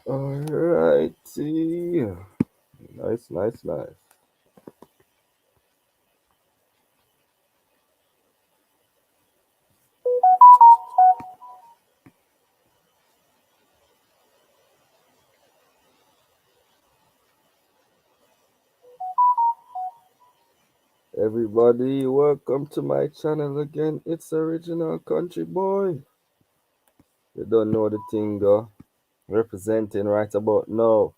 Alrighty. Nice, nice, nice. Everybody, welcome to my channel again. It's original country boy. You don't know the thing though. Representing right about now.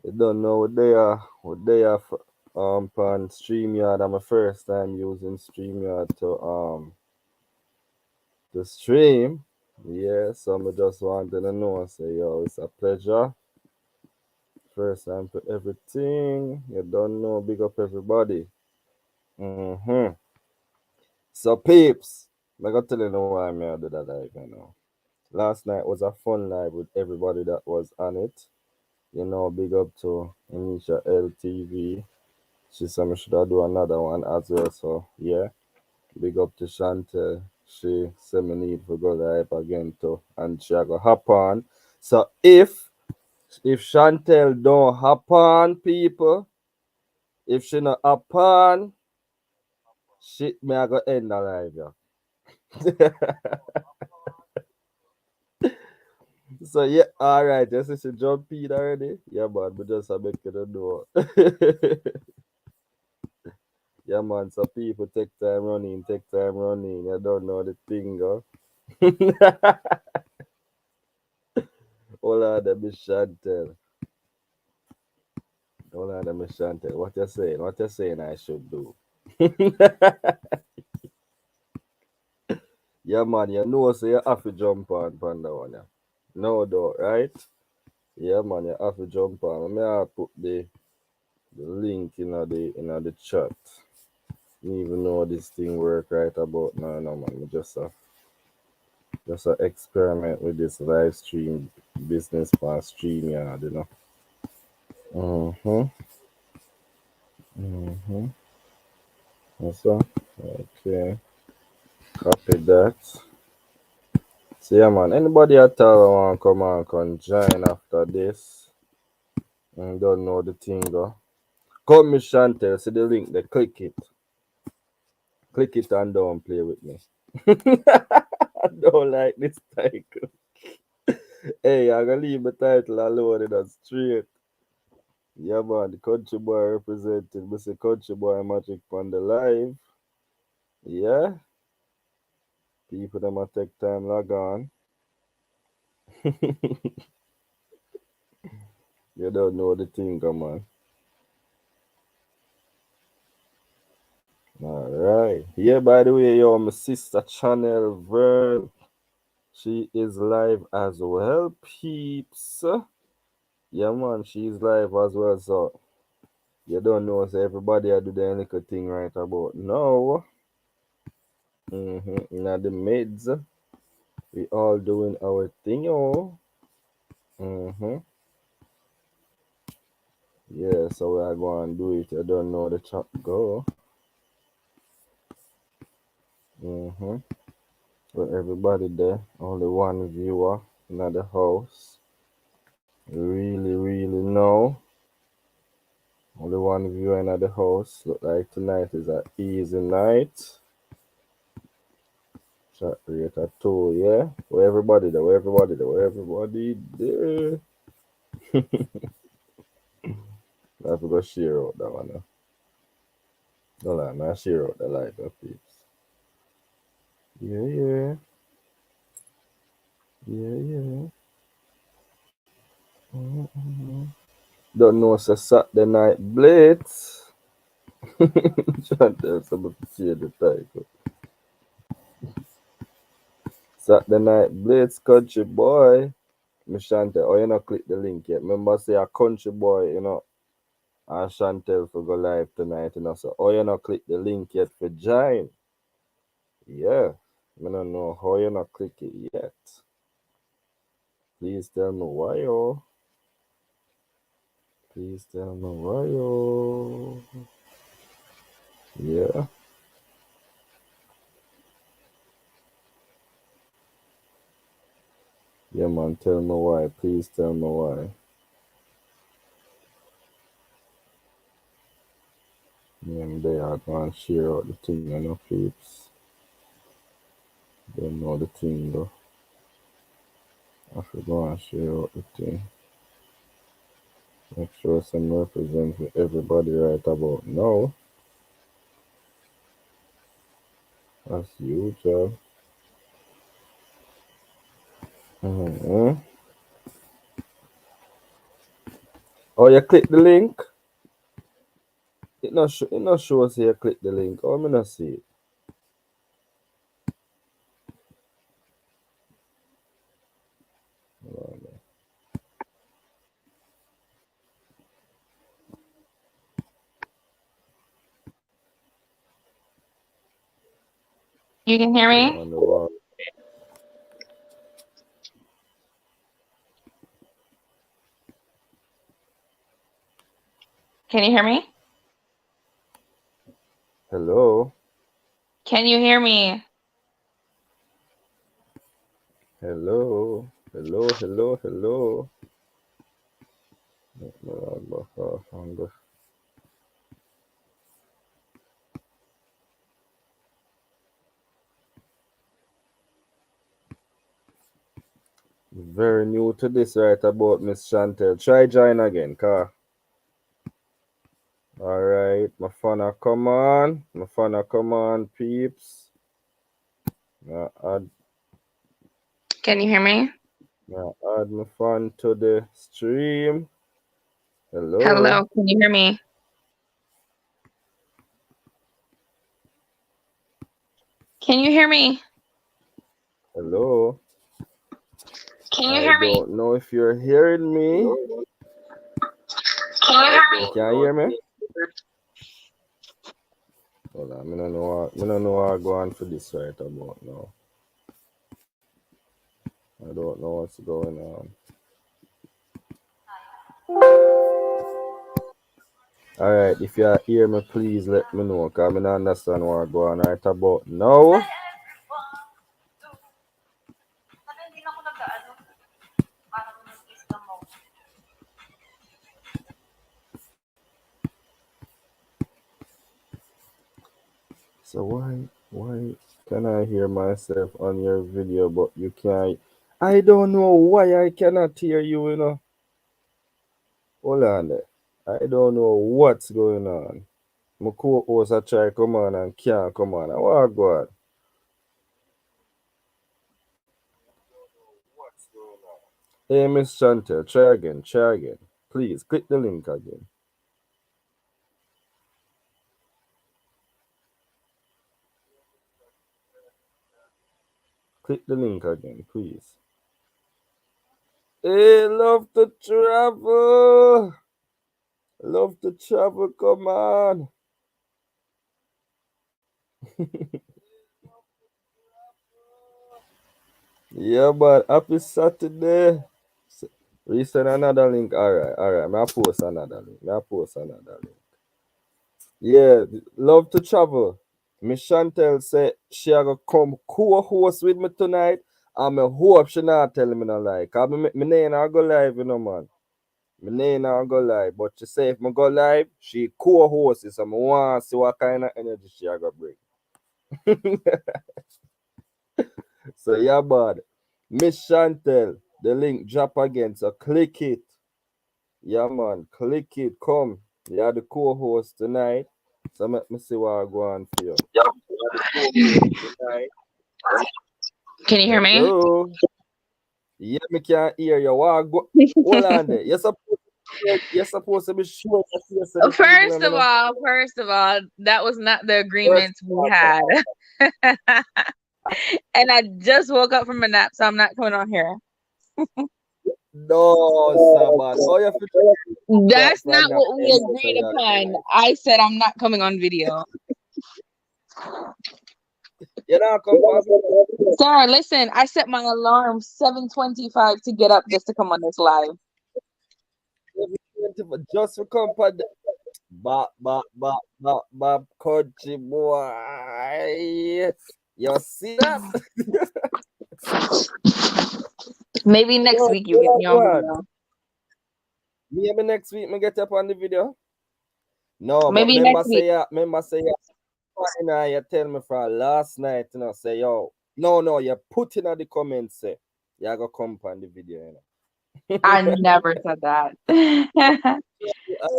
You don't know what they are on StreamYard. I'm my first time using StreamYard to stream. Yeah, so I just wanted to know. Say yo, it's a pleasure. First time for everything. You don't know, big up everybody. Mm-hmm. So peeps, I gotta tell you know why I'm here do that live, you know. Last night was a fun night with everybody that was on it. You know, big up to Anisha LTV. She said me should I do another one as well. So yeah. Big up to Chantell. She said me need to go live again too. And she a go hop on. So if Chantell don't hop on, people, if she not hop on, shit me I go end the live, yeah. So yeah, all right. Just as you jump in already, yeah, man. But just a make it know. Yeah, man. So people take time running, take time running. You don't know the thing, go. Hold on, let me Chantel. Hold on, let me Chantel. What you saying? What you saying? I should do? Yeah, man. You know, so you have to jump on that one. Yeah. No doubt, right? Yeah, man. You have to jump on. Let me put the link in the chat. Me even know this thing work right about now, no man. Me just a experiment with this live stream business for StreamYard, you know. Mm-hmm. Mm-hmm. That's all. Okay. Copy that. So yeah man, anybody at all want come on can join after this. Don't know the thing though. Come me Chantell, see the link, they click it. Click it and don't play with me. I don't like this title. Hey, I'm gonna leave the title alone in a straight. Yeah, man, the country boy representing. Mr. Country Boy Magic on the live. Yeah, people them a take time log on. You don't know the thing, come on. All right. Yeah, by the way, yo, my sister Channel Vern. She is live as well, peeps. Yeah, man, she's live as well. So you don't know, so everybody I do the little thing right about now. Now the mids, we all doing our thing, yo. Mm-hmm. Yeah, so we are going to do it. I don't know the chat go. Mm-hmm. But everybody there, only one viewer in the house. Really, really know. Only one viewer in the house. Look like tonight is an easy night. Chat rate at 2, yeah? Where everybody there, where everybody there, where everybody there. I have to go share out that one. No, I share out the live, peeps. Yeah, yeah. Yeah, yeah. Mm-hmm. Don't know, it's a Saturday night blitz. Chantell, somebody change the title. Saturday night blitz, country boy. Me Chantell, oh, you not click the link yet. Remember, say a country boy, and Chantell for go live tonight, So, oh, you not click the link yet for join. Yeah. I don't know how you not click it yet. Please tell me why, yo. Please tell me why, yo. Yeah. Yeah, man, tell me why. Please tell me why. And they are going to share out the thing, you know, peeps. They know the thing, though. I should go and share out the thing. Make sure some represent for everybody right about now. As usual. Mm-hmm. Oh, you click the link? It not show us you click the link. Oh, me not see it. You can hear me? On the wall. Can you hear me? Hello? Can you hear me? Hello? Hello? Very new to this right about Miss Chantell. Try join again, car. Alright, my fana come on. My fana come on, peeps. Add, Can you hear me? add my fan to the stream. Hello? Hello, can you hear me? Can you hear me? Hello? Can you I hear me? don't know if you're hearing me. Can you hear You me? can hear me? Hold on, I don't know what I go on for this right about now. I don't know what's going on. Alright, if you hear me, please let me know, because I don't understand what I go on right about now. So why can I hear myself on your video but you can't? I don't know why I cannot hear you, you know. Hold on there. I don't know what's going on. My co-host I try come on and can't come on. What go on? Hey Miss Chantell, try again. Please click the link again. Click the link again, please. Hey, love to travel. Love to travel, come on. Yeah, but happy Saturday. Resend another link. Alright. May I post another link. Yeah, love to travel. Miss Chantell say she a go come co-host with me tonight. And I hope she not tell me no lie. Cause me name not go live, you know, man. Me name not go live. But she say if me go live, she co-host. So I want to see what kind of energy she a go bring. So yeah, bud. Miss Chantell, the link drop again. So click it. Yeah, man. Click it. Come. You're the co-host tonight. So let me see what I go on for you. Can you hear me? Hello. Yeah, me can't hear you. What go? Hold on there. You're supposed to be sure to see the people. First You know? of all, that was not the First agreement we of had. all, And I just woke up from a nap, so I'm not coming on here. no, Sabat. Oh, you have to back That's from not that. what we agreed upon. I said I'm not coming on video. You know, come for Sir, listen, I set my alarm 7:25 to get up just to come on this live. just to come for the country boy. You see that? Maybe next week you get me on What? video. Maybe next week me get up on the video. No, but Maybe next week. remember say ya, you know, you tell me from last night, you know, say yo, no, you put in the comments say, you go come on the video, you I know. never said that.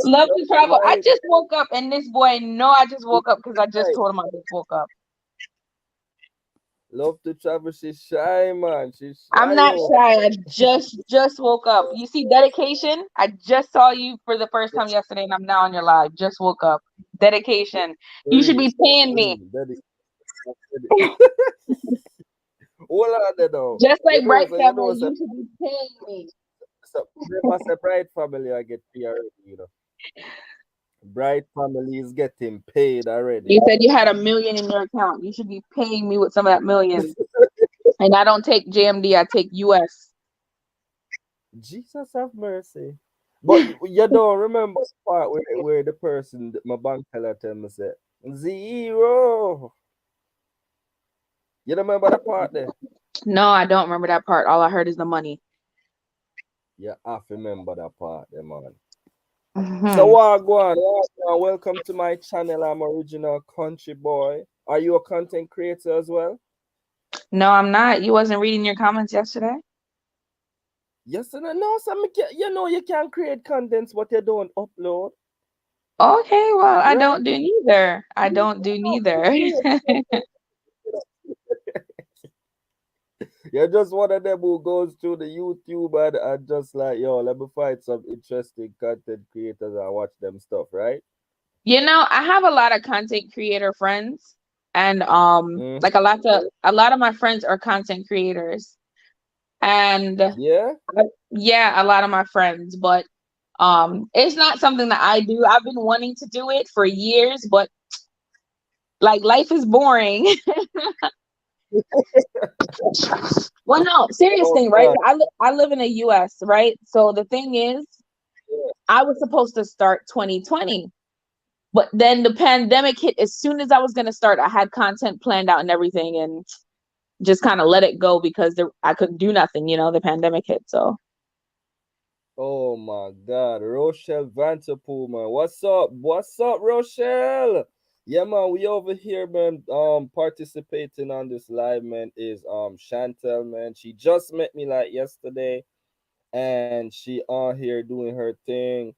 Love to travel. I Right, just woke up, and this boy know I just woke up because I just right. told him I just woke up. Love to travel, she shy, man. She I'm shy, not yo. shy. I just woke up. You see, dedication. I just saw you for the first time yesterday, and I'm now on your live. Just woke up. Dedication. You should Free, be paying me, that is. Hold on there now. just like Bright You Family. know, so, You should be paying me. remember, say Bright family, I get paid already, you know. Bright family is getting paid already. You said you had 1 million in your account. You should be paying me with some of that million. And I don't take JMD. I take US. Jesus have mercy. But you don't remember the part where the person, my bank teller tell me, say, zero. You don't remember that part there? No, I don't remember that part. All I heard is the money. You have to remember that part there, man. So Hmm. Wagwan, welcome to my channel. I'm original country boy. Are you a content creator as well? No, I'm not. You wasn't reading your comments yesterday? Yes and no, so you know you can create contents, but you don't upload, Okay, well, I right? don't do neither. I You don't do neither. create content. You're just one of them who goes through the YouTube and just like, yo, let me find some interesting content creators and watch them stuff, right? You know, I have a lot of content creator friends, and Mm-hmm. like a lot of my friends are content creators. And Yeah. yeah, a lot of my friends, but it's not something that I do. I've been wanting to do it for years, but like life is boring. Well, no, serious Oh thing, right? God. I live in the US, right? So the thing is, I was supposed to start 2020, but then the pandemic hit as soon as I was going to start. I had content planned out and everything, and just kind of let it go because I couldn't do nothing, the pandemic hit. So, Oh my God, Rochelle Vanterpool, man. What's up? What's up, Rochelle? Yeah, man, we over here, man. Participating on this live, man, is Chantell, man. She just met me like yesterday, and she on here doing her thing,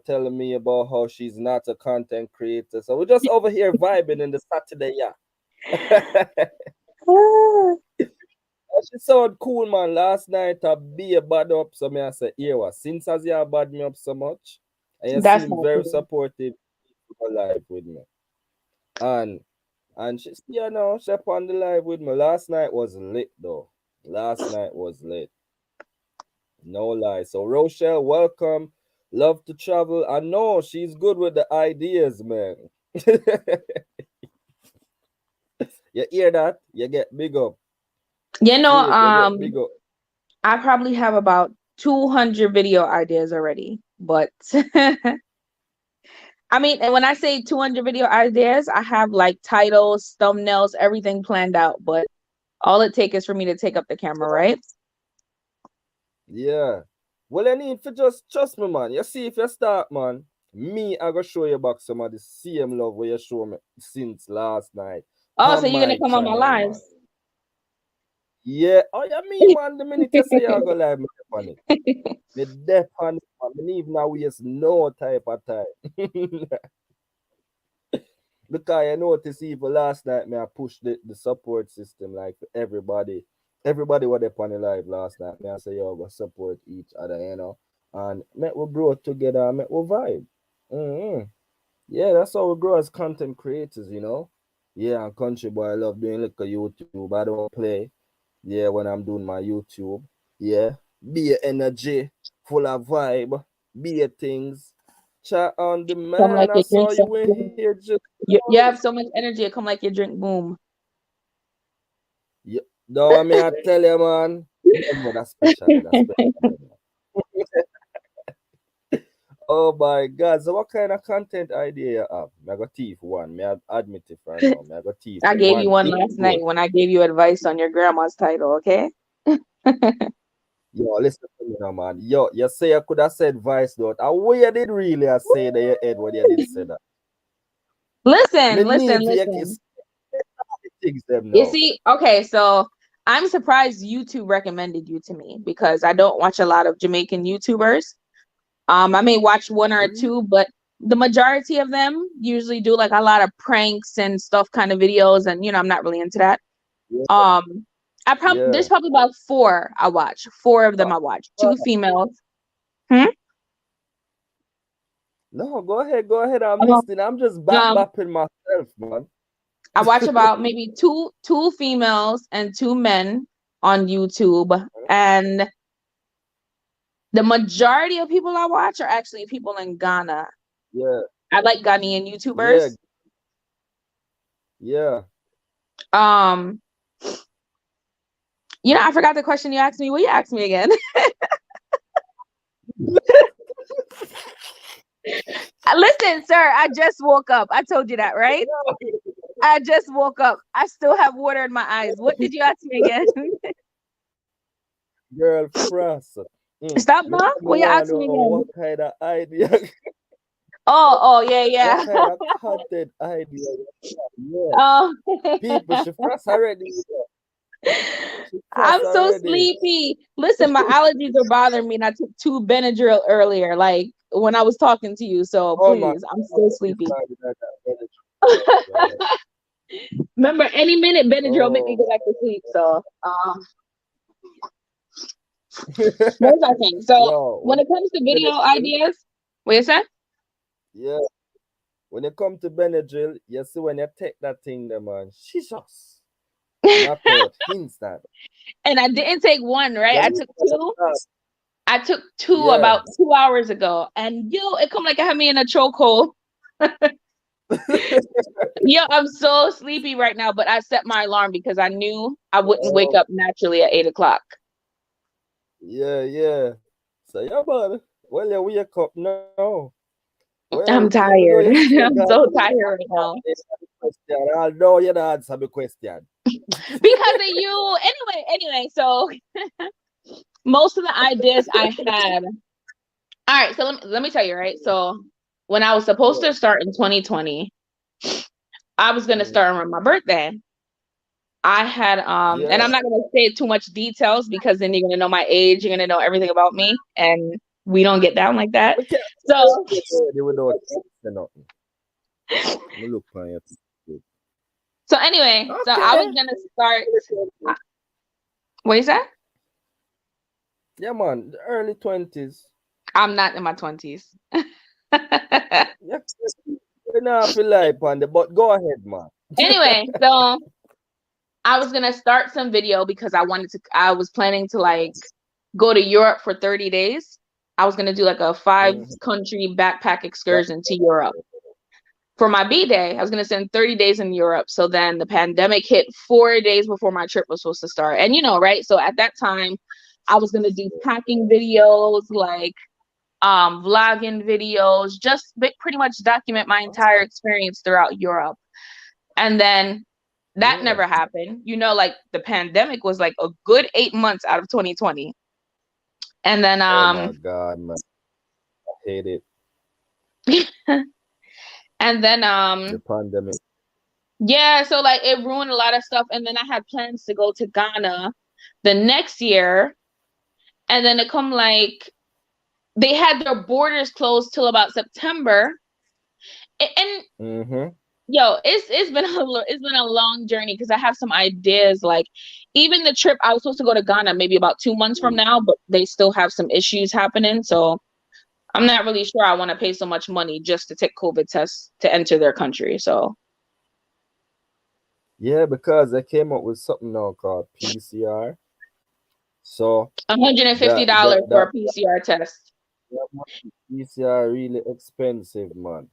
telling me about how she's not a content creator. So we're just over here vibing in the Saturday, yeah. She sound cool, man. Last night I be a bad up, so me I say, here what? Since as you bad me up so much, and you that's seem not very true. supportive for live with me. And she she on the live with me. Last night was lit though. Last night was lit. No lie. So Rochelle, welcome. Love to travel. I know she's good with the ideas, man. You hear that? You get big up. You know, Straight, you get big up. I probably have about 200 video ideas already, but I mean, and when I say 200 video ideas, I have like titles, thumbnails, everything planned out, but all it takes is for me to take up the camera, right? Yeah. Well, I need to just trust me, man. You see, if you start, man, me, I go show you back some of the same love where you show me since last night Oh, on so you're gonna my come on my channel, man. lives. Yeah. Oh, yeah, me, man. The minute you say you go live, me dep on it. Me dep on it, man. Me need not waste no type of time. Because I noticed even last night, me I pushed the support system like for everybody. Everybody was there on the live last night. Me I say, yo, go support each other. And make we grow together, make we vibe. hmm Yeah, that's how we grow as content creators. Yeah, and country boy, I love doing like a YouTube. I don't play. Yeah, when I'm doing my YouTube. Yeah, be a energy, full of vibe, be a things. Chat on the Come man. like I your saw drink. you in here just You now. have so much energy. It come like your drink boom. Yeah, no, I mean I tell you, man. No, that's special. That's special. Oh my God! So what kind of content idea you have? Me I got thief one. Me I admit it right now. Me I got thief I gave you one. one It last night good. when I gave you advice on your grandma's title, okay? Yo, listen to me now, man. Yo, you say you could have said vice note. And what you did really I say that your head when you did say that. Me Listen, listen, need for you listen. kiss things them You now. see, okay, so I'm surprised YouTube recommended you to me because I don't watch a lot of Jamaican YouTubers. I may watch one or Mm, two, but the majority of them usually do like a lot of pranks and stuff kind of videos, and I'm not really into that. yeah, There's yeah. probably about four I watch. Four of them I watch. Uh, Two females. Hmm? No, go ahead. I'm Um, listening. I'm just um, bapping myself, man. I watch about maybe two females and two men on YouTube, and the majority of people I watch are actually people in Ghana. Yeah, I like Ghanaian yeah, YouTubers. yeah. Um, I forgot the question you asked me. Will you ask me again? Listen, sir, I just woke up. I told you that, right? I just woke up. I still have water in my eyes. What did you ask me again? Girl, frost. Stop, Me ma. me Will you want ask to me know again? what kind of idea, Oh, yeah, what yeah. kind of content idea. Yeah, Oh, people, she frost already. She I'm frost so already. sleepy. Listen, my allergies are bothering me, and I took two Benadryl earlier, like when I was talking to you. So Oh my please, I'm God, so it's sleepy. like that. Right. Remember, any minute Benadryl make me Oh, go back to sleep. So, what was I saying? So, yo, when it comes to video Benadryl, ideas, what you said? yeah, when you come to Benadryl, you see when you take that thing, the man, Jesus, knock out instant. And I didn't take one, right? You I leave took it at two. that. I took two Yeah. about 2 hours ago, and it come like it had me in a chokehold. Yo, I'm so sleepy right now, but I set my alarm because I knew I wouldn't wake Oh, up naturally at 8 o'clock. yeah, yeah. So yeah, man. Well, you wake up now. Well, I'm even though tired. you still I'm got so to tired right now answer the question, I know you don't answer the question. because of you. Anyway, so most of the ideas I had. All right, so let me tell you, right? So when I was supposed Yeah. to start in 2020, I was gonna Mm, start around my birthday. I had and yeah. I'm not gonna say too much details because then you're gonna know my age, you're gonna know everything about me, and we don't get down like that. We can't So get ready without answering nothing. Me look on you. so anyway, so I was Okay. gonna start. What is that? Yeah, man. The early 20s. I'm not in my 20s. Yeah. We not feel like on the but go ahead, man. Anyway, so I was gonna start some video because I was planning to like go to Europe for 30 days. I was gonna do like a five Mhm. country backpack That- excursion to Europe. For my B day, I was gonna spend 30 days in Europe. So then the pandemic hit 4 days before my trip was supposed to start. And right? So at that time, I was gonna do packing videos, like vlogging videos, just pretty much document my entire experience throughout Europe. And then that Yeah. never happened. Like the pandemic was like a good 8 months out of 2020. And then Oh my God, man. I hate it. and then The pandemic. yeah, so like it ruined a lot of stuff. And then I had plans to go to Ghana the next year. And then it come like they had their borders closed till about September. And Mm-hmm. yo, it's been it's been a long journey because I have some ideas. Like even the trip I was supposed to go to Ghana maybe about 2 months from now, but they still have some issues happening. So I'm not really sure I want to pay so much money just to take COVID tests to enter their country. So Yeah, because they came up with something now called PCR. So $150 for a PCR test. that PCR really expensive, man.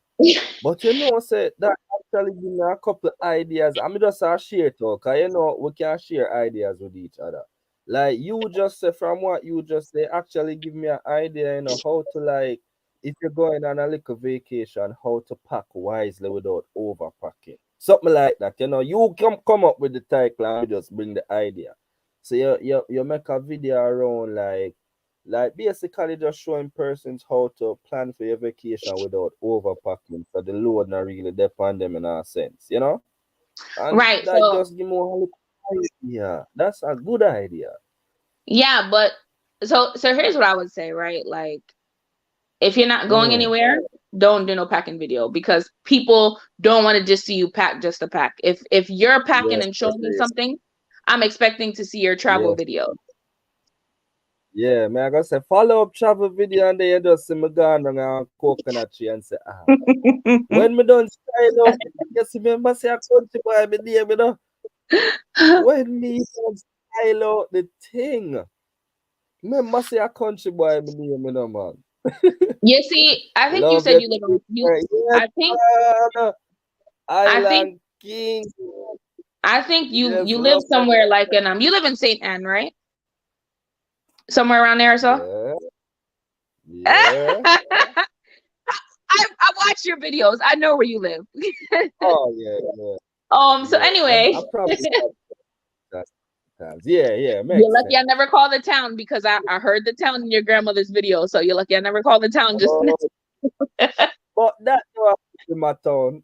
But say that actually give me a couple ideas. I'm just a share talk, 'cause we can share ideas with each other. Like you just say from what you just say, actually give me an idea, how to like if you're going on a little vacation, how to pack wisely without overpacking. Something like that. You come up with the title and we just bring the idea. So you make a video around like basically just showing persons how to plan for your vacation without overpacking. So the load not really depend them in a sense, you know? And Right. that So just give more idea. That's a good idea. yeah, but so here's what I would say, right? Like if you're not going Mm. anywhere, don't do no packing video because people don't want to just see you pack just to pack. If you're packing Yes, and showing me something, I'm expecting to see your travel yes. video. Yeah, man, I gotta say follow up travel video and then you just see me gone on a coconut tree and say, ah. When me done style out, you see me must say a country boy me name, you know. When me done style out the thing, me must say a country boy me name, you know, man. You see, I think you Love said your you live on you. picture. Yes, I think man. I think Island King. I think Yes, you live love it. somewhere like in you live in St. Anne, right? Somewhere around there or so. Yeah, yeah. I watch your videos. I know where you live. Oh, yeah, yeah, So yeah. I anyway, probably that sometimes. Yeah, yeah, you're makes lucky I sense. never called the town because I heard the town in your grandmother's video. So you're lucky I never called the town just Oh, but that no happen in my town.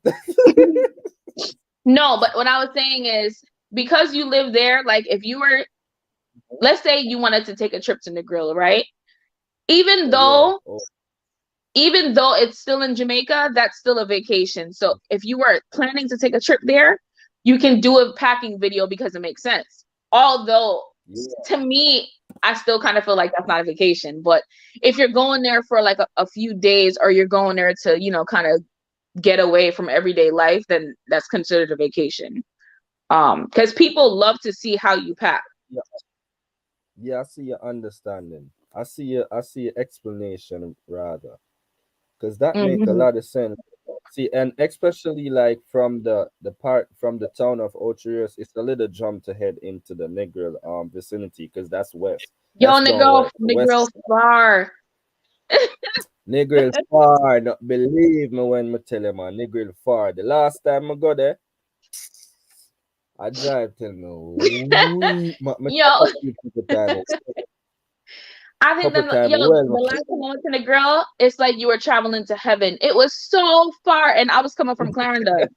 no, but what I was saying is because you live there, like if you were let's say you wanted to take a trip to Negril, right? Even Oh, yeah. though Oh, even though it's still in Jamaica, that's still a vacation. So if you were planning to take a trip there, you can do a packing video because it makes sense. Although yeah, to me, I still kind of feel like that's not a vacation. But if you're going there for like a few days or you're going there to, kind of get away from everyday life, then that's considered a vacation. Because people love to see how you pack. yeah, yeah. I see your understanding. I see your explanation rather, because that make a Hmm. lot of sense. See, and especially like from the part from the town of Ocherios, it's a little jump to head into the Negril vicinity because that's west. Yo, That's down nigga, west. the girl far. Negril far. Not believe me when me tell you, man. Negril far. The last time I go there, I drive tell me, me Yo, stop a few couple times. I think Couple that times, yo, well, the last time I went to the grill, it's like you were traveling to heaven. It was so far, and I was coming from Clarendon,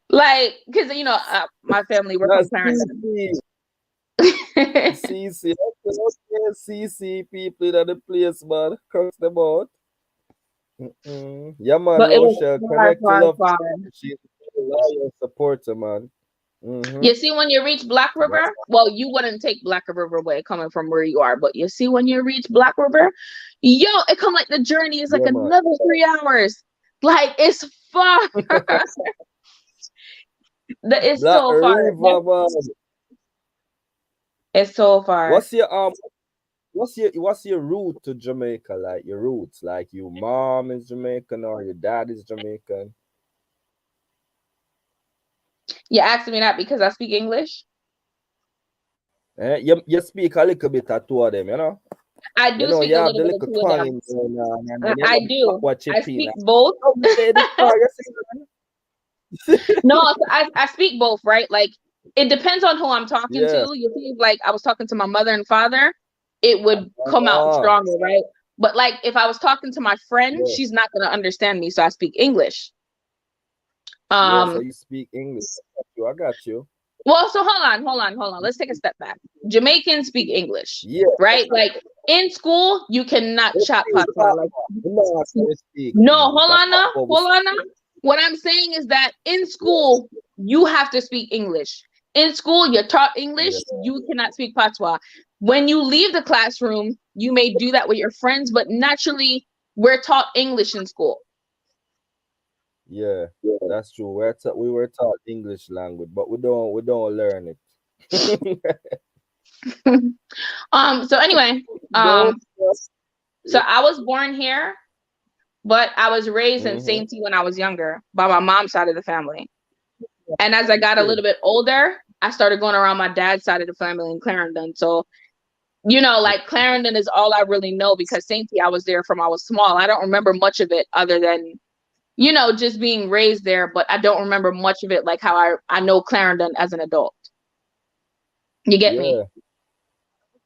like because my family were from that's Clarendon. CC, okay, CC people in the place, man. Cross them out. Mm-mm. Yeah, man, But it was Rochelle, far, connect to far, love. far. She's a loyal supporter, man. Mm-hmm. You see, when you reach Black That's, River, well, you wouldn't take Black River way coming from where you are, but you see, when you reach Black River, yo, it come like the journey is like yeah, man. another 3 hours. Like it's far. It's Black so far. River, man. It's so far. What's your what's your route to Jamaica? Like your roots, like your mom is Jamaican or your dad is Jamaican. You asked me that because I speak English. You speak a little bit of two of them, you know. I do You speak a have little the bit of little two of twang them. in going on, and then you I have the do. what I chippy speak like. both. Come say this far, you see? No, so I speak both, right? Like it depends on who I'm talking to. Yeah. You see, like I was talking to my mother and father, it would come out Ah, stronger, right? But like if I was talking to my friend, yeah. she's not gonna understand me, so I speak English. Yeah, so Um, you speak English. I got you. well, so hold on. Let's take a step back. Jamaicans speak English, Yeah. right? Like in school, you cannot You chat speak patois. that, Like man. You know how to speak no, English. hold That's on now. what we Hold speak. on now. What I'm saying is that in Yeah. school, you have to speak English. In school, you're taught English. Yeah. You cannot speak patois. When you leave the classroom, you may do that with your friends, but naturally, we're taught English in school. Yeah. That's true. We were taught English language, but we don't learn it. So anyway, No. so I was born here, but I was raised in Mm-hmm. Saint when I was younger by my mom's side of the family. And as I got a Good. little bit older, I started going around my dad's side of the family in Clarendon. So like Clarendon is all I really know because Saint I was there from I was small. I don't remember much of it other than, just being raised there, but I don't remember much of it like how I know Clarendon as an adult. You get me? Yeah.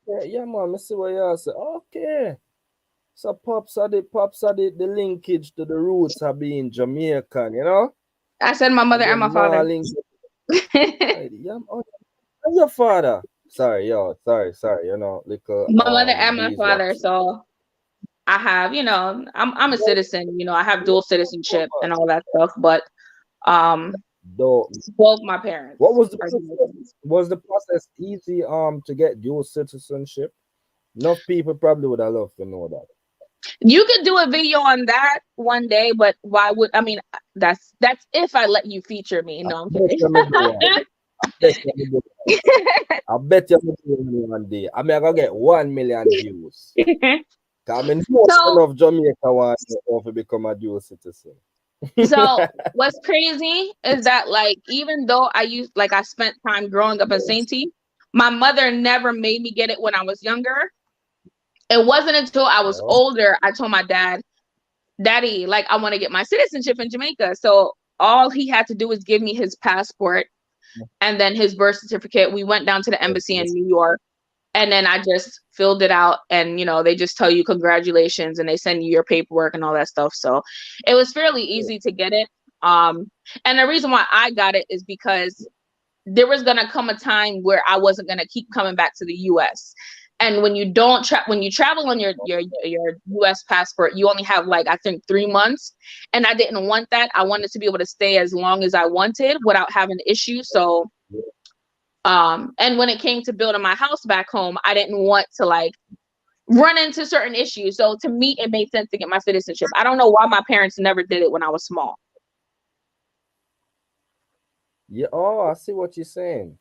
Yeah, yeah, man. I see what you say. Okay. So pops are the linkage to the roots are being Jamaican, you know? I said my mother And and them my nah father. link yeah, oh, and your father. Sorry, yo, sorry, little My mother and my father. beeswax. So I have, I'm a citizen, I have dual citizenship and all that stuff, but um Though, both my parents what was the are process? Jamaicans. Was the process easy to get dual citizenship? Enough people probably would have loved to know that. You could do a video on that one day, but why would I mean that's if I let you feature me. I No, I'm bet kidding. you me do one. I bet you me do one. I bet you me do one day. I mean I gonna get 1 million views. Cause I know so enough Jamaica want to become a dual citizen. so what's crazy is that like even though I spent time growing up in St. T, my mother never made me get it when I was younger. It wasn't until I was Oh, older I told my dad, Daddy, like I want to get my citizenship in Jamaica. So all he had to do was give me his passport and then his birth certificate. We went down to the embassy in New York, and then I just filled it out, and they just tell you congratulations and they send you your paperwork and all that stuff. So it was fairly easy to get it. And the reason why I got it is because there was going to come a time where I wasn't going to keep coming back to the US. And when you don't when you travel on your US passport, you only have like I think 3 months, and I didn't want that. I wanted to be able to stay as long as I wanted without having issues. So and when it came to building my house back home, I didn't want to like run into certain issues. So to me it made sense to get my citizenship. I don't know why my parents never did it when I was small. yeah. Oh, I see what you're saying.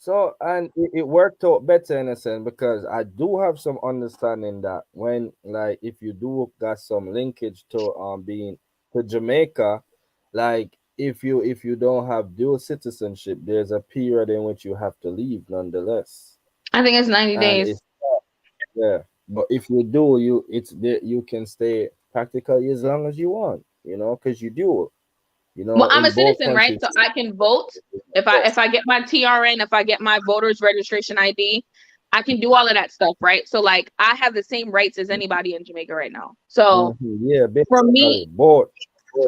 So, and it worked out better in a sense because I do have some understanding that when, like, if you do got some linkage to being to Jamaica, like if you don't have dual citizenship, there's a period in which you have to leave nonetheless, I think it's 90 and days. it's yeah. But if you do, you can stay practically as long as you want, because you do, Well, I'm a in both citizen, right? countries. So I can vote. If I get my TRN, if I get my voter's registration ID, I can do all of that stuff, right? So like I have the same rights as anybody in Jamaica right now. So Yeah, for basically me, both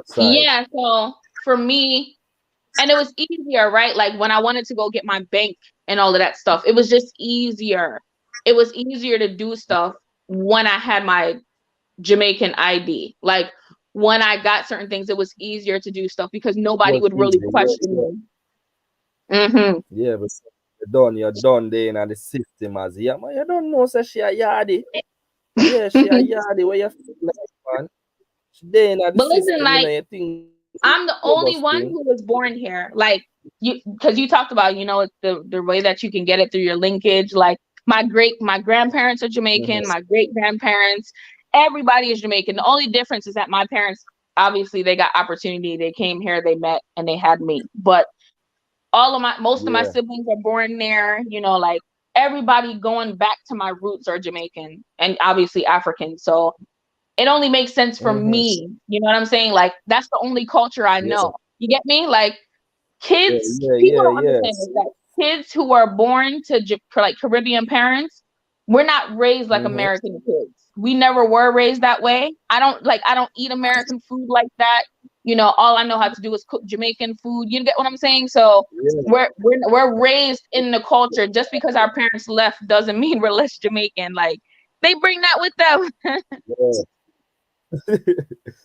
sides. yeah, so for me, and it was easier, right? Like when I wanted to go get my bank and all of that stuff, it was just easier. It was easier to do stuff when I had my Jamaican ID. Like when I got certain things, it was easier to do stuff because nobody Was would really easy. Yeah, question yeah, me. Hmm. yeah. But you're done there in the system as yeah, man. You don't know, say she a yardie. Yeah, she a yardie. Where you feel like, man? She there in the But listen, system, like you think it's I'm the only bogus one thing. who was born here. Like because you talked about, it's the way that you can get it through your linkage. Like my grandparents are Mm-hmm. Jamaican, my great grandparents, everybody is Jamaican. The only difference is that my parents obviously they got opportunity. They came here, they met, and they had me. But most of my Yeah. siblings are born there. Like everybody going back to my roots are Jamaican and obviously African. So it only makes sense for Mm-hmm. me. You know what I'm saying? Like that's the only culture I Yeah. know. You get me? Like Yeah. kids, Yeah. people Yeah. don't understand Yes. this. That kids who are born to like Caribbean parents, we're not raised like Mm-hmm. American kids. We never were raised that way. I don't eat American food like that. All I know how to do is cook Jamaican food. You get what I'm saying? So Yeah. we're raised in the culture. Just because our parents left doesn't mean we're less Jamaican. Like they bring that with them. Yeah.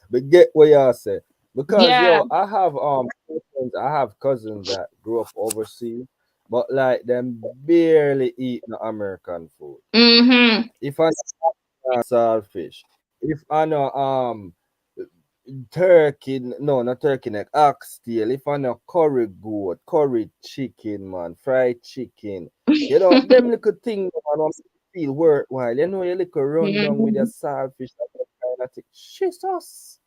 But get what y'all say. Because Yeah. I have cousins that grew up overseas, but like them barely eat no American food. Mm-hmm. If I saltfish, if I know turkey, no, not turkey neck, oxtail, if I know curry goat, curry chicken, man, fried chicken, them little things, man, want me feel worthwhile. You little run down with your Mm-hmm. saltfish, that kind of thing. Jesus.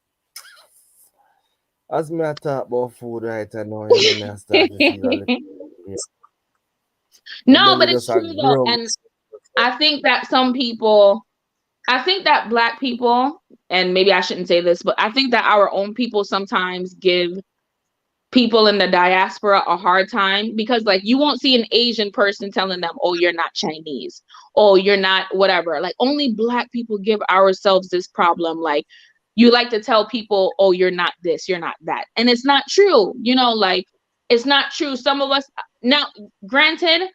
As me a talk about food right now, me I start to feel a little hungry. My No, belly but it's just a true though. grump. And I think that I think that Black people, and maybe I shouldn't say this, but I think that our own people sometimes give people in the diaspora a hard time because like you won't see an Asian person telling them, "Oh, you're not Chinese. Oh, you're not whatever." Like only black people give ourselves this problem. Like you like to tell people, "Oh, you're not this, you're not that." And it's not true. Like it's not true. Some of us now, granted,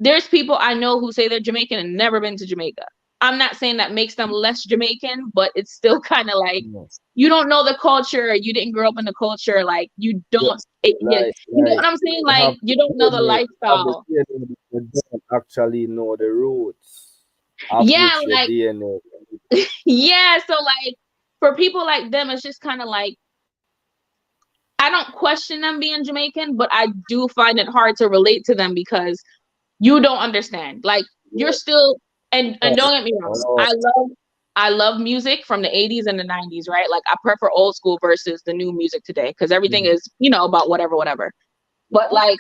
there's people I know who say they're Jamaican and never been to Jamaica. I'm not saying that makes them less Jamaican, but it's still kind of like No. you don't know the culture, you didn't grow up in the culture, like you Yeah, don't, you know like what I'm saying? they Like have you don't know the the lifestyle. DNA, but they don't actually know the roots of Yeah, which your like DNA. yeah. So like for people like them, it's just kind of like I don't question them being Jamaican, but I do find it hard to relate to them because you don't understand. Like you're still and don't get me wrong. Oh, I love music from the 80s and the 90s, right? Like I prefer old school versus the new music today because everything is, about whatever, whatever. But like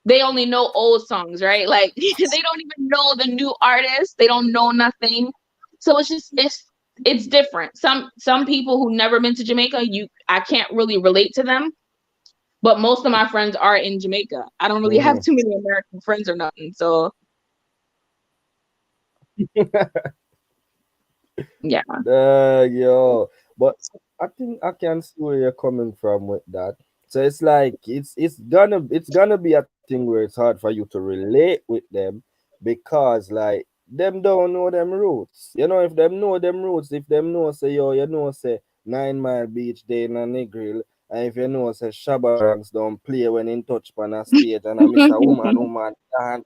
they only know old songs, right? Like they don't even know the new artists. They don't know nothing. So it's different. Some people who never been to Jamaica, I can't really relate to them. But most of my friends are in Jamaica. I don't really have mhm. too many American friends or nothing. So yeah. Yo, but I think I can see where you're coming from with that. So it's like it's gonna be a thing where it's hard for you to relate with them because like them don't know them roots. If them know them roots, if them know say yo, say 9 Mile Beach Day in a Negril, and if say Shabba Ranks don't play when in touch on a stage and I miss a woman dance.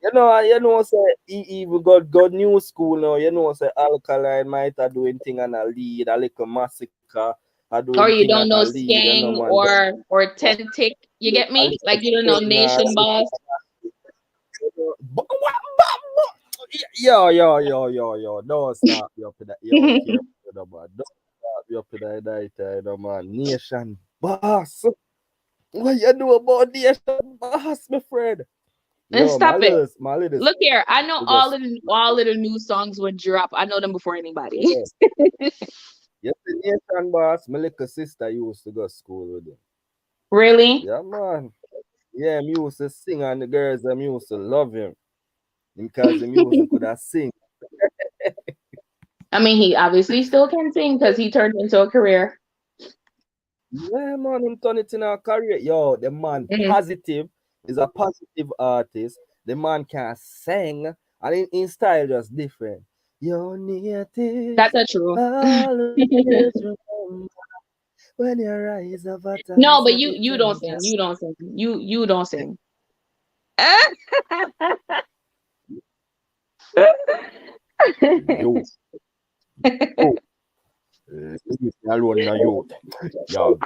Say he even got new school now. Say Alkaline might are doing thing on a lead, a little massacre are doing Or thing you on don't a know lead, Skang man. or Tentic. You get A me? little Like you don't know thing, Nation Boss. yo, don't stop me up in that. Yo, care, man. Don't stop me up in that night, man. Nation boss. What you know about nation boss, my friend? And Yo, stop it. my little Look here. I know we all just of the new songs would drop. I know them before anybody. yes, the nation boss, my little sister used to go to school with him. Really? Yeah, man. Yeah, him used to sing and the girls them used to love him because him used to could have sing. I mean, he obviously still can sing because he turned into a career. Yeah, man, him turn it in a career. Yo, the man Mhm. positive is a positive artist. The man can sing and in style just different. Your That's natives not true. always remember when your eyes No, advertise but every you don't tender. sing. You don't sing. You don't sing. Yo, yo, leave me alone now, yo. Yo,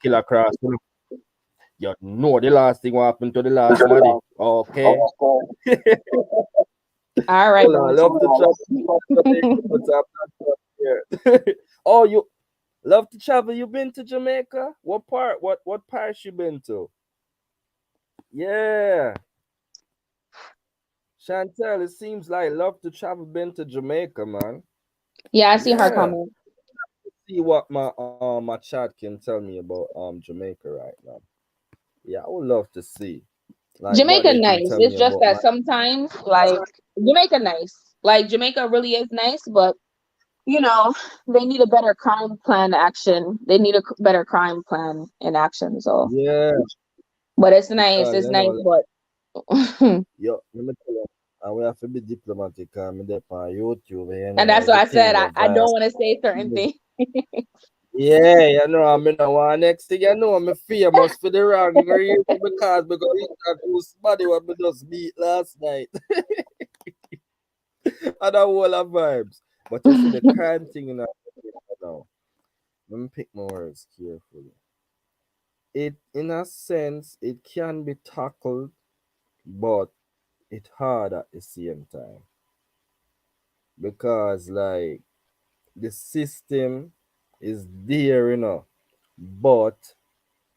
killer cross. You know the last thing what happened to the last Maddie. Okay. All right, Hold on, I boss. love to travel to Jamaica, but I'm not here. Oh, you love to travel? You been to Jamaica? What part? What parish you been to? Yeah. Chantell, it seems like love to travel been to Jamaica, man. Yeah, I see her Yeah. comment. See what my chat can tell me about Jamaica right now. Yeah, I would love to see. Like what Jamaica they can nice. tell me It's just about that my sometimes like Jamaica nice. Like Jamaica really is nice, but you know, they need a better crime plan action. They need a better crime plan in action. So, yeah, but it's nice. because It's nice, but yo, let me tell you, and we have to be diplomatic. I'm there on YouTube, and that's what I everything said. go I viral. don't want to say certain things. Yeah, I mean, the one next thing I'm famous for the wrong reason because he got whose body what me just beat last night. And a whole of vibes. But you see the crime thing now. Let me pick my words carefully. It, in a sense, it can be tackled, but it's hard at the same time because, like, the system is there, but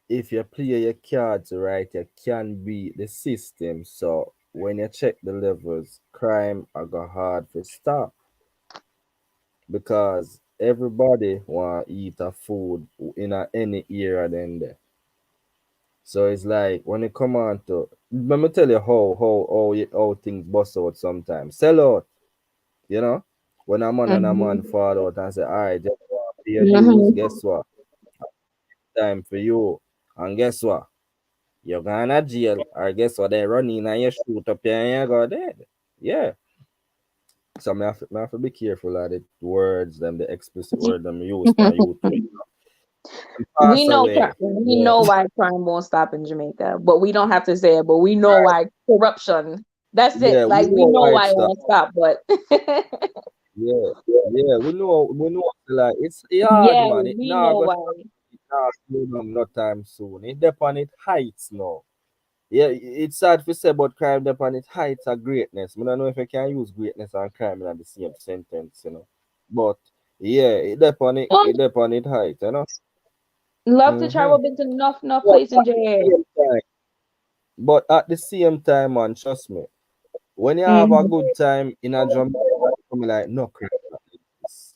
if you play your cards right, you can beat the system. So when you check the levels, crime are go hard for stop because everybody want eat a food in a any era then there. So it's like when it come on to, let me tell you how things bust out sometimes. Sell out, you know. When a man Mhm. fall out and say, all right, just want to pay your dues, Mhm. guess what? Time for you. And guess what? You're gonna jail. Or guess what? They run in and you shoot up here and you go dead. Yeah. So I have to be careful of the words, them the explicit word them use on YouTube. And pass away. We Yeah. know why crime won't stop in Jamaica, but we don't have to say it. But we know why corruption. That's it. Yeah, we Like we know know why why it it's won't stop, but Yeah, yeah, we know. Like it's hard, yeah, man. It we now know go why. it now slow down no time soon. It depend it heights now. Yeah, it's sad to say, but crime depend it heights of greatness. I don't know if I can use greatness and crime in the same sentence, But yeah, Um, it depend it height, love to Mm-hmm. travel been to enough But place in at the J. same time, man, trust me, when you have a Mm-hmm. good time in a Jamaica, it's coming like no crime not exist.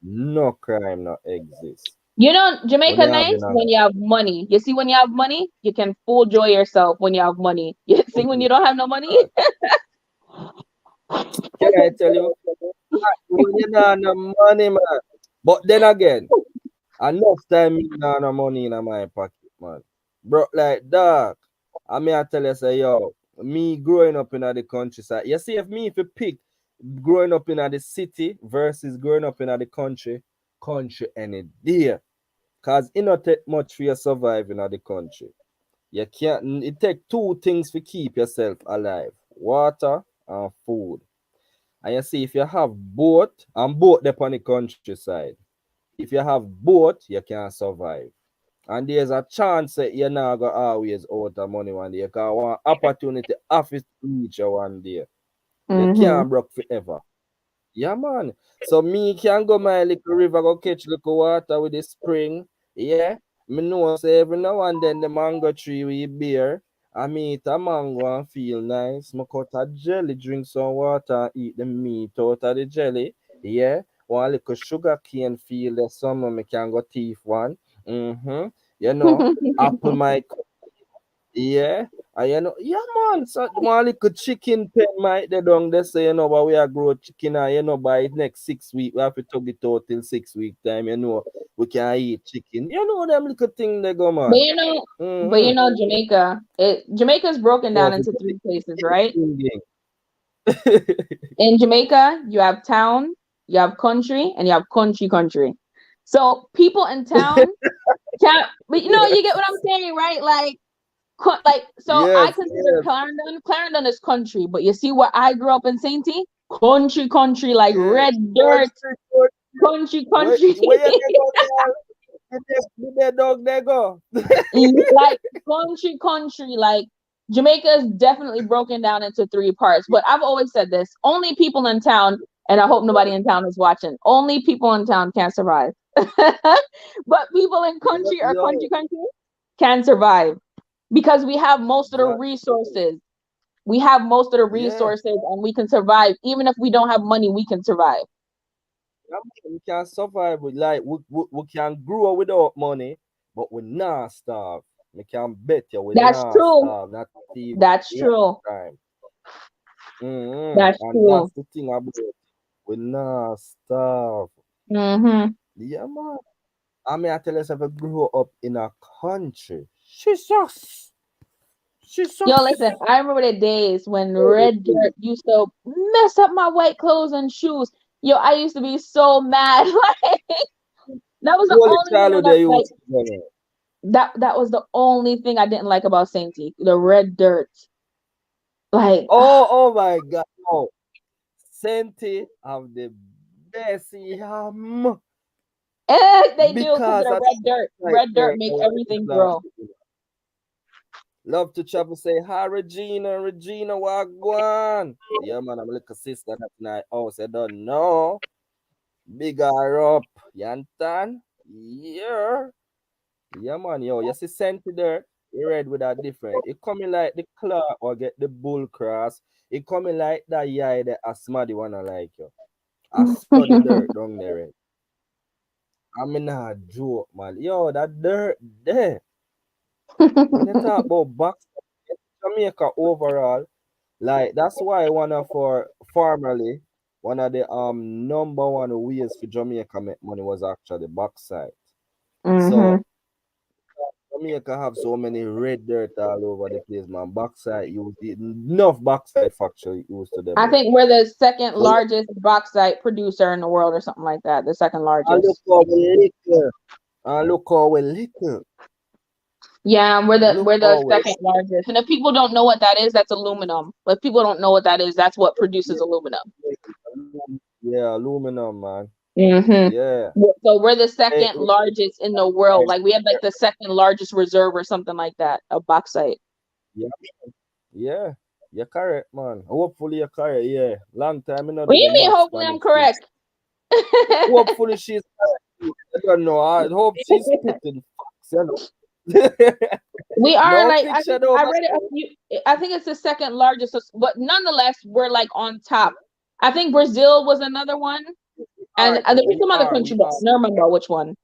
No crime not exist. You know, When Jamaica you have nice in a when you have money. You see, when you have money, you can full joy yourself when you have money. You see, when you don't have no money, God, can I tell you? When you not no money, man. But then again, enough time me not no money in my pocket, man. Bro, like dog. I tell you say yo, me growing up in the countryside. You see, if you pick growing up in the city versus growing up in the country any day. Cause it not take much for you survive in the country. You can't it take two things to keep yourself alive. Water and food. And you see, if you have both, and both up on the countryside, if you have both, you can survive. And there's a chance that you're not going to always out of money one day. Because one opportunity office reach you one day. You mm-hmm. can't broke forever. Yeah, man. So me can go my little river, go catch little water with the spring. Yeah. Me know say every now and then the mango tree we bear. I me eat a mango and feel nice. Me cut a jelly, drink some water and eat the meat out of the jelly. Yeah. One little sugar cane feel the summer me can go thief one. Mm-hmm. You know, apple my yeah. And yeah, man. So one little chicken pen might they down they say, but we are grow chicken and by next 6 weeks, we have to tug it out till 6 week time, we can eat chicken. You know them little thing they go, But man. you know, Mm-hmm. Jamaica's broken You down have to into put it three places, in right? singing. In Jamaica, you have town, you have country, and you have country. So people in town can't, but you get what I'm saying, right? So I Yes, consider yes. Clarendon is country, but you see where I grew up in Sainty? Country, like Yeah. red dirt, Country, country. country. Where you they go there? Did the dog they go? Like country, like Jamaica is definitely broken down into three parts. But I've always said this: only people in town, and I hope nobody in town is watching. Only people in town can survive, but people in country or Yo, country can survive because we have most of the exactly. resources. We have most of the Yeah. resources, and we can survive. Even if we don't have money, we can survive. Yeah, man, we can survive with like we can grow without money, but we not starve. We can bet you we That's not true. starve, not even That's one true. time. That's And true. that's the thing about it. We not starve. Hmm. Yeah, man. I tell us if I grow up in a country. Jesus. Yo, listen, Jesus. I remember the days when Holy red dirt thing. used to mess up my white clothes and shoes. Yo, I used to be so mad. Like that was the Holy only thing childhood that they like used to do. that was the only thing I didn't like about Sainty, the red dirt. Like Oh my God. No. Senti have the best yam. they do because of Because the I red dirt. right Red dirt there, make our everything Islam grow. people love to travel say hi Regina Wagwan. Yeah man, I'm a little sister that night house. I don't know. Big her up. Yantan. Yeah. Yeah man, yo, you see Senti there? You read with that different. It coming like the clock or get the bull cross. It coming like that yeah the asthma the wanna like you. I saw the dirt down there. I mean, not joke, man. Yo, that dirt there. When you talk about bauxite, Jamaica overall, like that's why one of our formerly one of the number one ways for Jamaica make money was actually bauxite. Hmm. So Jamaica have so many red dirt all over the place, man. Bauxite used enough bauxite factory used to them I there. think we're the second But largest bauxite producer in the world, or something like that. The second and look largest. how we little. And look how we little. Yeah, Look we're the how we second largest. And if people don't know what that is, that's aluminum. But if people don't know what that is, that's what produces aluminum. yeah, aluminum, man. Hmm. Yeah. So we're the Eh, second largest in the world. eh, Like we have like the second largest reserve or something like that of bauxite. yeah, yeah. You're correct, man. Hopefully you're correct, yeah. Long time I not What do do the you mean? maths Hopefully on I'm it still. correct. Hopefully she's correct. I don't know. I hope she's spitting facts, you know. We are No like I fiction think I over read it a few. I think it's the second largest, but nonetheless, we're like on top. I think Brazil was another one, and are though. there was We some other are. country, We but are. I don't remember which one.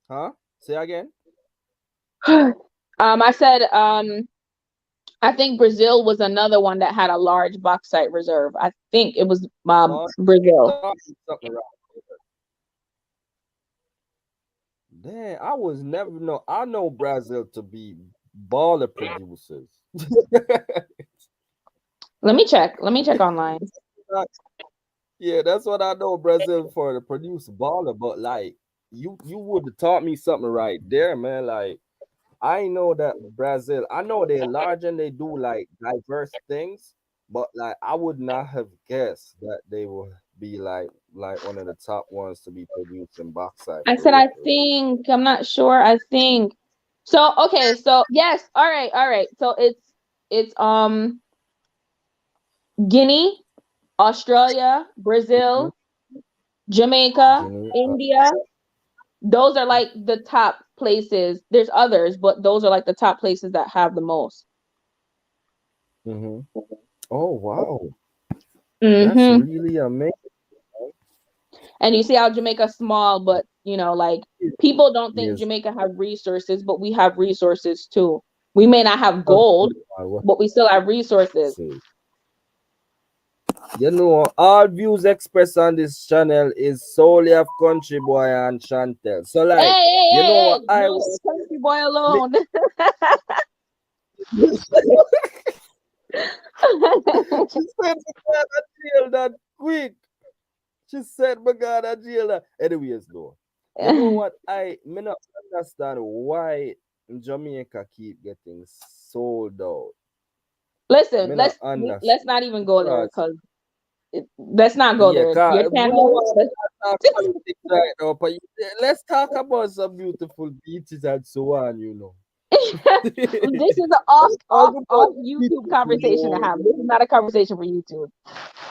Huh? Say again? I said I think Brazil was another one that had a large bauxite reserve. I think it was Oh, Brazil. something right. Damn, I was never know. I know Brazil to be baller producers. Let me check. Let me check online. Yeah, that's what I know Brazil for to produce baller. But like you would have taught me something right there, man. Like I know that Brazil, I know they're large and they do like diverse things, but like I would not have guessed that they would be like one of the top ones to be producing bauxite I for said real, I for real. think. I'm not sure. I think. So okay. So yes. All right. All right. So it's Guinea, Australia, Mhm. Brazil, Jamaica, Guinea. India. Those are like the top places. There's others, but those are like the top places that have the most. Mhm. Oh wow, that's Hmm. really amazing. And you see how Jamaica's small, but like people don't think Yes, Jamaica have resources, but we have resources too. We may not have gold, what but we still have resources. say? You know, all views expressed on this channel is solely of Country Boy and Chantell. So, Hey, like, hey, you hey, know hey! what I No, was. country boy alone. She said, "My God, I jail that quick." She said, "My God, I jail that." Anyways, though, you know what I may not understand why Jamaica keep getting sold out. Listen, Me not understand let's not even go there because because let's not go yeah, there. cause Your we don't channel. want to talk politics right now, but let's talk about some beautiful beaches and so on. You know, This is an off let's talk off about off YouTube beautiful. conversation to have. This is not a conversation for YouTube.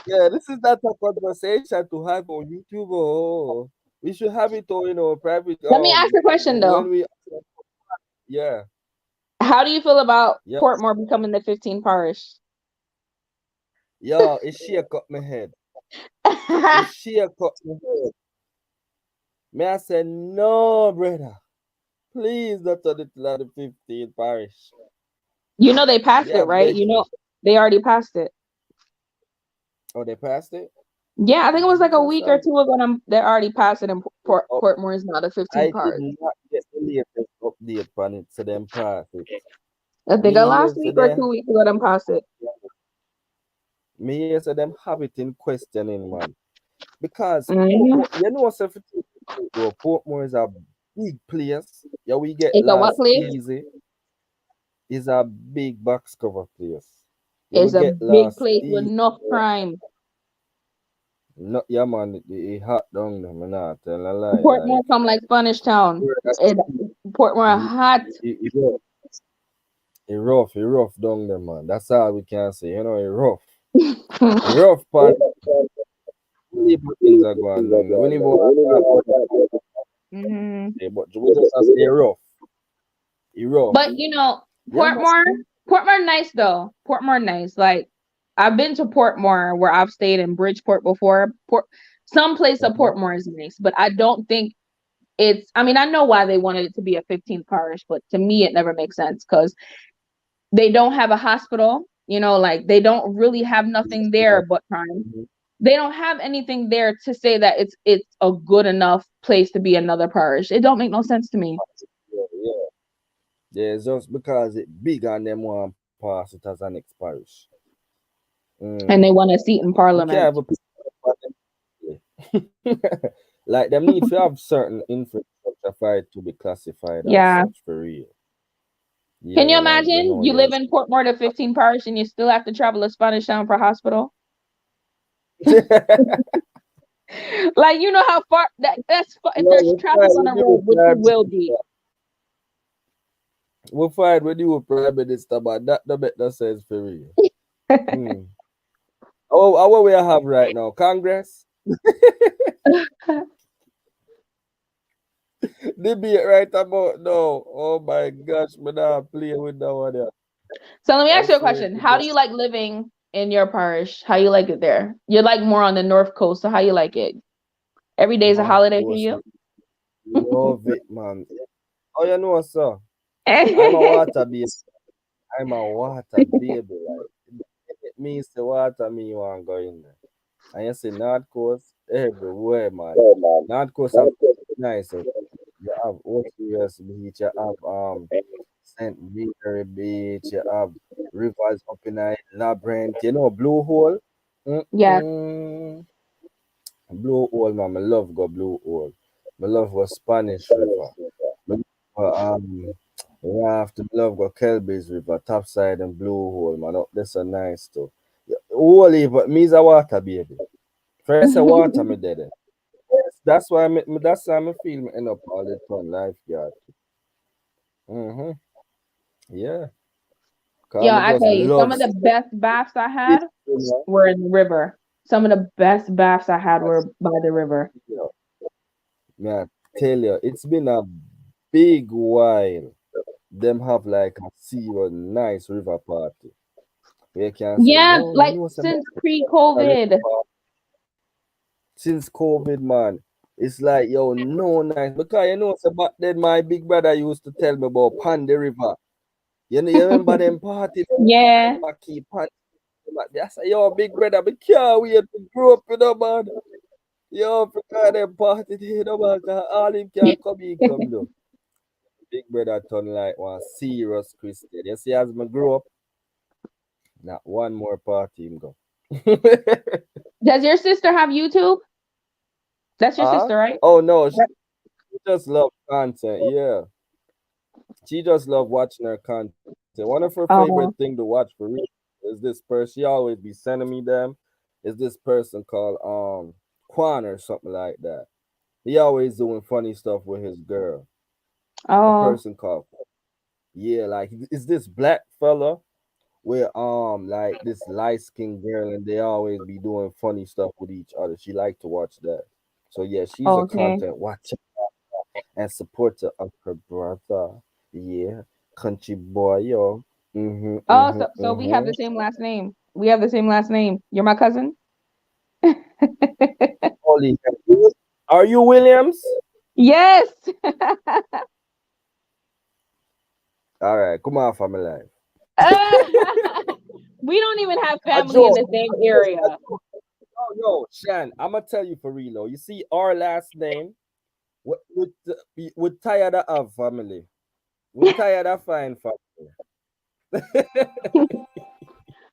Yeah, this is not a conversation to have on YouTube. Oh, we should have it on private. Let me ask a question though. When we yeah How do you feel about yeah Portmore becoming the 15 parish? yeah, it shake up my head. It shake up my head. May I say no, brother? Please not turn it to the 15th parish. They passed Me it, I right? beg you. They already passed it. Oh, they passed it. Yeah, I think it was like a Jesus, week or two ago. They already passed it, and oh, Portmore is now the 15 I did parish. not get the latest update on it, so them pass it. I think Me last here so week or they 2 weeks ago, them passed it. me here so them have it in questioning, man. Because Hmm. Portmore, you know, so Portmore is a big place. Yeah, we get It's a what lost place? easy. Is a big box cover place. You will It's a get big lost place with easy. enough crime. No, yeah, man, it hot down there. Man, not tell a lie. Portmore come like Spanish Town. It, Portmore It, hot. it rough down there, man. That's all we can say. You know, it rough. It rough, pan. Really bad things are going down there. We need to talk about Hmm. it, but we just have to say rough. It rough. But Yeah, man. Portmore, Portmore nice though. Portmore nice. Like I've been to Portmore where I've stayed in Bridgeport before. Some place of Uh-huh. Portmore is nice, but I don't think it's, I mean, I know why they wanted it to be a 15th parish, but to me it never makes sense because they don't have a hospital, you know, like they don't really have nothing there but crime. Mhm. They don't have anything there to say that it's a good enough place to be another parish. It don't make no sense to me. Yeah, yeah. Yeah, it's just because it big and them want pass it as an next parish. Mm. And they want a seat in We can't have parliament. a like them need to have certain infrastructure for it to be classified as Yeah. such for real. Can you Yeah, like you imagine know, you yeah. live in Portmore to 15 parish and you still have to travel to Spanish Town for hospital? Like, you know how far if No, there's traffic on the road, which it will be. we fight with you prime minister, but that don't make no sense for real. Hmm. Oh, what we have right now? Congress? Debate right about now. Oh my gosh, me not play with that one there. So let me I ask you a swear question. to How God. do you like living in your parish? How you like it there? You're like more on the North Coast, so how you like it? Every day is a North holiday for Coast, you? love it, man. Oh, you know, sir. I'm a water baby. I'm a water baby. Like, it means the water me you want go in there. And you see North Coast everywhere, man. North Coast have nice. You have Ocean Beach, you have St. Mary Beach, you have rivers up in a labyrinth, you know, Blue Hole. Yes. Mm-mm. Blue Hole, man. I love go Blue Hole. I love go Spanish River. Me raft, me love go Kelby's River, topside and Blue Hole, man. Up there so nice too. Yeah, holy, but me's a water baby. First a water me dead. Yes, that's why I feel me end up all the time lifeguard. Mm-hmm. Yeah. Cause Yo, me I just tell you, some love of the best baths I it, had you know. were in the river. Some of the best baths I had were by the river. You know, man, tell you, it's been a big while. Them have like a serious nice river party. You can say, Yeah, yo, you like know some since a river pre-COVID. party since COVID, man. It's like, yo, no nice. Because you know, so back then my big brother used to tell me about Pandy River. You remember them parties? Yeah. I keep Pandy. I say, yo, big brother, we can't wait to grow up, you know, man. Yo, forgot them party, you know, man. 'Cause all him can come, he come, though. Big brother turn like one serious Christian. You see, as me grow up, not one more party him go. Does your sister have YouTube? That's your Ah? sister, right? Oh no, she just love content. Yeah, she just love watching her content. One of her favorite thing to Oh, watch for real is this person. She always be sending me them. Is this person called Quan or something like that? He always doing funny stuff with his girl. A oh, person called yeah, like is this black fella with like this light skinned girl, and they always be doing funny stuff with each other. She like to watch that. So yeah, she's a okay. content watcher and supporter of her brother. Yeah, country boy, yo. Oh, so we have Mm-hmm. the same last name. We have the same last name. You're my cousin? Holy, are you Williams? Yes. All right, come on, family life. We don't even have A family in joke. the same area. Oh, yo, Shan, I'm gonna tell you for real. Though. You see, our last name, we tired of family. We tired of fine family.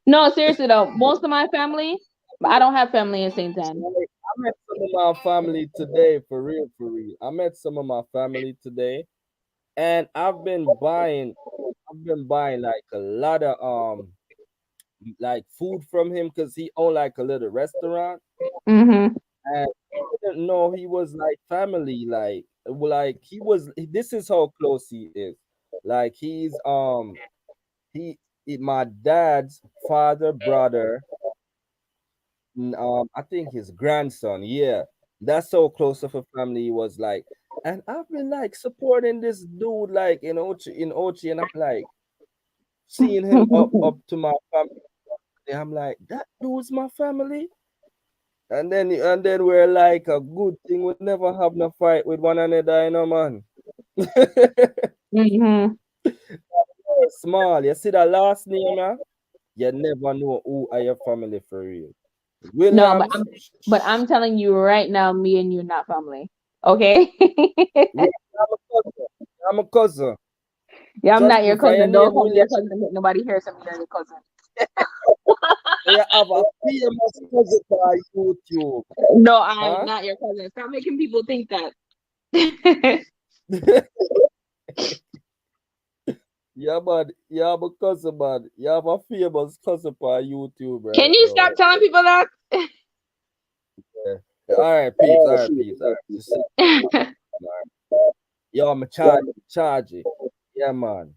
No, seriously though, most of my family, I don't have family in St. Anne. Like, I met some of my family today, for real, for real. I met some of my family today, and I've been buying like a lot of like food from him because he owned like a little restaurant, Mm-hmm. and I didn't know he was like family, like he was. This is how close he is. Like he my dad's father brother. I think his grandson. Yeah, that's so close of a family he was like. And I've been like supporting this dude like in Ochi, and I'm like seeing him up to my family. I'm like, that dude's my family. And then we're like a good thing. We never have no fight with one another, man. Mm-hmm. Small. You see the last name, yeah? You never know who are your family for real. No, but Williams. I'm telling you right now, me and you not family. Okay? Yeah, I'm a cousin. I'm a cousin. Yeah, I'm not Trust your me, for your cousin. Don't name call me William, your cousin. Make nobody hear some you're your cousin. you have a famous cousin for YouTube. No, I'm Huh? not your cousin. Stop making people think that. Yeah, man. You have a cousin, man. You have a famous cousin for YouTube Can right you now. stop telling people that? Yeah. All right, peeps. All right, peeps. All right. You see, yo, I'm charge it. Yeah, man.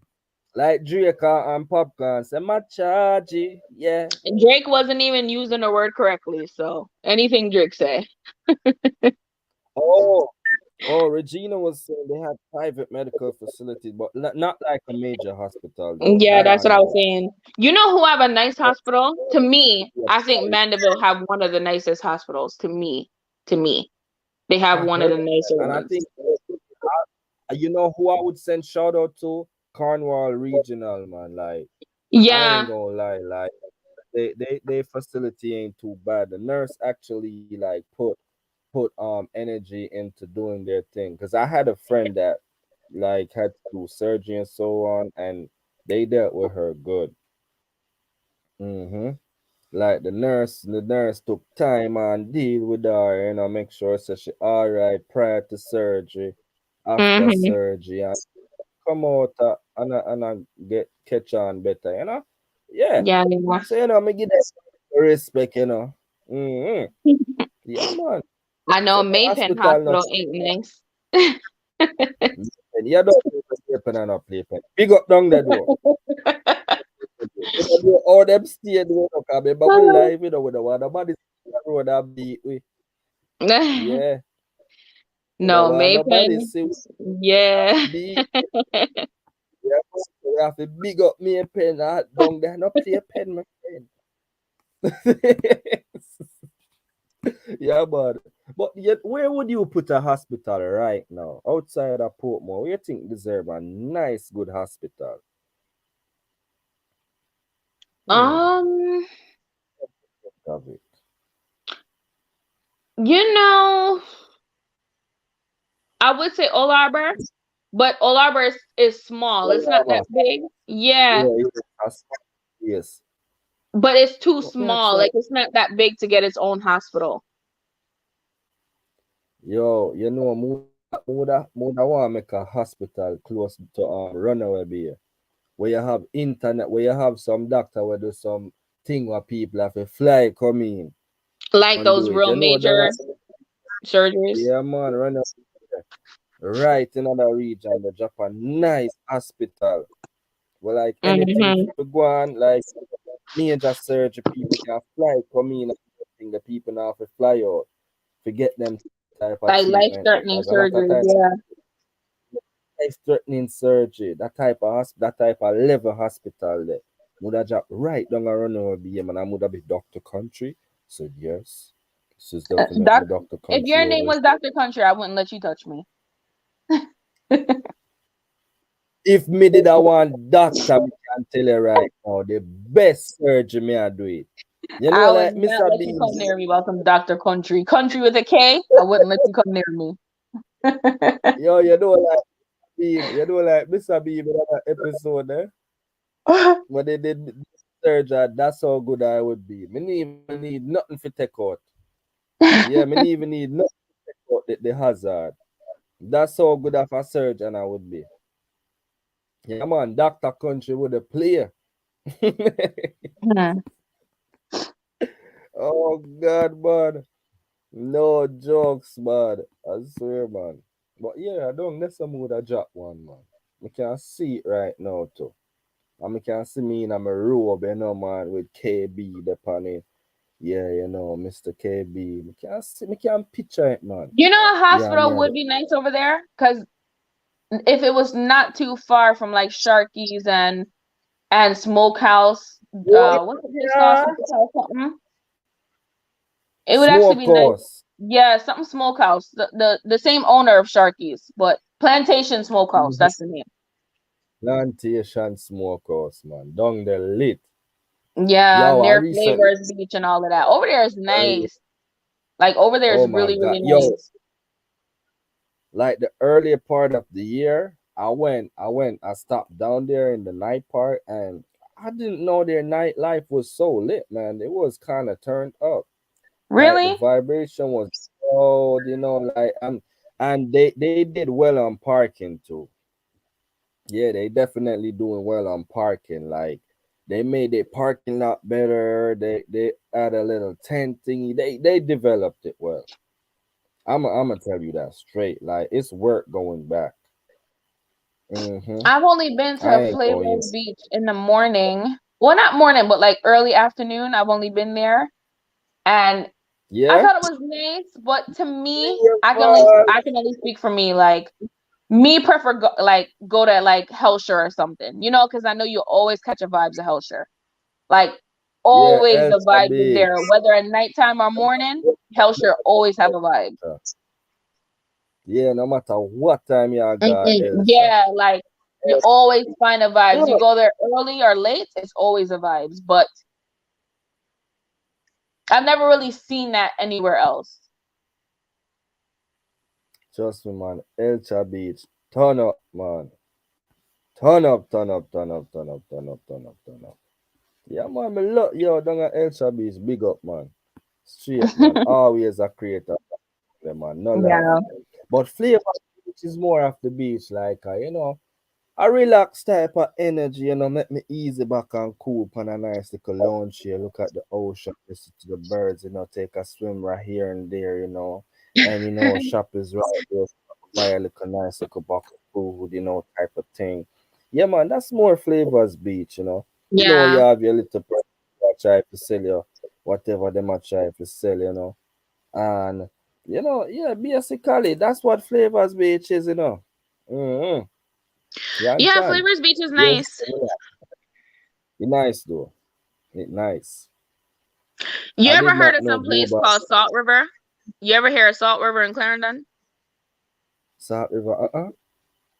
Like Drake and Popcorn. Say, my charge it. Yeah. Drake wasn't even using the word correctly, so anything Drake say. Oh, oh, Regina was saying they had private medical facilities, but not like a major hospital, though. Yeah, That that's I what I was know. saying. You know who have a nice hospital? To me, Yeah, I think Mandeville have one of the nicest hospitals. To me, they have I one of heard the nicer that. And I ones. think, you know who I would send shout out to? Cornwall Regional, man. Like, I ain't Yeah. gonna lie. Like, they facility ain't too bad. The nurse actually like put energy into doing their thing. Cause I had a friend that like had to do surgery and so on, and they dealt with her good. Hmm. Like the nurse took time and deal with her, make sure so she all right prior to surgery, after Mm-hmm. surgery, and come out and get catch on better. Yeah. Yeah, yeah. So me give that respect. Hmm. Yeah, man. I know So Maypen hospital not Hospital ain't nice. and you don't play pen and not play pen. Big up down the door. All them stay there, cause remember we live, with the one the body road and beat we. Yeah. We don't No, want nobody Maypen. see we Yeah. beat. Yeah, so we have to big up me and pen down there. Not play pen, my friend. Yeah, man. But yet, where would you put a hospital right now? Outside of Portmore, where you think deserve a nice, good hospital? Hmm. Um, Of it. you know, I would say Old Arbor, but Old Arbor is small. It's not that Whatever. big. Yeah, Yeah, yes. Yes. but it's too But me, I small. try. Like it's not that big to get its own hospital. Yo, Muda want to make a hospital close to Runaway Bay, where you have internet, where you have some doctor where do some thing where people have to fly come in Like and those do it. real Down major yeah, surgeries. man, Runaway right in another region, the Japan nice hospital. Well, like anything Mm-hmm. for go on, like major surgery, people can fly come in and everything, the people now have to fly out to get them type of Like treatment because a life-threatening lot of time surgeries. Yeah. life-threatening surgery, that type of level hospital there. Would have drop right down around over here, man. I would have be Dr. Country. So yes, this is Doc, definitely Dr. if Country your name over was Dr. Country, I wouldn't let you touch me. if me did I want doctor, me can tell you right now, the best surgery me I do it. You know, I would like not Mr. let you come Beams. near me about some Dr. Country. Country with a K, I wouldn't let you come near me. Yo, you know, like Mr. Beam in that episode there, when they did surgery, that's how good I would be. Me didn't even need nothing for take out. Yeah, me didn't even need nothing to take out the hazard. That's how good of a surgeon I would be. Yeah, man, Dr. Country would have play. Hmm. Oh, God, man. No jokes, man. I swear, man. But yeah, I don't let some would have drop one, man. I can see it right now, too. And I can see me in my robe, man, with KB upon it. Yeah, Mr. KB. I can picture it, man. You know, a Yeah, me hospital had would be nice over there because if it was not too far from like Sharky's and Smokehouse, what's the place called? yeah. Smokehouse something. It would actually be nice. Smokehouse. Yeah, something smokehouse. The same owner of Sharky's, but Plantation Smokehouse. Mhm. That's the name. Plantation Smokehouse, man. Down the lit. Yeah, Yo, I near recently. Flavors Beach and all of that. Over there is nice. Like over there Oh is my really God. really Yo, nice. like the earlier part of the year, I stopped down there in the night part, and I didn't know their nightlife was so lit, man. It was kind of turned up. Like the Really? vibration was so, like and they did well on parking too. Yeah, they definitely doing well on parking. Like they made their parking lot better. They add a little tent thingy. They developed it well. I'm gonna tell you that straight. Like it's work going back. Mm-hmm. I've only been I to ain't going. Flavors Beach in the morning. Well, not morning, but like early afternoon. I've only been there, and I Yeah. thought it was nice. But to me, Yeah, I can only speak for me. Like me, prefer go to like Hellshire or something. You know, because I know you always catch a vibes of Hellshire. Like yeah, always the Elsa vibes is Beach. there, whether at nighttime or morning. Hellshire always have a vibe. Yeah, no matter what time you got Elsa. Yeah, like you always find a vibes. You go there early or late, it's always a vibes. But I've never really seen that anywhere else. Trust me, man. Elsa Beach. Turn up, man. Turn up, turn up, turn up, turn up, turn up, turn up, turn up. Yeah, man. Me look, yo, down at Elsa Beach. Big up, man. Straight, man. Always a creator, man. No love. Yeah. But flavor, which is more of the beach, like, a relaxed type of energy, make me easy back and cool on a nice little lounge here, look at the ocean, listen to the birds, take a swim right here and there, and shop is right there, buy a little nice little box of food, type of thing. Yeah, man, that's more flavors beach, you Yeah. have your little person that try to sell you whatever they might try to sell, and yeah, basically that's what flavors beach is, Mm-hmm. Yeah, Yeah, John. Flavors Beach is Yes, nice. it nice though. It nice. You I ever did heard not of know some go place back called Salt River? You ever hear of Salt River in Clarendon? South River.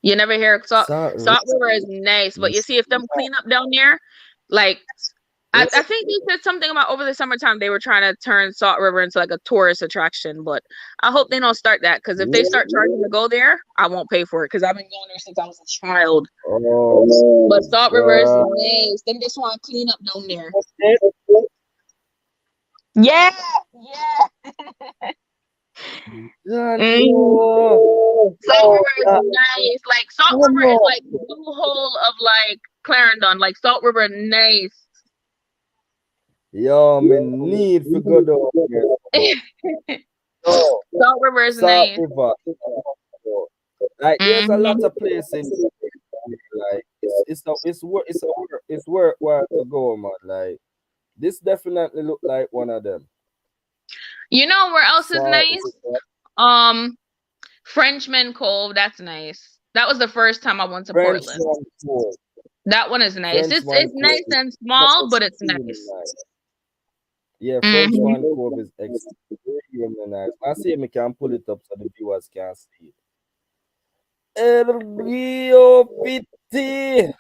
You never hear of South River. Salt River is nice, but you see if them clean up down there, like I think they said something about over the summertime they were trying to turn Salt River into like a tourist attraction, but I hope they don't start that because if they Yeah. start charging to go there, I won't pay for it because I've been going there since I was a child. Oh But Salt my River is God. nice. Them just want to clean up down there. Yeah, yeah. John, Mm. no. Salt River is Yeah, nice. Like Salt come River is on. like the blue hole of like Clarendon. Like Salt River, nice. Yo, me need to go down here. No. Salt River is South nice. River. Like there's a lot Hmm. of places like it's worthwhile to go, man. Like this definitely look like one of them. You know where else is South nice? River. Um, Frenchman Cove. That's nice. That was the first time I went to Portland. Frenchman Cove. That one is nice. Frenchman It's Cove nice is and small, but it's extremely nice. nice. Yeah, Frenchman Hmm. Cove is extremely nice. I see me can pull it up so the viewers can see it. El Rio Piti.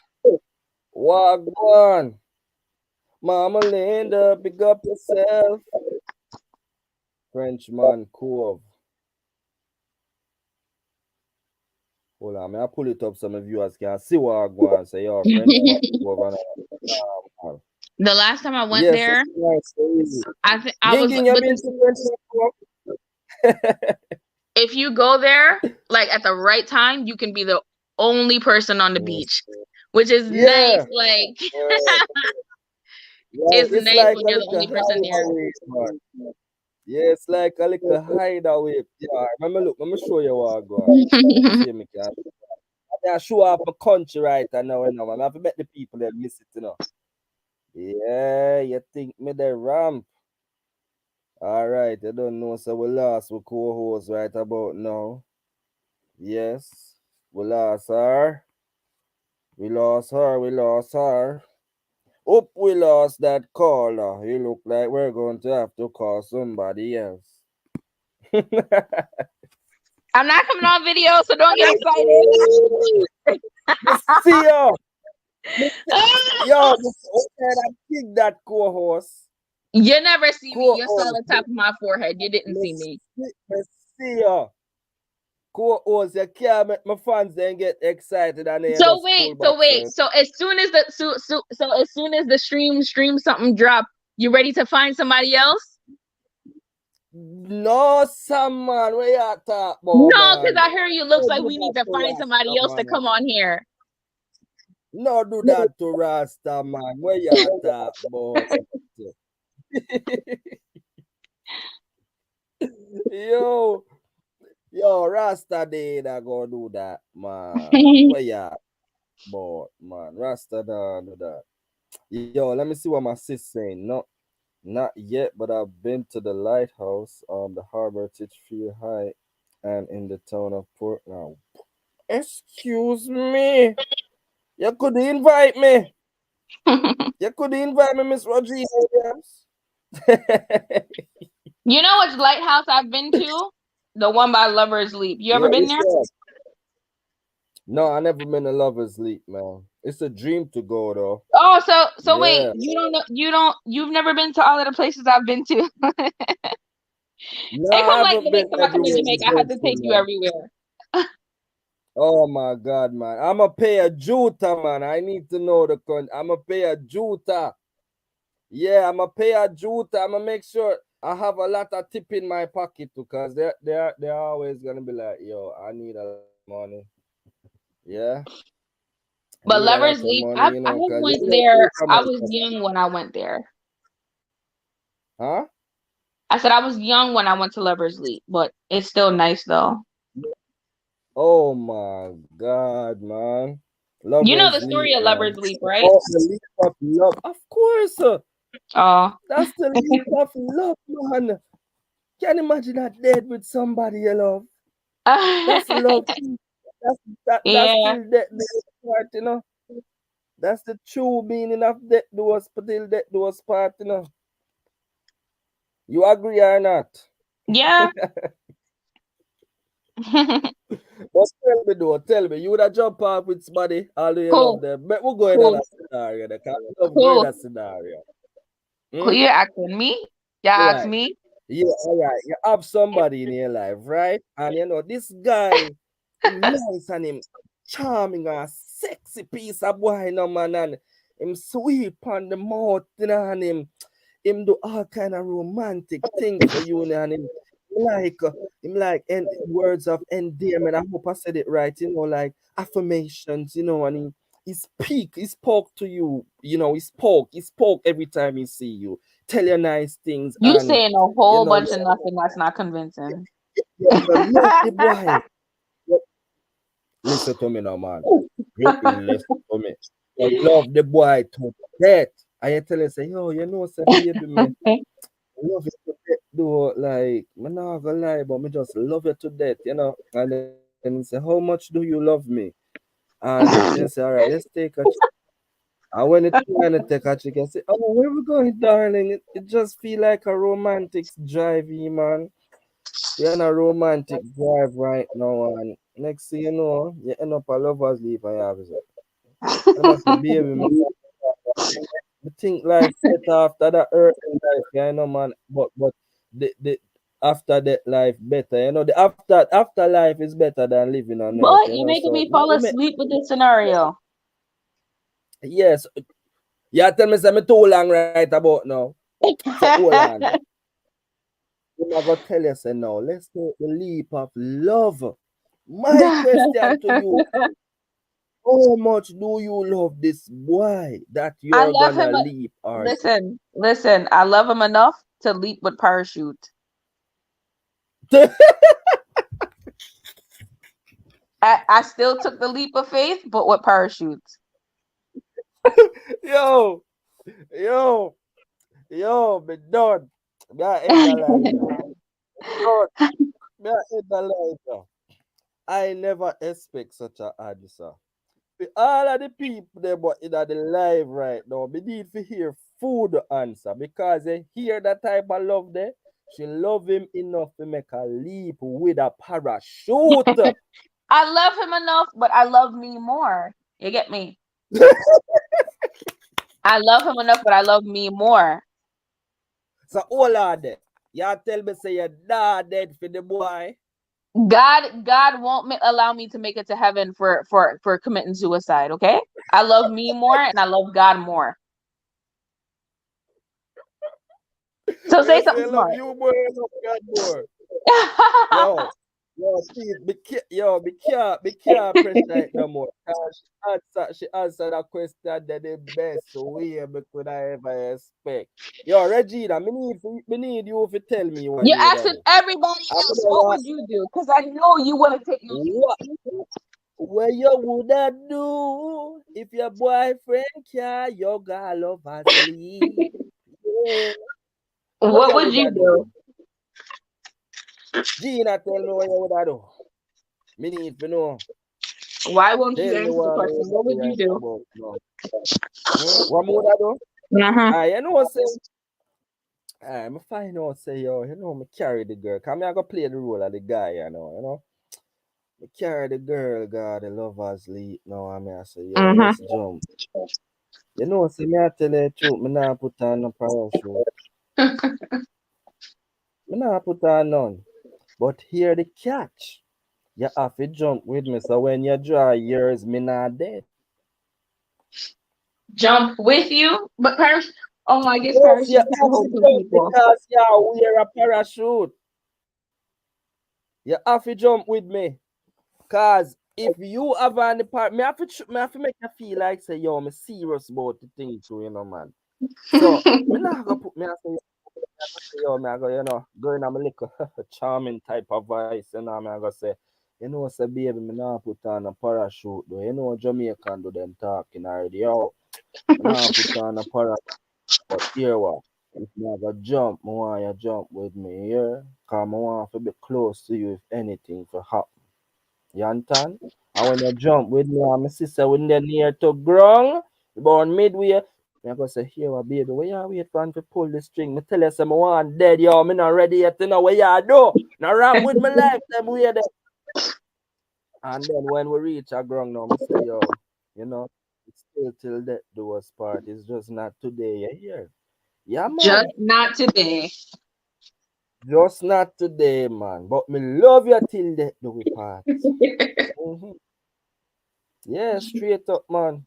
Wagwan. Mama Linda, big up yourself. Frenchman Cove. Hold on, I pull it up so my viewers can see Wagwan. Say, yo, Frenchman Cove. The last time I went Yes, it's there, nice. Easy. I Ging was, Ging, you but been to Frenchman Cove? if you go there like at the right time, you can be the only person on the beach, which is nice. Yeah. Like Uh, yeah, it's it's nice like when a you're the little only person there. hideaway, man. Yeah, it's like a little hideaway. Yeah, let me show you what I go. See me can. I can show off my country right now, man. I have to make the people that miss it, Yeah, you think me the ramp. All right, you don't know, so we lost we co-host right about now. Yes, we lost her. We lost her. We lost her. Hope we lost that caller. You look like we're going to have to call somebody else. I'm not coming on video, so don't get excited. See ya. Yo, okay, I kick that co-host. You never see me. You saw Co-host. the top of my forehead. You didn't see me. Me see ya. Co-host, you can't make my fans then get excited and then So just wait, pull so back. wait. So as soon as the so as soon as the stream something drop, you ready to find somebody else? No, some man, where you talk about, No, because man? I hear you. Looks No like do we need that to to find somebody Rasta, else to man. come on here. No do that to Rasta, man. Where you talk about? Yo, yo, Rasta day that go do that, man. Where you about, man? Rasta don't do that. Yo, let me see what my sis saying. No, not yet, but I've been to the lighthouse, the harbor, Titchfield High, and in the town of Port now. Excuse me. You could invite me. You could invite me, Miss Rodriguez. You know which lighthouse I've been to? The one by Lover's Leap. You Yeah, ever been it's there? no, I never been a lover's leap, man. It's a dream to go though. Oh, so wait, Yeah. you've never been to all of the places I've been to. No, Hey, I come like haven't been next time I come to everywhere Jamaica, you I have been to to, take you man. everywhere. Oh my God, man. I'ma pay a juta, man. I need to know the con. I'ma pay a juta. Yeah, I'ma pay a juta. I'ma make sure I have a lot of tip in my pocket too, cause they're always gonna be like, yo, I need a lot of money. Yeah, I But need a Lover's lot of Leap, money, I cause you went know, there. come I on, was young when I went there. huh? I said I was young when I went to Lover's Leap, but it's still nice though. Oh my God, man. You know Lovers the story leap, of man. Lover's Leap, right? Oh, the leap of love. Of course. Oh, That's the leap of love, man. Can you imagine that dead with somebody you love? That's love. That's yeah, still that part, you know. That's the true meaning of that those till that those part, you know. You agree or not? yeah. But tell me though, tell me, you would have jump off with somebody, although you love Cool, them. But we're going on cool, a scenario, because I love going cool. a scenario. Who Hmm? you asking me? You ask Right. me? Yeah, all right. You have somebody in your life, right? And you know, this guy, him nice and him charming and sexy piece of boy, no man, and him sweet on the mouth, you know, and him do all kind of romantic thing for you, you know, and him like and words of endearment. I hope I said it right, you know, like affirmations, you know, and he spoke to you, you know, he spoke every time he see you, tell you nice things, You and saying a you whole know, bunch of nothing that's not convincing. you love the boy. You- Listen to me now, man. You listen to me. You love the boy to death. And you tell him, say, yo, you know, say, baby, me. Love you to death, though. Like, me not gonna lie, but me just love you to death, you know. And then he say, how much do you love me? And then say, all right, let's take a trip. And when it's trying to take a trip, you say, oh, where we going, darling? It just feel like a romantic drive, man. We're on a romantic drive right now, and next thing you know, you end up a lover's leave and you have it. And I say, baby, me think life better after that earthly life, you know, man. But the after that life better, you know. The after life is better than living on earth, Boy, you you know. making So me fall asleep with this scenario. yes, yeah. Tell me, say me too long right about now. So hold on. I'm gonna tell you, say now, let's take the leap of love. My question to you: how much do you love this boy that I you're love gonna him. leap or Listen. I love him enough to leap with parachute. I still took the leap of faith, but with parachutes. yo, yo, yo, me done. Me a end the life now. Done. Me a end the life now. I never expect such a answer. all of the people there, but in the live right now, we need to hear food answer because they hear that type of love there. She love him enough to make a leap with a parachute. I love him enough, but I love me more. You get me? I love him enough, but I love me more. So all of that. Y'all tell me say your dad dead for the boy. God won't allow me to make it to heaven for committing suicide. Okay, I love me more and I love God more. So say You say something I love smart. you more, I love God more. Yo, please, be care pressure it no more. 'Cause she answered that question that the best way me could I ever expect. Yo, Regina, me need you to tell me what You're you would have asking do. everybody I else, don't what want would you do? Because I know you want to take your what what you would have do if your boyfriend care your girl over sleep. Yeah. What What you would would you have do? do? Gina, tell me what you would have do. Me need to know. Why won't you Tell me answer the what me question? would What would do you right do? about now. What me would have do? Uh-huh. You know say me find out say yo, me carry the girl. Cause me I go play the role of the guy, Me carry the girl, God, the lovers lead now, and me I say, yo, Uh-huh. let's jump. Say me I tell you the truth, me nah put on no parachute. Me nah put on none. But here the catch. You have to jump with me, so when you draw yours, me not dead. Jump with you? But oh, I guess Yes, you parachute can't have hold to two jump people. because you wear a parachute. You have to jump with me. Cause if you have any part, me have to make you feel like say, yo, me serious about the thing too, man. So me not gonna put me and say, yo, me I go, go in a my little charming type of voice, me I go say, say baby, me not put on a parachute though. Jamaican do them talking already, yo. Me not put on a parachute, but here what? If me have a jump, me want you jump with me here. Cause me want to be close to you if anything for happen. You understand? And when you jump with me and my sister when they're near to ground, about midway, me I go say, here what baby, where you wait for to pull the string? Me tell you say me want dead, yo, me not ready yet to know what you do. Now rap with my life, them way there. And then when we reach a ground now, me say, yo, it's still till death do us part. It's just not today, you hear? Yeah, Just man. not today. Just not today, man. But me love you till death do we part. hmm Yeah, straight up, man.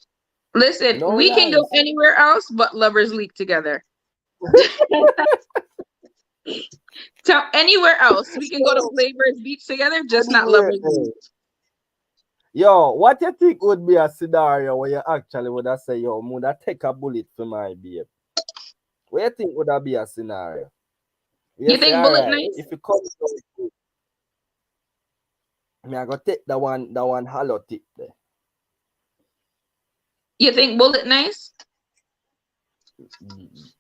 Listen, No we can go lies. anywhere else but Lovers League together. So anywhere else, we can go to So, Flavors Beach together, just not anyway, Lovers League. yo, what you think would be a scenario where you actually would have say, yo, would take a bullet for my babe? What you think would that be a scenario? You You say, think all Bullet right, nice? if you come to me, I go take that one hollow tip there. You think Bullet nice?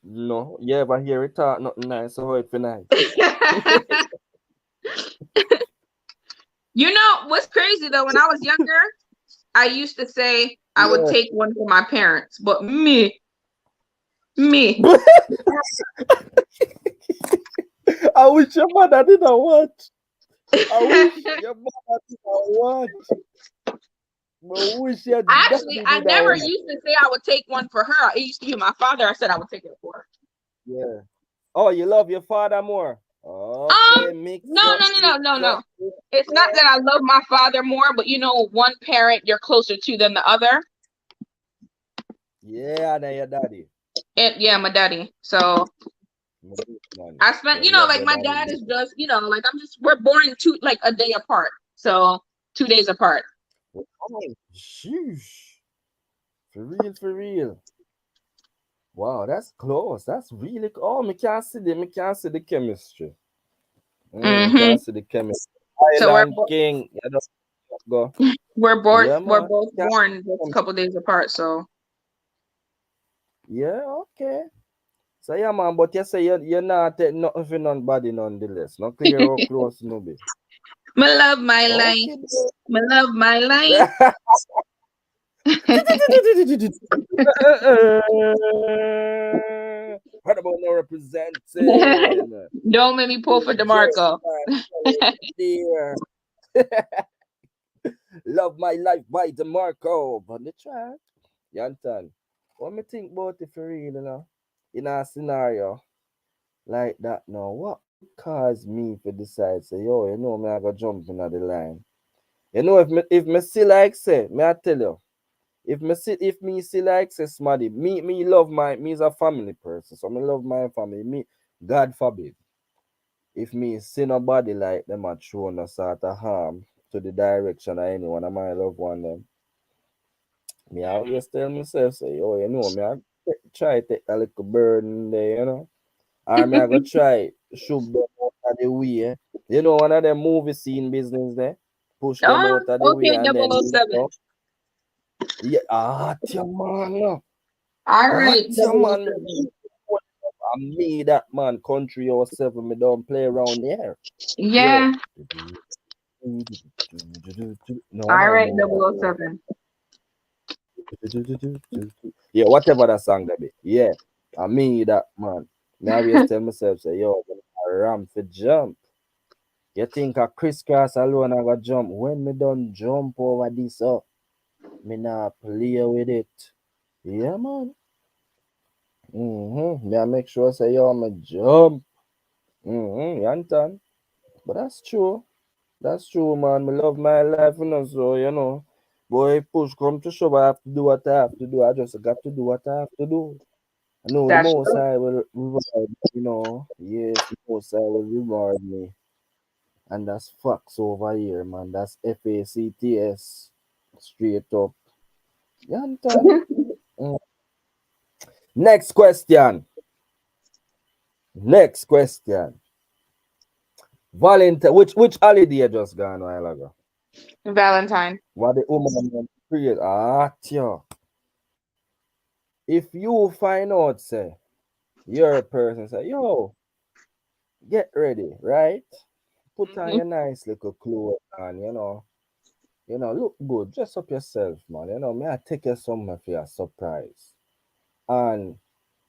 No, you ever hear it talk nothing nice, so how it feel nice? You know what's crazy though? When I was younger, I used to say I would Yeah. take one for my parents, but me. I wish your mother didn't watch. I wish your mother didn't watch. I wish your Actually, daddy I didn't never watch. used to say I would take one for her. It used to be my father. I said I would take it for. Yeah. Oh, you love your father more. Um, Okay, mix no, up, no, no, no, mix no, up. no. It's not that I love my father more, but one parent you're closer to than the other. Yeah, and your daddy. And yeah, my daddy. So Man, I spent, you love like your my daddy dad more. is just, like we're born like a day apart. So 2 days apart. Oh, sheesh. For real, for real. Wow, that's close. That's really oh, me can't see the chemistry. Me Mm-hmm. can't see the chemistry. So Island King, you don't go. we're Man. both Can't see born the just a chemistry. couple days apart. So Yeah, okay. So yeah, man, but you say you're not take nothing for nobody nonetheless. No clear or close, no be. I love my life. Okay. I love my life. What about no representing? Don't make me pull for Just DeMarco. my dear. Love My Life by DeMarco. On the track. Yantan. What me think about it for real, in a scenario like that now, what would cause me to decide, say, yo, me I go jump in the line. If me see like say, me I tell you, if me see like say somebody, me love me is a family person, so me love my family. Me, God forbid, if me see nobody like them a throw no sort of harm to the direction of anyone of my loved one them, me always tell myself, say, yo, me I try take a little burden there, Or me I go try shove them out of the way. One of them movie scene business there. Push them Oh, out of the way okay, and then 007. yeah, your man. All right, Your man. 007. I me that man country or seven me don't play around here. Yeah. Yeah. No, I All don't right, know that one. 007. Yeah, whatever that song that be. Yeah. I me that man. Me always tell myself, say, yo, when I ram for jump. You think a crisscross alone I got jump? When me done jump over this up, me not play with it. Yeah, man. Me I make sure say yo me jump. You understand? But that's true. That's true, man. Me love my life, so Boy, if push come to shove, I have to do what I have to do. I just got to do what I have to do. I know the That's most true. I will reward me. Yes, the most I will reward me. And that's facts over here, man. That's FACTS. Straight up. You understand? Mm. Next question. Next question. Valentine. Which holiday just gone a while ago? Valentine. What the woman create? Ah, tja. If you find out, say, you're a person, say, yo, get ready, right? Put on Mhm. your nice little clothes and, look good. Dress up yourself, man. May I take you somewhere for your surprise? And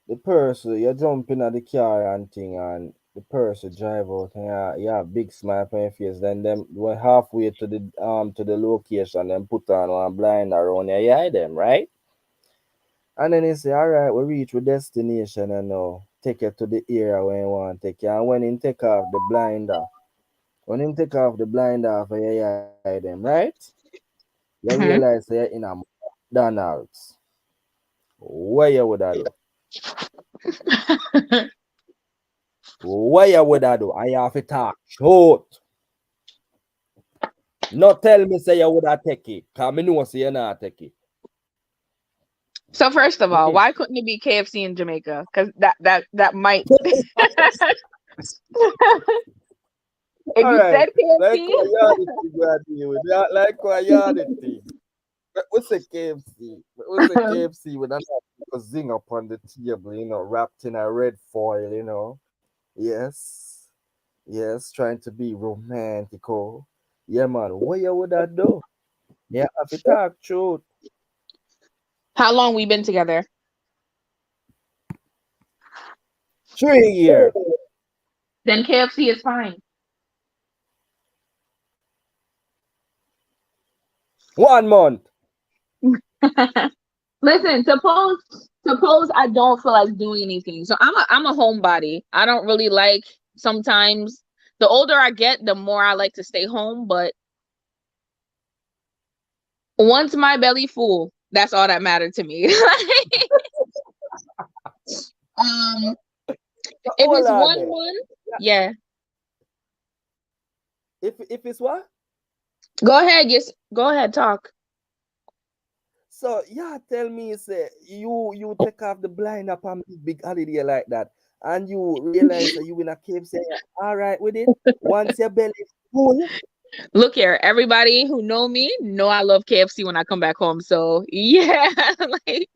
the person you jump in at the car and thing and the person drive out and you have big smile on your face, then them when halfway to the location then put on one blind around your eye them, right? And then he say, alright, we reach our destination and now take you to the area where you want to take you. And when him take off the blinder, when him take off the blinder off of your eye them, right? You realize Mhm. you're in a McDonald's. What you would I do? What you would I do? I have to talk short. Not tell me say you would have take it. Cause me know say you not take it. So first of all, Mm-mm. why couldn't it be KFC in Jamaica? Because that might. If All you right. said Like KFC, what you had to deal with that. Like what you had to thing. But we say KFC. But we say KFC with a zing up on the table, wrapped in a red foil. Yes. Yes, trying to be romantical. Yeah, man. What you would have do? Yeah, have to talk truth. how long we been together? 3 years. Then KFC is fine. 1 month. Listen, suppose I don't feel like doing anything. So I'm a homebody. I don't really like sometimes the older I get, the more I like to stay home. But once my belly full, that's all that mattered to me. um, if Hold it's on one there. month, yeah. If it's what? Go ahead, yes. Go ahead, talk. So yeah, tell me, say you take off the blind up on big holiday like that, and you realize that you in a cave, say all right with it. Once your belly full, Look here, everybody who know me know I love KFC when I come back home. So yeah, like,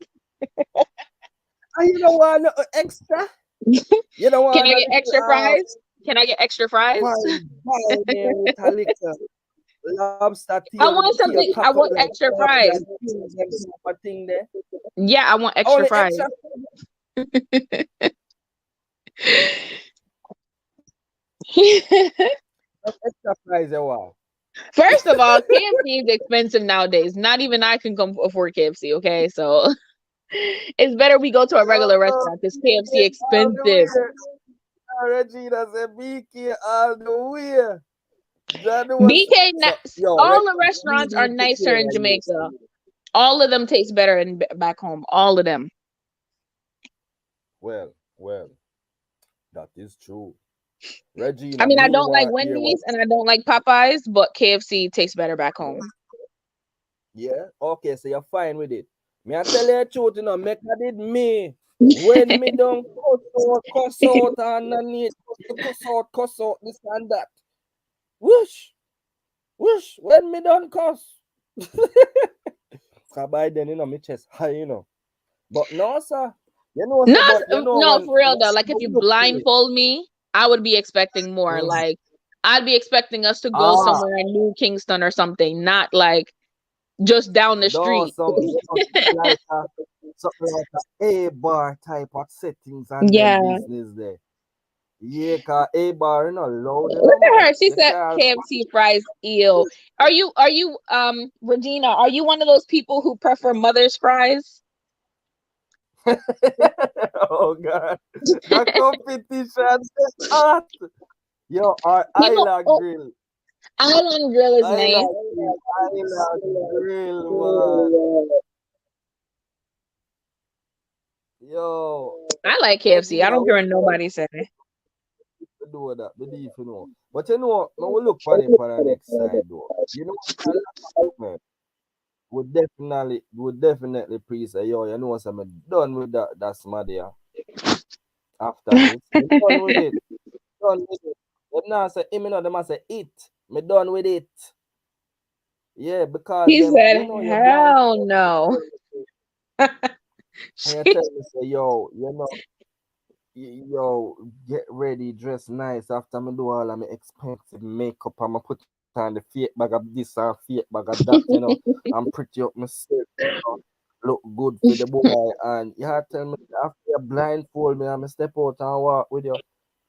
and you don't want no extra. You don't can want I a get little extra fries? Can I get extra fries? fine there with a little. lobster I tail with the want tail something. I cock up want like extra carrot fries. and peas and some thing there. Yeah, I want extra Only fries. extra extra fries you want. First of all, KFC is expensive nowadays. Not even I can come afford KFC. Okay, so it's better we go to a regular Yo, restaurant because KFC all the way. expensive. Regina said BK all the way. That was BK, so yo, all the we restaurants are need to nicer hear in you. Jamaica. All of them taste better in back home. All of them. Well, that is true. I Regina, mean, I me don't like want hear what Wendy's and I don't like Popeyes, but KFC tastes better back home. yeah? Okay, so you're fine with it. Me I tell you the truth, you know, make I did me. When me don't cuss out and I need cuss out, this and that. Whoosh, whoosh, when me don't cuss. Cause by then, you know, me chest high, you know. But no, sir. No, But you know no, when for real though. Like if you look to it. blindfold me, I would be expecting more. Mhm. Like I'd be expecting us to go Ah, somewhere in New Kingston or something, not like just down the no, street. something like a bar type of settings and them Yeah. business there. Yeah, cause a bar you know loud, you Look know, at man. her. She You said can't. KFC fries eel. Are you Regina, are you one of those people who prefer Mother's fries? Oh God, the competition is hot. Yo, our You know, Island oh, Grill, Island Grill is nice. Island Grill, man. Yo, I like KFC. I Regina, don't care what nobody say. to do with that, believe you know. But you know, now we look for it for the next side though. You know, a lot of people would definitely pre say, yo, you know, so I'm done with that smaddy after this. Me done with it. Done with it. Them now say, him, you know, them a say it. Me done with it. Yeah, because He them, said, you know, you're blind hell no. and you tell me say, yo, you know, yo, get ready, dress nice after me do all of my expensive makeup. I'ma put on the fake bag of this and fake bag of that, you know. I'm pretty up myself, you know. Look good for the boy. And you have to tell me after you blindfold me and me step out and walk with you.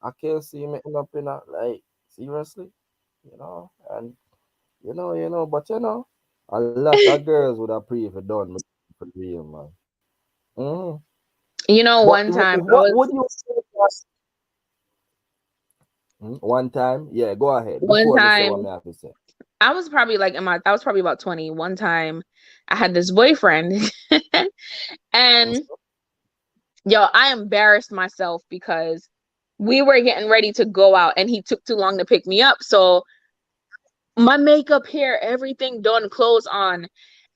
I can't see me end up in a like seriously, you know. And but you know, a lot of girls would have pre for done me for real, man. Mm-hmm. You know, But one time I what was would you say was one time? Yeah, go ahead. one Before me say what time me have to say. I was probably like I was probably about 20. One time I had this boyfriend and yo, I embarrassed myself because we were getting ready to go out and he took too long to pick me up. So my makeup, hair, everything done, clothes on.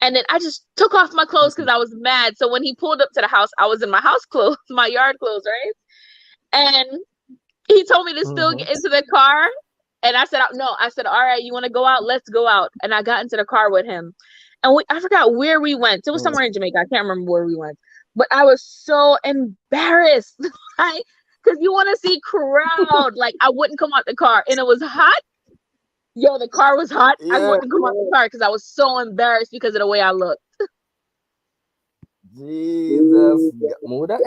And then I just took off my clothes because I was mad. So when he pulled up to the house, I was in my house clothes, my yard clothes, right? And he told me to still Mm-hmm. get into the car. And I said, no, I said, all right, you want to go out? Let's go out. And I got into the car with him. And I forgot where we went. It was somewhere in Jamaica. I can't remember where we went. But I was so embarrassed. Like, because you want to see crowd. Like, I wouldn't come out the car. And it was hot. Yo, the car was hot. I Yeah, wouldn't come out the car because I was so embarrassed because of the way I looked. Jesus, more that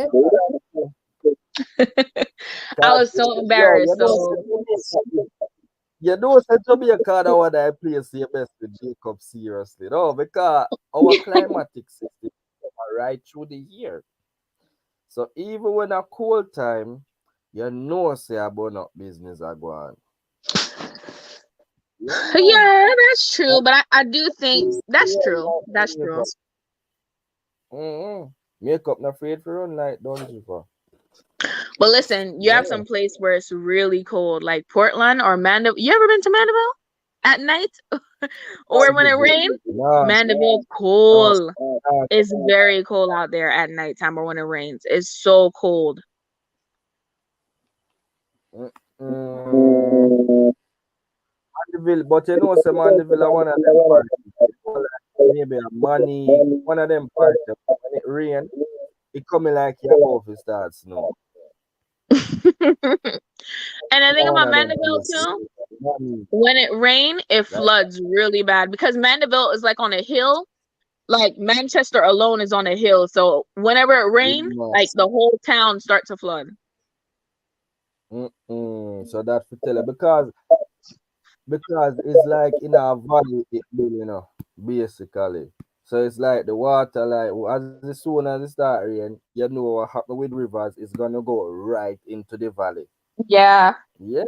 I was so yo, embarrassed. So you know, say Jamaica that one I place your best with Jacob seriously, no, because our climatic system are right through the year. So even when a cold time, you know say about not business are going. Yeah. yeah, that's true. But I do think that's true. That's true. Mm-hmm. Makeup not afraid for run like don't you for? But listen, you Yeah. have some place where it's really cold, like Portland or Mandeville. You ever been to Mandeville at night or when it rains? No, Mandeville no, cold. no. It's very cold out there at nighttime or when it rains. It's so cold. Mm, Mandeville, but you know, say Mandeville are one of them parts. Maybe a money, one of them parts. When it rain, it coming like you about to start snow. And I think One about of them Mandeville places. too. money. When it rain, it Like, floods really bad because Mandeville is like on a hill. Like Manchester alone is on a hill, so whenever it rains, no. like the whole town starts to flood. So that's for tell you because it's like in a valley it be, basically. So it's like the water, like as soon as it start rain, you know what happen with rivers is gonna go right into the valley. Yeah. Yes.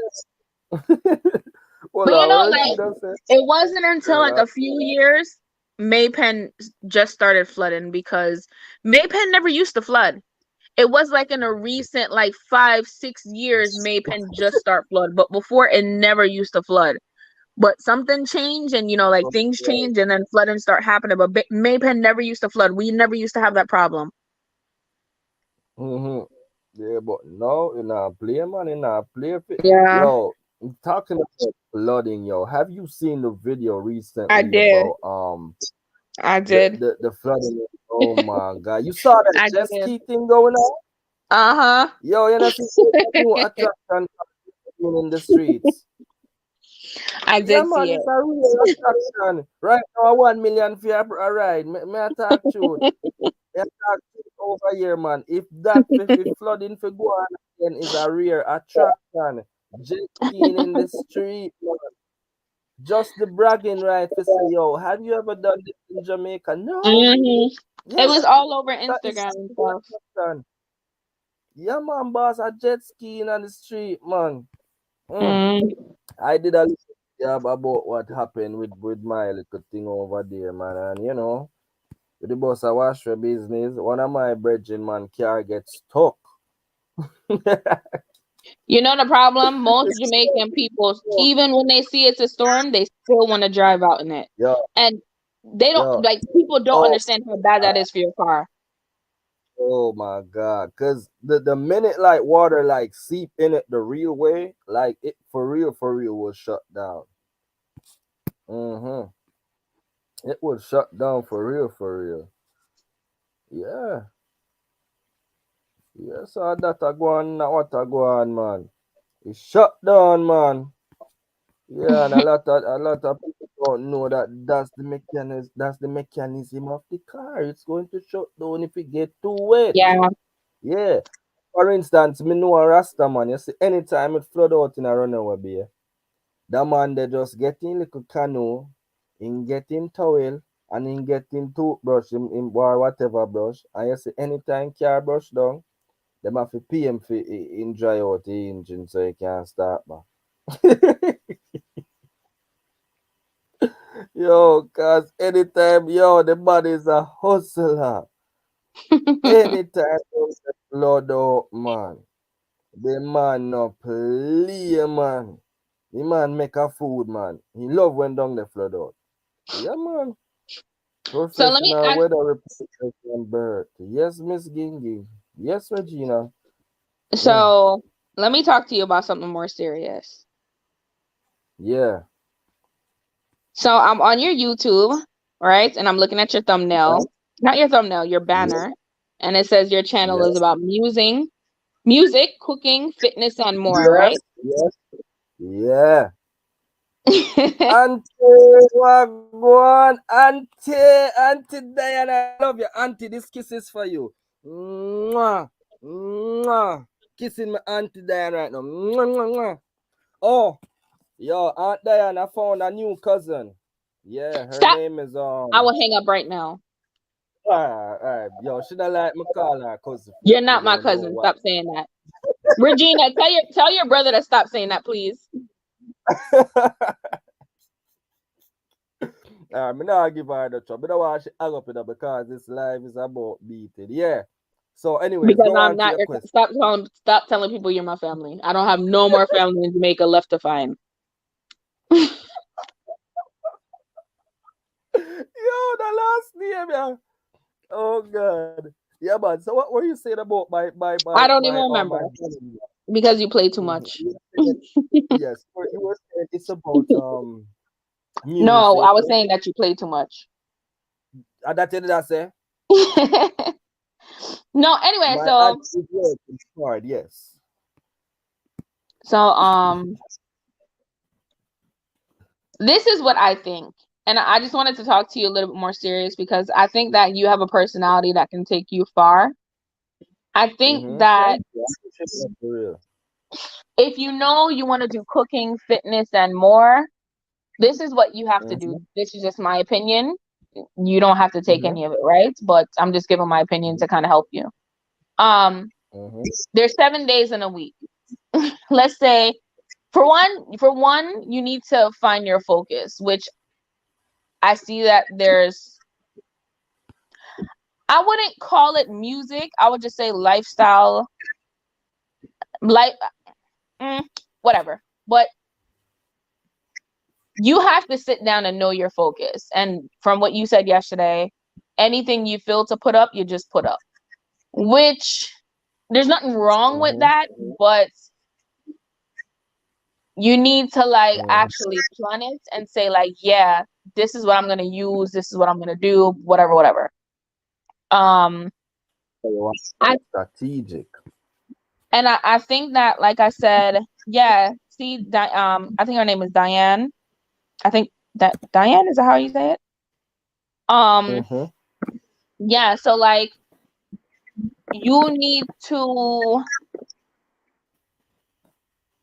But Hold on, what like you gonna say? it wasn't until like Uh, a few years Maypen just started flooding because Maypen never used to flood. It was like in a recent like 5-6 years Maypen just start flood, but before it never used to flood. But something changed and like things change and then flooding start happening. But Maypen never used to flood. We never used to have that problem. mm-hmm. Yeah, but no, you know, play man, you know, play fit. Yeah, Yo, talking about flooding, yo, have you seen the video I recently did. about I the did. the, the flooding? Oh my god. You saw that I jet did. ski thing going on? Uh-huh. Yo, you know, see that new attraction in the streets. I Yeah, did man, see it's it. a real attraction. Right now, 1 million for a ride. Me I talk truth. Me I talk truth over here, man. If that if flooding for go on again is a rare attraction. Jet skiing in the street, man. Just the bragging right to say, yo, have you ever done this in Jamaica? No. hmm Yeah, It was all over that is Instagram and real stuff. attraction. Yeah, man, boss, a jet skiing on the street, man. Mm. Mm. I did a little job about what happened with my little thing over there, man. And with the boss I wash for business, one of my brethren, man, car gets stuck. You know the problem? Most Jamaican people, even when they see it's a storm, they still want to drive out in it. Yo, And they don't yo, like people don't oh, understand how bad that is for your car. oh my God. Cause the minute like water like seep in it the real way, like it for real was shut down. Mm-hmm. It was shut down for real, for real. Yeah. Yeah, so that a go on, now what a go on, man. It's shut down, man. Yeah, and a lot of people don't know that that's the mechanism of the car. It's going to shut down if it get too wet. Yeah. Yeah. For instance, me know a Rasta man. You see, anytime it flood out in a runaway bay, that man they just get in little canoe, in get in towel, and in get in toothbrush, in or whatever brush. And you see, anytime car brush down, them have to pay him for in dry out the engine so he can start back. Yo, cause anytime, yo, the man is a hustler. Anytime there's a flood out, man, the man no play, man. The man make a food, man. He love when down the flood out. Yeah, man. So let me Professional ask weather representation Bert. Yes, Miss Gingy. Yes, Regina. Mm. so let me talk to you about something more serious. Yeah. So I'm on your YouTube, right? And I'm looking at your thumbnail. Not your thumbnail, your Yeah. banner. And it says your channel is Yes. about music, cooking, fitness, and more, right? Yes. Yes. Yeah. Auntie Wagwan, Auntie Diana, I love you, Auntie. This kiss is for you. Mwah, mwah. Kissing my Auntie Diana right now. Mwah, mwah, mwah. Oh, yo, Aunt Diana found a new cousin. Yeah, her Stop. name is I will hang up right now. Alright, yo, should I like me call her cousin? You're You not my don't know cousin. what. Stop saying that. Regina, tell your brother to stop saying that, please. Me not give her the trouble. I don't want she hang up with her because this life is about beating. Yeah. So, anyways, Because go I'm on to not your your question. stop telling people you're my family. I don't have no more family in Jamaica left to find. Yo, the last name, yeah. Oh God. Yeah, man. So what were you saying about I don't even my remember family? because you play too Mm-hmm. much. Yes, you were saying it's about No, music. I was saying that you play too much. That did I say? No, anyway, My so aunt is working hard, yes. so This is what I think. And I just wanted to talk to you a little bit more serious because I think that you have a personality that can take you far. I think that Thank you. I appreciate that for real. if you know you want to do cooking, fitness, and more, this is what you have to do. Mm-hmm. This is just my opinion. You don't have to take Mm-hmm. any of it, right? But I'm just giving my opinion to kind of help you. Um, Mm-hmm. there's 7 days in a week. Let's say for one, you need to find your focus, which I see that there's I wouldn't call it music. I would just say lifestyle, like whatever. But you have to sit down and know your focus. And from what you said yesterday, anything you feel to put up, you just put up. Which there's nothing wrong with Mm-hmm. that, but you need to like Mm-hmm. actually plan it and say like, yeah, this is what I'm gonna use, this is what I'm gonna do, whatever, whatever. Um, So you want I strategic. and I think that like I said, yeah. See, I think her name is Diane. I think that Diane is that how you say it? Um, Mm-hmm. yeah. So like you need to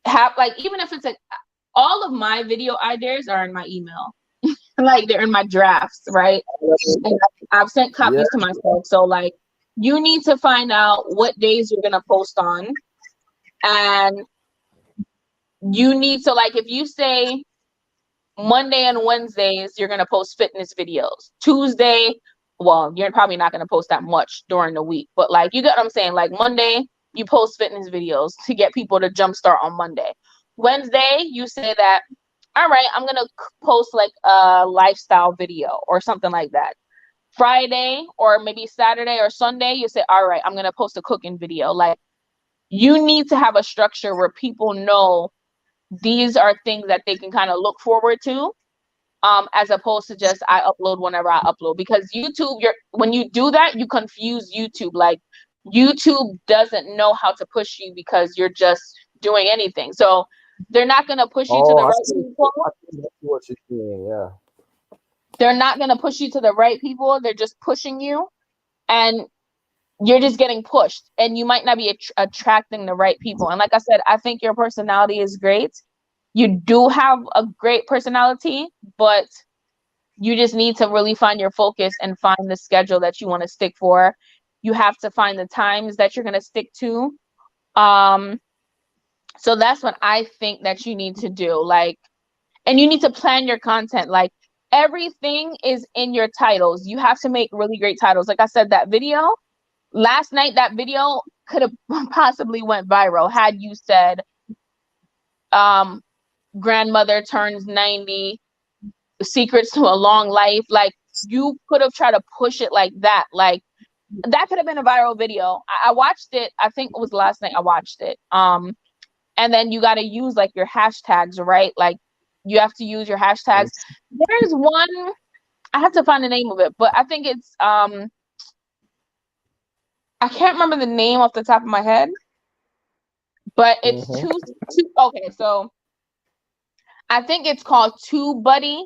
have like even if it's like all of my video ideas are in my email, like they're in my drafts, right? And I've sent Yeah. copies to myself. So like you need to find out what days you're gonna post on, and you need to like if you say Monday and Wednesdays, you're going to post fitness videos. Tuesday, well, you're probably not going to post that much during the week, but like, you get what I'm saying? Like, Monday, you post fitness videos to get people to jumpstart on Monday. Wednesday, you say that, all right, I'm going to post like a lifestyle video or something like that. Friday, or maybe Saturday or Sunday, you say, all right, I'm going to post a cooking video. Like, you need to have a structure where people know these are things that they can kind of look forward to, as opposed to just I upload whenever I upload. Because YouTube, you're when you do that, you confuse YouTube. Like YouTube doesn't know how to push you because you're just doing anything. So they're not gonna push you to Oh, the right people. I think that's what you're saying. Yeah. They're not gonna push you to the right people. They're just pushing you, and you're just getting pushed, and you might not be attracting the right people. And like I said, I think your personality is great. You do have a great personality, but you just need to really find your focus and find the schedule that you want to stick for. You have to find the times that you're going to stick to. Um, so that's what I think that you need to do. Like, and you need to plan your content. Like, everything is in your titles. You have to make really great titles. Like I said, that video last night, that video could have possibly went viral had you said, um, grandmother turns 90, secrets to a long life. Like, you could have tried to push it like that. Like, that could have been a viral video. I watched it. I think it was last night I watched it. And then you got to use like your hashtags, right? Like, you have to use your hashtags. There's one, I have to find the name of it, but I think it's I can't remember the name off the top of my head, but it's Mm-hmm. two okay, so I think it's called TubeBuddy.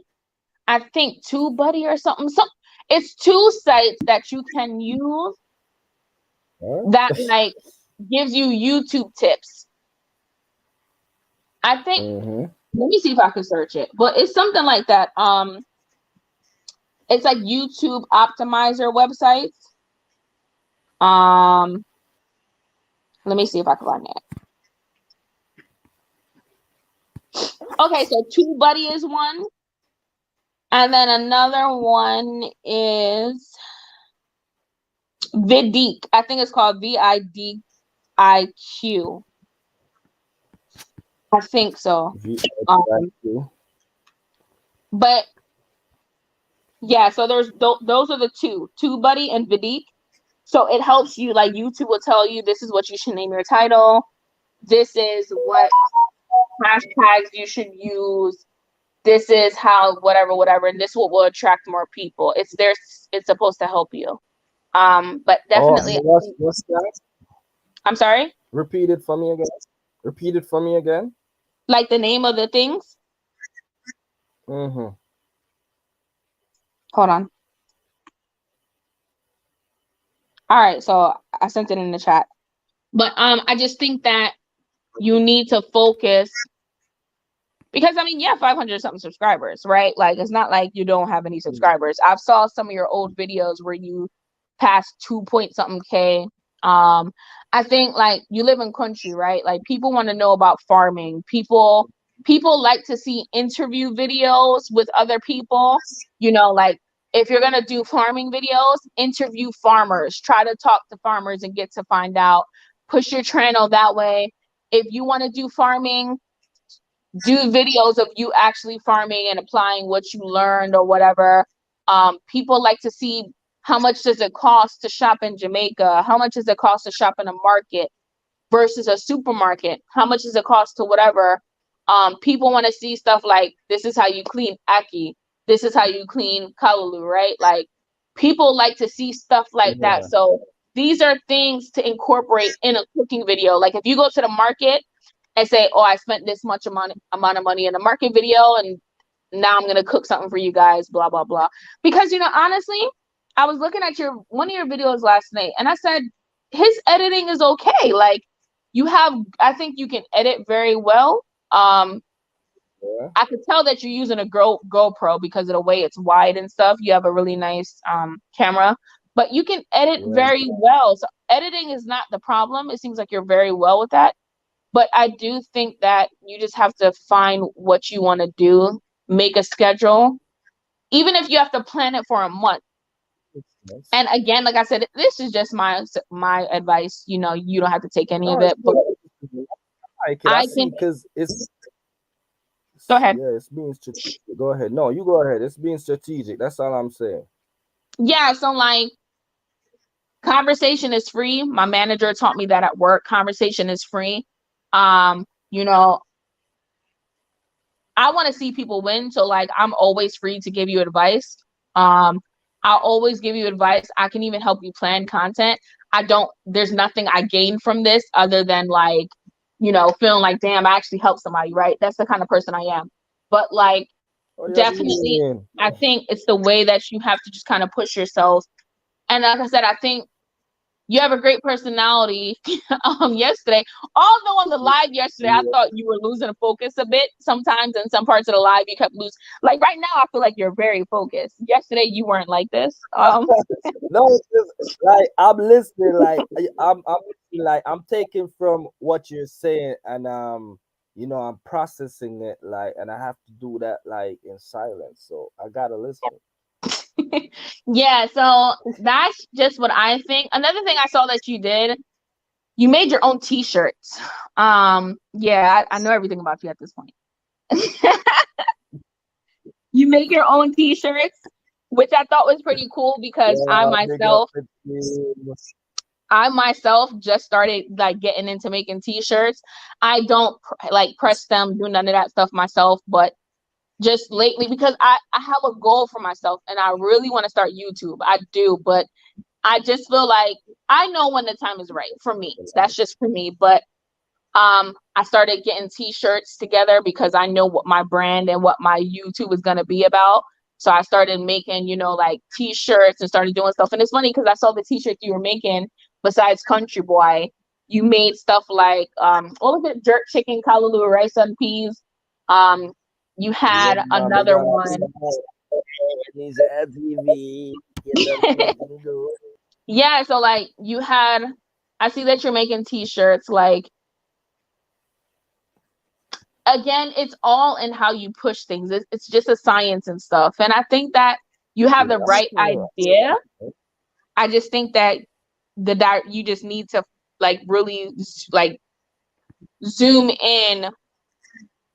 I think TubeBuddy or something. So it's two sites that you can use Huh? that like gives you YouTube tips. I think Mm-hmm. let me see if I can search it. But it's something like that. It's like YouTube optimizer websites. Um let me see if I can find it. Okay, so TubeBuddy is one. And then another one is Vidiq. I think it's called Vidiq. I think so. Um, VIQ. but yeah, so there's those are the two, TubeBuddy and Vidiq. So it helps you, like YouTube will tell you this is what you should name your title. This is what hashtags you should use. This is how whatever, whatever, and this will attract more people. It's there. It's supposed to help you. But Oh, definitely, what's that? I'm sorry. Repeat it for me again. Repeat it for me again. Like the name of the things. Mm-hmm. Hold on. All right, so I sent it in the chat. But I just think that you need to focus because I mean, yeah, 500 something subscribers, right? Like it's not like you don't have any subscribers. I've saw some of your old videos where you passed 2 point something K. I think like you live in country, right? Like people want to know about farming. People like to see interview videos with other people. You know, like if you're gonna do farming videos, interview farmers, try to talk to farmers and get to find out. Push your channel that way. If you want to do farming, do videos of you actually farming and applying what you learned or whatever. People like to see how much does it cost to shop in Jamaica? How much does it cost to shop in a market versus a supermarket? How much does it cost to whatever? People want to see stuff like this is how you clean Aki. This is how you clean Kalulu, right? Like people like to see stuff like that. Yeah. So these are things to incorporate in a cooking video. Like if you go to the market and say, "Oh, I spent this much amount of money in a market video, and now I'm gonna cook something for you guys." Blah blah blah. Because honestly, I was looking at your one of your videos last night, and I said his editing is okay. Like I think you can edit very well. Yeah. I could tell that you're using a GoPro because of the way it's wide and stuff. You have a really nice camera, but you can edit Yeah. very well. So editing is not the problem. It seems like you're very well with that. But I do think that you just have to find what you want to do, make a schedule, even if you have to plan it for a month. Yes. And again, like I said, this is just my advice. You don't have to take any of No, it's it, but good. I like it. I I see can because go ahead. yeah, it's being strategic. Go ahead. No, you go ahead. It's being strategic. That's all I'm saying. Yeah, so like conversation is free. My manager taught me that at work. Conversation is free. Um, you know, I want to see people win. So like I'm always free to give you advice. Um, I'll always give you advice. I can even help you plan content. There's nothing I gain from this other than like, feeling like, damn, I actually helped somebody, right? That's the kind of person I am. But like Oh, you're definitely being I think it's the way that you have to just kind of push yourself. And like I said, I think you have a great personality. Yesterday, although on the live yesterday, I yeah. thought you were losing focus a bit. Sometimes in some parts of the live, you kept losing. Like right now, I feel like you're very focused. Yesterday, you weren't like this. No, it's just like I'm listening, like I'm listening, like I'm taking from what you're saying, and I'm processing it, like, and I have to do that like in silence. So I gotta listen. Yeah, so that's just what I think. Another thing I saw that you did, you made your own T-shirts. Yeah, I know everything about you at this point. You make your own T-shirts, which I thought was pretty cool because I Yeah, big up myself the team. I myself just started like getting into making T-shirts. I don't like press them, do none of that stuff myself, but just lately because I have a goal for myself and I really want to start YouTube. I do, but I just feel like I know when the time is right for me. That's just for me, but I started getting T-shirts together because I know what my brand and what my YouTube is going to be about. So I started making, like T-shirts and started doing stuff. And it's funny because I saw the T-shirts you were making besides Country Boy. You made stuff like what was it? Jerk chicken, callaloo, rice and peas. Um, you Yeah, had man, big another up one. He's MTV. You don't fucking do. Yeah, so like I see that you're making T-shirts like again, it's all in how you push things. It's just a science and stuff. And I think that you have the right idea. I just think that you just need to like really like zoom in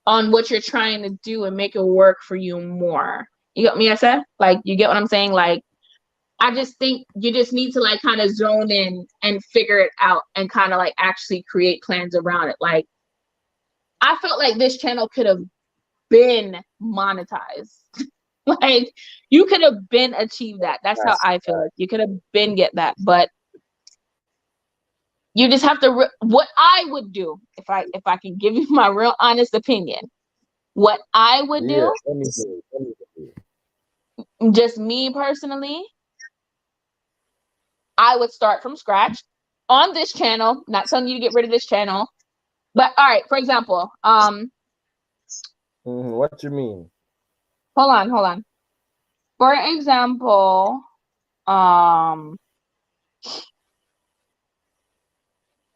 on what you're trying to do and make it work for you more. You got me, I said? Like you get what I'm saying? Like I just think you just need to like kind of zone in and figure it out and kind of like actually create plans around it. Like I felt like this channel could have been monetized. Like you could have been achieved that. That's how I feel like you could have been get that, but you just have to what I would do if I can give you my real honest opinion. What I would Yeah, do, anyway. just me personally, I would start from scratch on this channel. Not telling you to get rid of this channel, but all right. For example, What you mean? hold on. For example, um,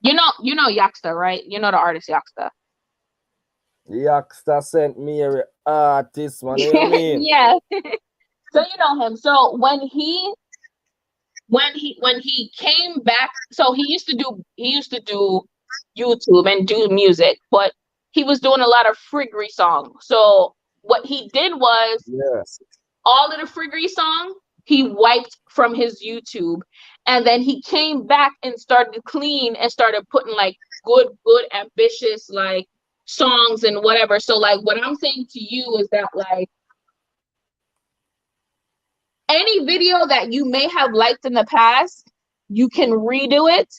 you know Yaksta, right? You know the artist Yaksta. Youngster sent me a artist, man. What you mean? Yeah. So you know him. So when he came back, so he used to do YouTube and do music, but he was doing a lot of friggery songs. So what he did was Yeah. all of the friggery song he wiped from his YouTube, and then he came back and started clean and started putting like good ambitious like songs and whatever. So like what I'm saying to you is that like any video that you may have liked in the past, you can redo it.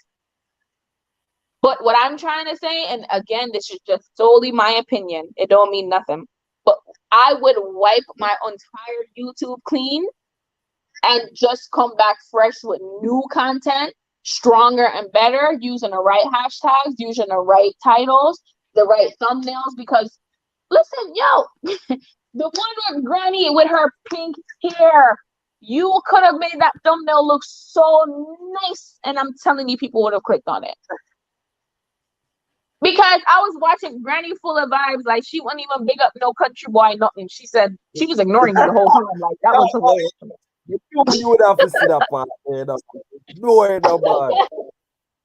But what I'm trying to say, and again, this is just solely my opinion, it don't mean nothing. But I would wipe my entire YouTube clean and just come back fresh with new content, stronger and better, using the right hashtags, using the right titles, the right thumbnails. Because listen, yo, the one with Granny with her pink hair, you could have made that thumbnail look so nice, and I'm telling you, people would have clicked on it. Because I was watching Granny full of vibes, like she wasn't even big up no country boy, nothing. She said she was ignoring me the whole time. Like that was hilarious. You would have to see that part. You know. No, no, man.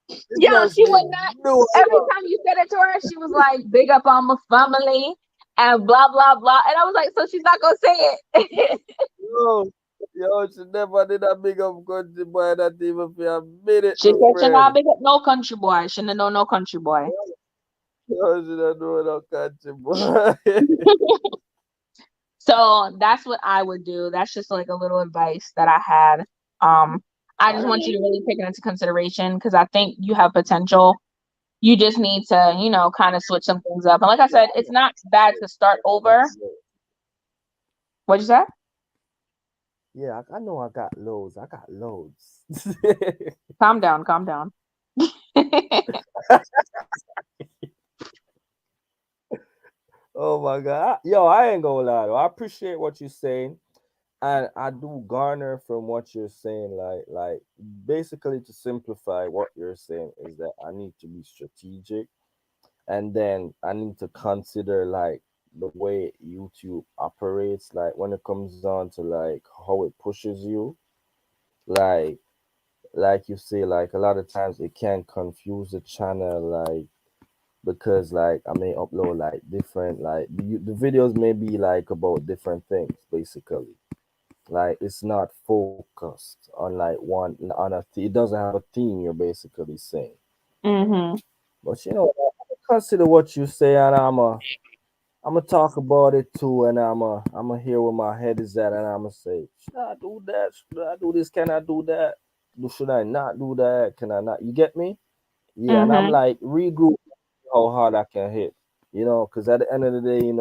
It's Yeah, just she me. would not. No, Every time you said it to her, she was like, "Big up on my family," and blah blah blah. And I was like, "So she's not gonna say it." no. Yo, she never did a big up country boy not even for a minute, She my said she not friend. big up no country boy. She don't know no country boy. Yo, she don't know no country boy. So that's what I would do. That's just like a little advice that I had. Um, I just want you to really take it into consideration because I think you have potential. You just need to, kind of switch some things up. And like I said, it's not bad to start over. What'd you say? Yeah, I know I got loads. I got loads. Calm down, calm down. Oh my God. Yo, I ain't gonna lie though. I appreciate what you're saying. And I do garner from what you're saying, like basically to simplify what you're saying is that I need to be strategic and then I need to consider like the way YouTube operates, like when it comes down to like how it pushes you. Like like you say, like a lot of times it can confuse the channel, like because like I may upload like different like the videos may be like about different things basically. Like it's not focused on like one on a it doesn't have a theme. You're basically saying, Mm-hmm. but you know, I consider what you say, and I'm gonna talk about it too, and I'm gonna hear where my head is at, and I'm gonna say, should I do that? Should I do this? Can I do that? Should I not do that? Can I not? You get me? Yeah, and I'm Mm-hmm. like regroup how hard I can hit. You know, because at the end of the day,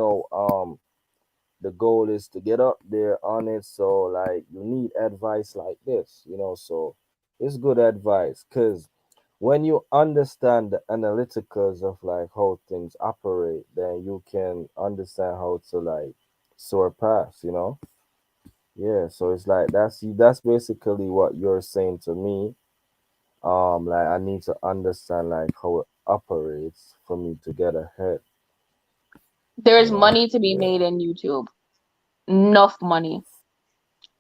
the goal is to get up there on it. So like you need advice like this, so it's good advice because when you understand the analyticals of like how things operate, then you can understand how to like surpass, yeah. So it's like that's basically what you're saying to me. Like I need to understand like how it operates for me to get ahead, There's money to be yeah. made in YouTube. Enough money.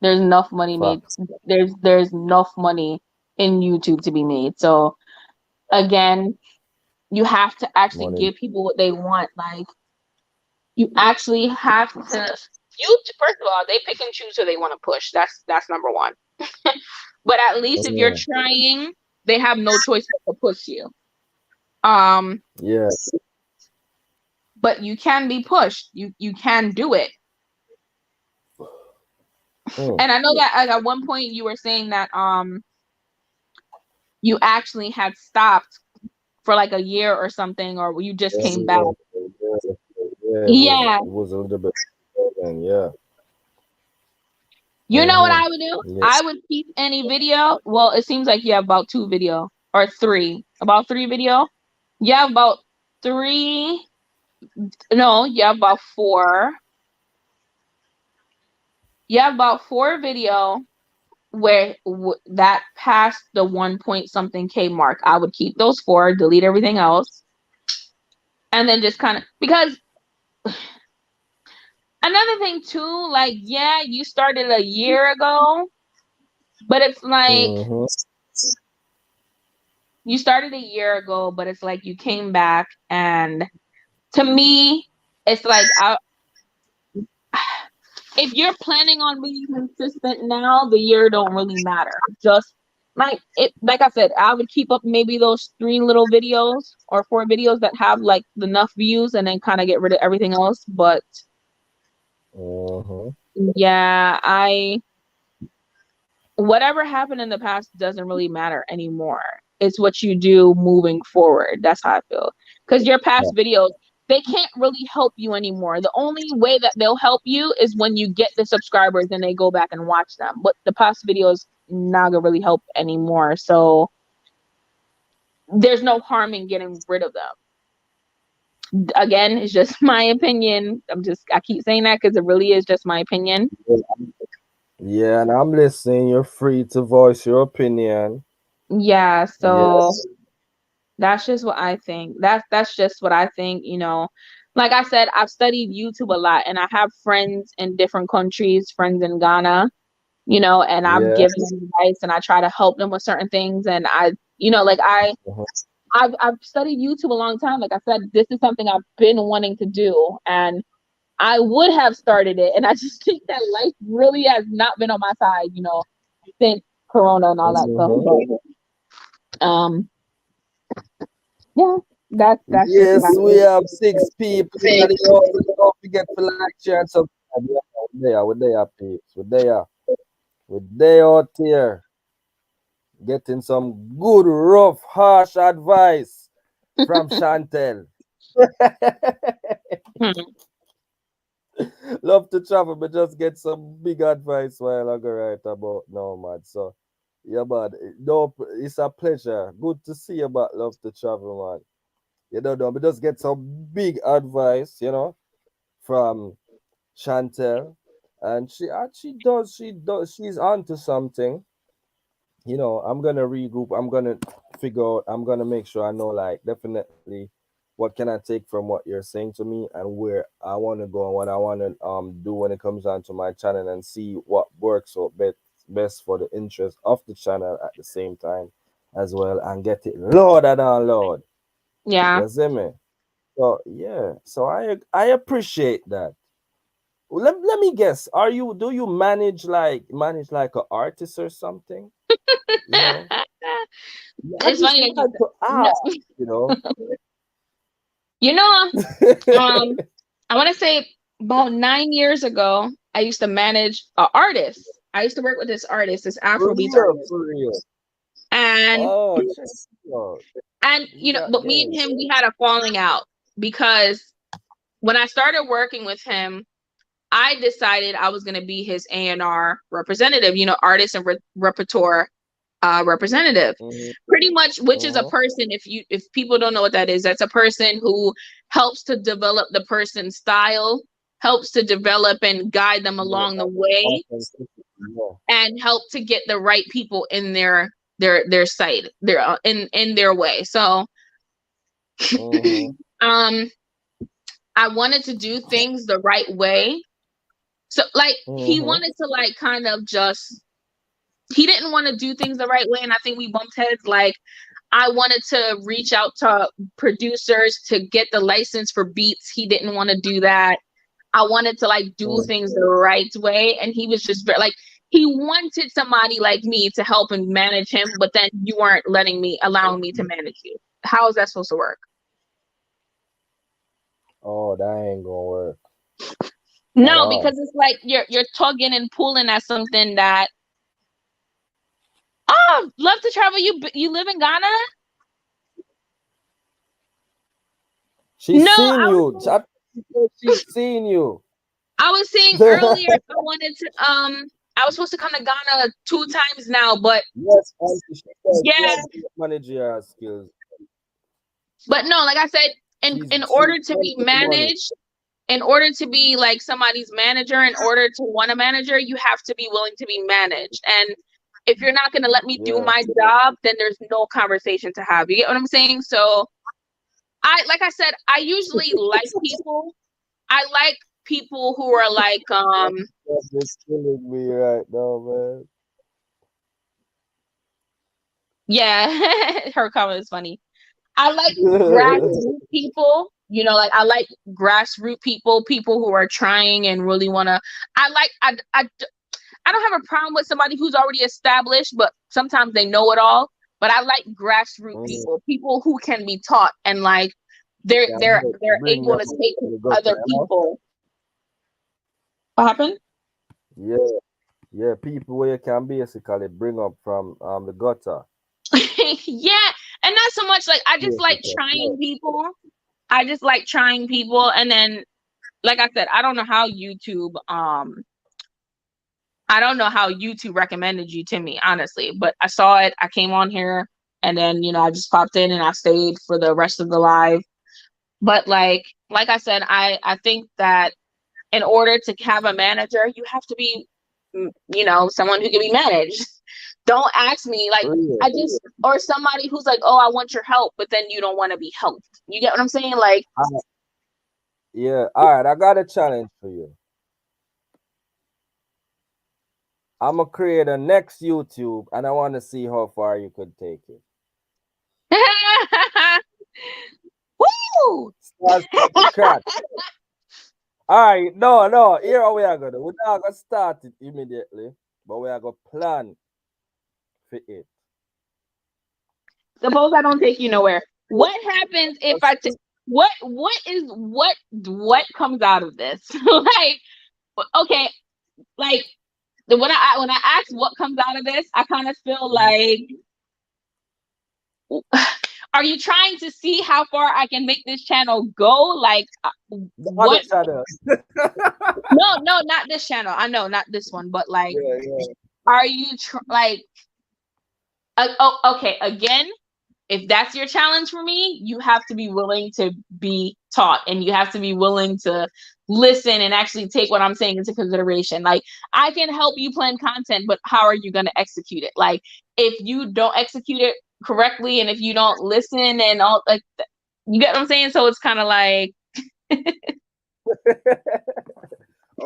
There's enough money made. Facts. There's enough money in YouTube to be made. So again, you have to actually Money. give people what they want. Like you actually have to. You first of all, they pick and choose who they want to push. That's number one. But at least if you're Yeah. trying, they have no choice but to push you. Um, Yeah. but you can be pushed. You can do it. Mm. And I know that like, at one point you were saying that you actually had stopped for like a year or something, or you just came back. Yeah, Yeah. it was a little bit. And yeah. You know what Mm-hmm. I would do? I Yes. would keep any video. Well, it seems like you have about 2 video or three. About 3 video. You have about three. No, you have about four. You have about 4 video where that passed the 1 point something K mark. I would keep those four, delete everything else, and then just kind of because another thing too, like yeah, you started a year ago, but it's like Mm-hmm. you started a year ago, but it's like you came back, and to me, it's like if you're planning on being consistent now, the year don't really matter. Just like it, like I said, I would keep up maybe those 3 little videos or 4 videos that have like enough views, and then kind of get rid of everything else. But Mm-hmm. yeah, I whatever happened in the past doesn't really matter anymore. It's what you do moving forward. That's how I feel. Because your Yeah. past videos, they can't really help you anymore. The only way that they'll help you is when you get the subscribers and they go back and watch them. But the past videos not gonna really help anymore. So there's no harm in getting rid of them. Again, it's just my opinion. I keep saying that because it really is just my opinion. Yeah, and I'm listening. You're free to voice your opinion. Yeah, so Yes. that's just what I think. That's just what I think, Like I said, I've studied YouTube a lot, and I have friends in different countries, friends in Ghana, and I've Yeah. given them advice, and I try to help them with certain things, and like Mhm. I've studied YouTube a long time. Like I said, this is something I've been wanting to do, and I would have started it, and I just think that life really has not been on my side, since Corona and all that stuff. Mhm. But yeah, that's just Yes, about we have 6 people in the house. Don't forget to like, share, and subscribe. Yeah, we're there, peeps. We're there out here getting some good, rough, harsh advice from Chantell. it. Love to travel, but just get some big advice while I go right about now, man. So, yeah, man. No, it's a pleasure. Good to see you, but love to travel, man. You know, but just get some big advice, from Chantell. And she's onto something. I'm gonna regroup. I'm gonna figure out. I'm gonna make sure I know, like, definitely what can I take from what you're saying to me, and where I want to go, and what I want to do when it comes down to my channel, and see what works out best for the interest of the channel at the same time as well, and get it loaded and load. Yeah. You see me? So yeah, so I appreciate that. Let me guess. Do you manage like an artist or something? You know? Yeah, I It's just funny that you had to no, ask, you know. you know, um, I want to say about 9 years ago, I used to manage an artist. I used to work with this artist, this For Afrobeats real, artist, for real. and Oh, check it out. We got but me and game. him, we had a falling out because when I started working with him, I decided I was going to be his A&R representative, artist and repertoire representative. Mm-hmm, Pretty much, which is a mm-hmm, person, if people don't know what that is, that's a person who helps to develop the person's style, helps to develop and guide them yeah, along the way, yeah. and help to get the right people in their site, in their way. So Mm-hmm, um I wanted to do things the right way. So like he mm-hmm. wanted to like kind of just he didn't want to do things the right way, and I think we bumped heads. Like I wanted to reach out to producers to get the license for beats. He didn't want to do that. I wanted to like do Mm. things the right way, and he was just very, like he wanted somebody like me to help and manage him, but then you weren't allowing me to manage you. How is that supposed to work? Oh, that ain't gonna work at No, all. because it's like you're tugging and pulling at something that oh, love to travel. You live in Ghana? She's No, seen I was you. saying She's seen you. I was saying earlier I wanted to I was supposed to come to Ghana 2 times now, but Yes, auntie, she said she yeah, has good managerial skills. but no, like I said, in She's order to spending be the money. managed, in order to be like somebody's manager, in order to want a manager, you have to be willing to be managed. And if you're not going to let me do Yeah. my job, then there's no conversation to have. You get what I'm saying? So like I said, I usually like people. I like people who are like That's just killing me right now, yeah, her comment is funny. I like man. grassroots people. Like I like grassroots people, people who are trying and really want to. I like I don't have a problem with somebody who's already established, but sometimes they know it all. But I like grassroots Mm, people, people who can be taught and like they're yeah, they're they're bring able them to up take to the gutter, other people. What happened? Yeah, yeah, people where you can basically bring up from the gutter. Yeah, and not so much like I just like Basically. trying people. I just like trying people, and then like I said, I don't know how YouTube recommended you to me, honestly, but I saw it. I came on here and then, I just popped in and I stayed for the rest of the live. But like I said, I think that in order to have a manager, you have to be, someone who can be managed. Don't ask me like Real. I just or somebody who's like, "Oh, I want your help," but then you don't want to be helped. You get what I'm saying? Like, I- yeah, all right, I got a challenge for you. I'm gonna create a next YouTube and I want to see how far you could take it. woo! Start from scratch. All right, no, no. Here how we are gonna. We're not gonna start it immediately, but we are gonna plan for it. Suppose I don't take you nowhere. What happens if what comes out of this? Like, okay, like when I ask what comes out of this, I kind of feel like, are you trying to see how far I can make this channel go? Like, The other what? channel. No, no, not this channel. I know, not this one, but like, Yeah, yeah. are you like? Oh, okay. Again, if that's your challenge for me, you have to be willing to be taught and you have to be willing to listen and actually take what I'm saying into consideration. Like, I can help you plan content, but how are you going to execute it? Like, if you don't execute it correctly and if you don't listen and all, like, you get what I'm saying? So it's kind of like, We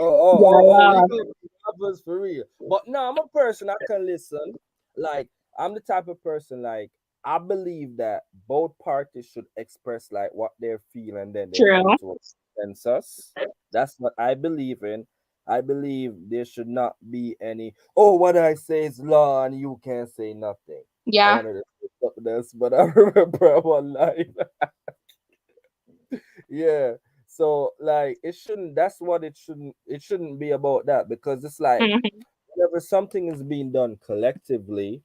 yeah, gonna be lovers for real. But no, I'm a person I can listen. Like I'm the type of person like I believe that both parties should express like what they're feeling and then they come true. to a consensus. That's what I believe in. I believe there should not be any, oh, what I say is law and you can't say nothing. I Yeah. wanted to say something else, but I remember one line. Yeah. So like it shouldn't that's what it shouldn't be about that because it's like Mhm. whenever something is being done collectively,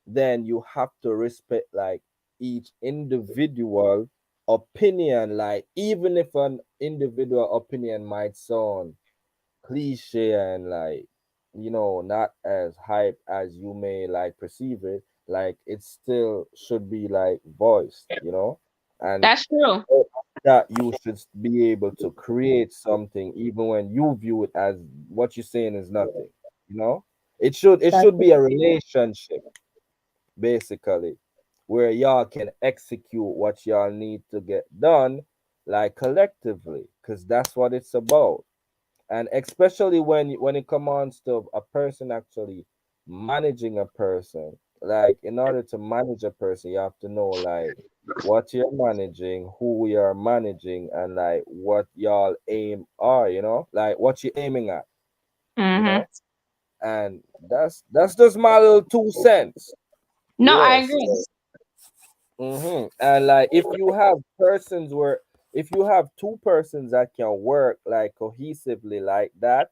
then you have to respect like each individual opinion. Like even if an individual opinion might sound cliche and like not as hype as you may like perceive it, like it still should be like voiced. And That's true. that you should be able to create something even when you view it as what you're saying is nothing. you know it That's should be a true. relationship basically where y'all can execute what y'all need to get done like collectively because that's what it's about. And especially when it comes to a person actually managing a person, like in order to manage a person you have to know like what you're managing, who we are managing, and like what y'all aim are, like what you're aiming at you Hmm. know and that's just my little 2 cents. No, I Yes. agree. And like if you have two persons that can work like cohesively like that,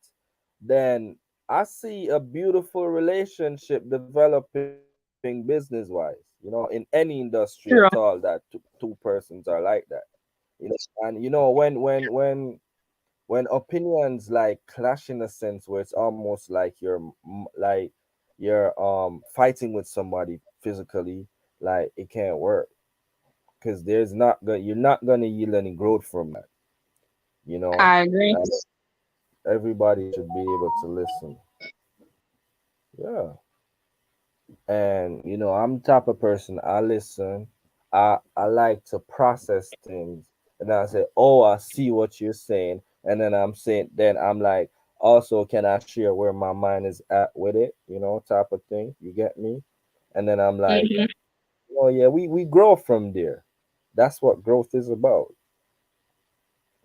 then I see a beautiful relationship developing business wise, in any industry at True. all that two persons are like that. You know, and you know when opinions like clash in a sense where it's almost like you're fighting with somebody physically, like it can't work because you're not gonna yield any growth from that. You know, I agree. like everybody should be able to listen. Yeah. And you know, I'm the type of person, I listen. I like to process things, and I say, oh, I see what you're saying, and then I'm like, also, can I share where my mind is at with it, you know, type of thing. You get me? And then I'm like, Hmm. oh yeah, we grow from there. That's what growth is about.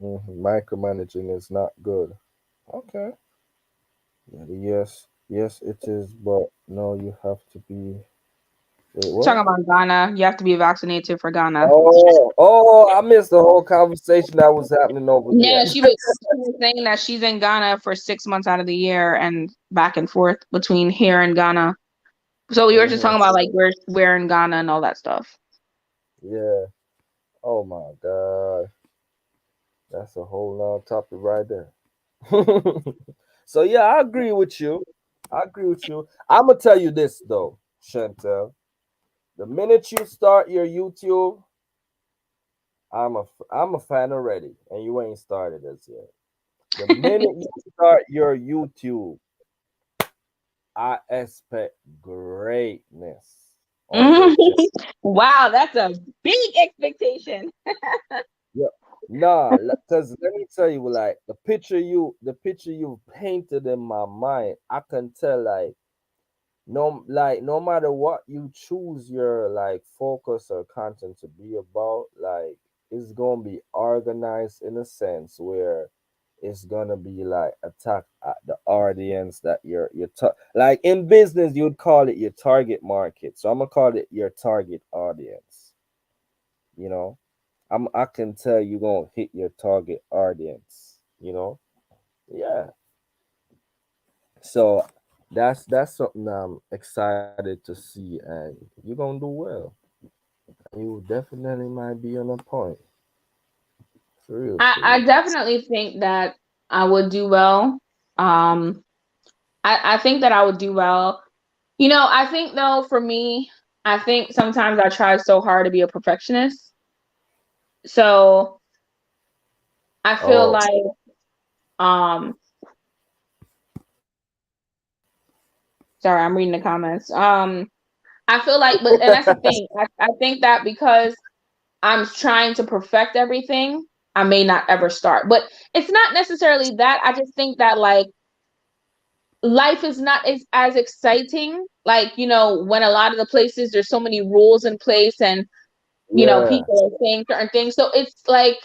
Micromanaging is not good. Okay. Yeah, yes, it is, but no, you have to be. Wait, what? Talking about Ghana, you have to be vaccinated for Ghana. I missed the whole conversation that was happening over Yeah, there. she was saying that she's in Ghana for 6 months out of the year and back and forth between here and Ghana. So we were just Hmm. talking about like where in Ghana and all that stuff. Yeah. Oh my God. That's a whole nother topic right there. So yeah, I agree with you. I agree with you. I'm gonna tell you this though, Chantel. The minute you start your YouTube, I'm a fan already, and you ain't started as yet. The minute you start your YouTube, I expect greatness on your channel. Wow, that's a big expectation. Yeah. Nah, because let me tell you, like the picture you painted in my mind, I can tell, no matter what you choose your like focus or content to be about, like it's gonna be organized in a sense where it's gonna be like attack at the audience that like in business you'd call it your target market. So I'm gonna call it your target audience. You know, I can tell you gonna hit your target audience. You know, yeah. So that's something I'm excited to see, and you're gonna do well. You definitely might be on a point, for real, for I real. definitely think that I would do well. Um, I think that I would do well. I think though for me, I think sometimes I try so hard to be a perfectionist. So I feel Oh, like um sorry, I'm reading the comments. I feel like but and that's the thing. I think that because I'm trying to perfect everything, I may not ever start. But it's not necessarily that. I just think that like life is not as exciting. Like, when a lot of the places there's so many rules in place and yeah. people are saying certain things. So it's like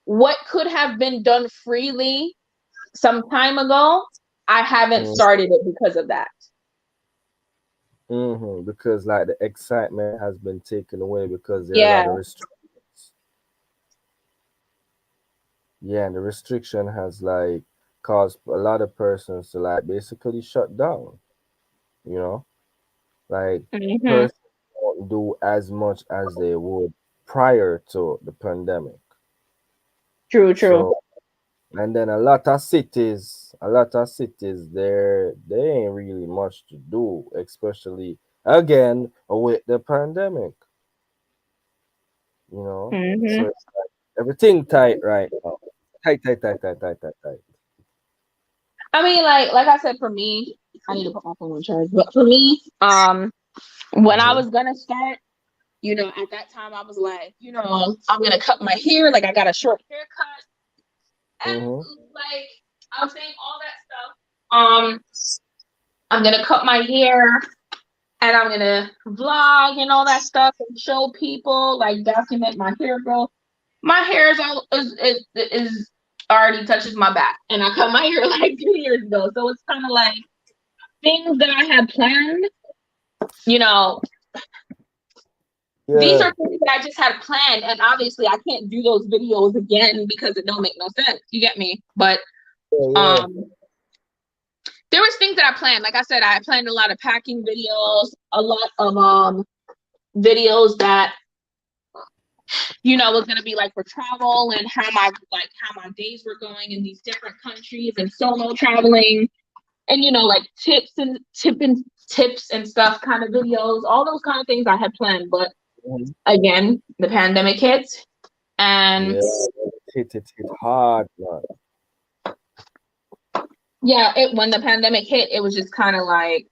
what could have been done freely some time ago, I haven't started it because of that. Because like the excitement has been taken away because there are a Yeah. lot of restrictions. Yeah, and the restriction has like caused a lot of persons to like basically shut down. You know, like Hmm. persons don't do as much as they would prior to the pandemic. True, true. So, and then a lot of cities, they ain't really much to do, especially again with the pandemic. You know, so Hmm. it's like everything tight right now. Tight, tight, tight, tight, tight, tight, tight. I mean, like I said, for me, I need to put my phone on charge. But for me, when I Mm-hmm. was gonna start, at that time I was like, I'm gonna cut my hair, like I got a short haircut, Mm-hmm. and like I was saying all that stuff. I'm gonna cut my hair and I'm gonna vlog and all that stuff and show people, like document my hair growth. My hair is already touches my back, and I cut my hair like 2 years ago. So it's kind of like things that I had planned. You know, these Yeah. are things that I just had planned, and obviously I can't do those videos again because it don't make no sense. You get me? But Yeah, yeah. um, there was things that I planned. Like I said, I planned a lot of packing videos, a lot of videos that was gonna be like for travel and how my days were going in these different countries and solo traveling and like tips and stuff kind of videos, all those kind of things I had planned. But Mhm. again, the pandemic hit, and Yeah, hit hard, man. yeah, it when the pandemic hit, it was just kind of like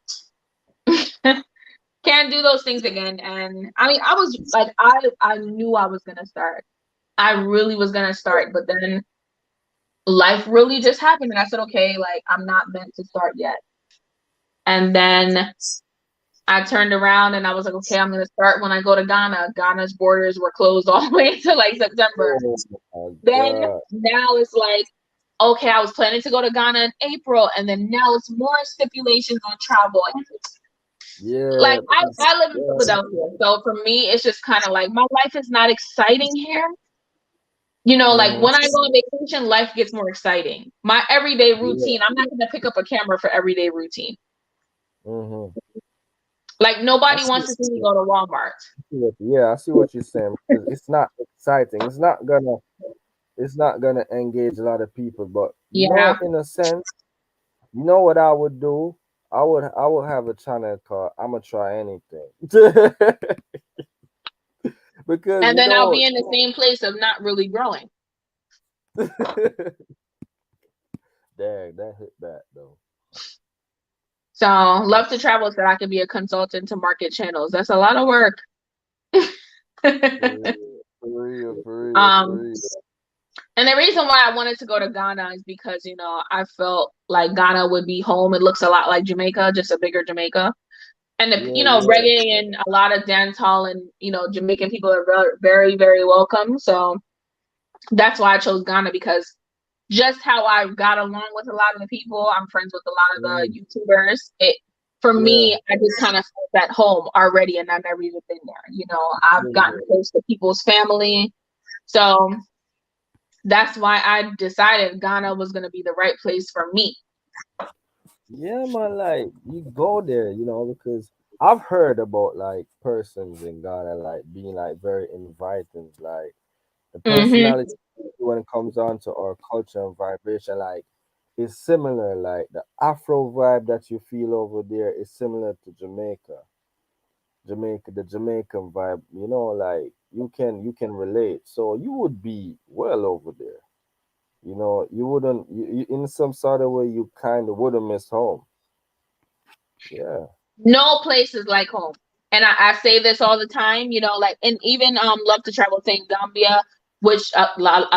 can't do those things again. And I mean, I was like, I knew I was gonna start. I really was gonna start, but then life really just happened, and I said, okay, like I'm not meant to start yet. And then I turned around and I was like, okay, I'm gonna start when I go to Ghana. Ghana's borders were closed all the way until like September. Oh my Then God. now it's like, okay, I was planning to go to Ghana in April, and then now it's more stipulations on travel. Yeah, Like I live in yeah. Philadelphia, so for me, it's just kind of like my life is not exciting here. Like Mm-hmm. when I go on vacation, life gets more exciting. My everyday Yeah. routine, I'm not gonna pick up a camera for everyday routine. Mm-hmm. Like I nobody see. wants to see me go to Walmart. Yeah, I see what you're saying because it's not exciting. It's not gonna engage a lot of people. But Yeah. in a sense, you know what I would do? I would have a channel called "I'ma Try Anything" because And then I'll be in the same place of not really growing. dang, that hit back though. So love to travel so I can be a consultant to market channels. That's a lot of work. For real, for real, for real, for um, real. and the reason why I wanted to go to Ghana is because, I felt like Ghana would be home. It looks a lot like Jamaica, just a bigger Jamaica. And Yeah, yeah, reggae and a lot of dance hall and, Jamaican people are very, very welcome. So that's why I chose Ghana because just how I got along with a lot of the people, I'm friends with a lot of mhm, the YouTubers. For yeah, me, I just kind of felt at home already, and I've never even been there. I've gotten yeah, close to people's family, so that's why I decided Ghana was going to be the right place for me. yeah, man. Like you go there, because I've heard about like persons in Ghana like being like very inviting, like the Hmm. personality when it comes on to our culture and vibration, like is similar. Like the Afro vibe that you feel over there is similar to the Jamaican vibe. Like you can relate. So you would be well over there. You wouldn't. In some sort of way, you kind of wouldn't miss home. Yeah. No place is like home. And I say this all the time, like, and even love to travel saying Gambia, which a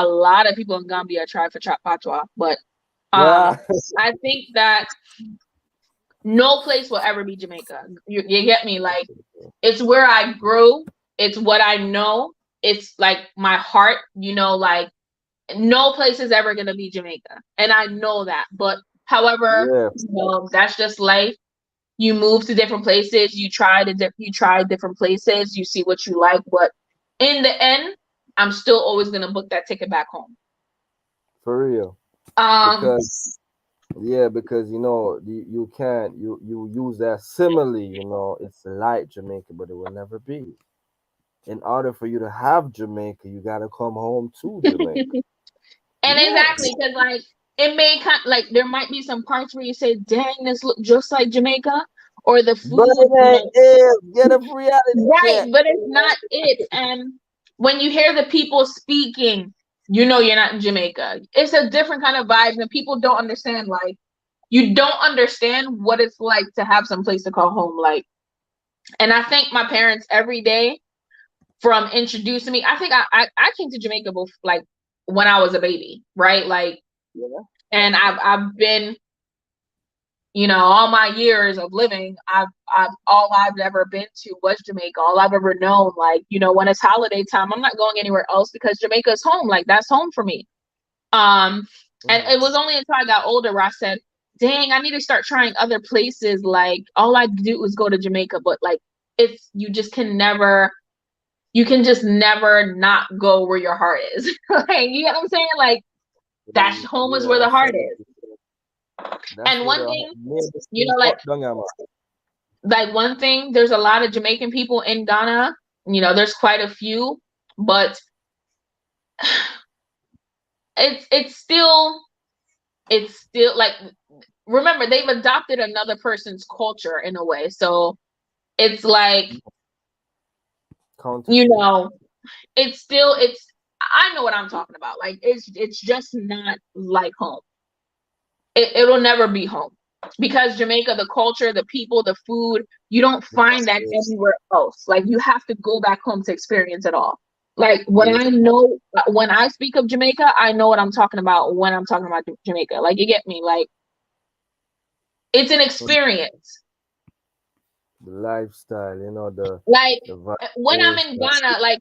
lot of people in Gambia try for patois, but Yeah. I think that no place will ever be Jamaica. You get me? Like, it's where I grew. It's what I know. It's like my heart. Like no place is ever gonna be Jamaica, and I know that. But however, Yeah. that's just life. You move to different places. You try different places. You see what you like, but in the end, I'm still always gonna book that ticket back home. For real. Um, Because because you can't you use that simile. It's like Jamaica, but it will never be. In order for you to have Jamaica, you gotta come home to Jamaica. And exactly, Yes. because like it may kind like there might be some parts where you say, "Dang, this look just like Jamaica," or the But food, it ain't it. Get a reality right? check. But it's not it. And when you hear the people speaking, you're not in Jamaica. It's a different kind of vibe, and people don't understand. Like you don't understand what it's like to have some place to call home. Like, and I thank my parents every day from introducing me. I think I came to Jamaica before, like when I was a baby, right? Like, Yeah. and I've been, all my years of living, I've all I've ever been to was Jamaica. All I've ever known, like, when it's holiday time, I'm not going anywhere else because Jamaica is home. Like that's home for me. Um, and Mhm. it was only until I got older where I said, "Dang, I need to start trying other places." Like all I do was go to Jamaica, but like it's you can just never not go where your heart is. Like you get what I'm saying? Like that's home is where Yeah, the I heart see. is. That's And what one thing, made this thing like up, don't you, man? one thing, there's a lot of Jamaican people in Ghana. There's quite a few, but it's still like, remember, they've adopted another person's culture in a way, so it's like, you Counterfeit. know, it's I know what I'm talking about. Like, it's just not like home. It'll never be home, because Jamaica, the culture, the people, the food, you don't find that Yeah, anywhere else. Like, you have to go back home to experience it all. Like, yeah. when I speak of Jamaica, I know what I'm talking about when I'm talking about Jamaica. Like, you get me? Like, it's an experience. The lifestyle, Like, the when I'm vibes. in Ghana, like,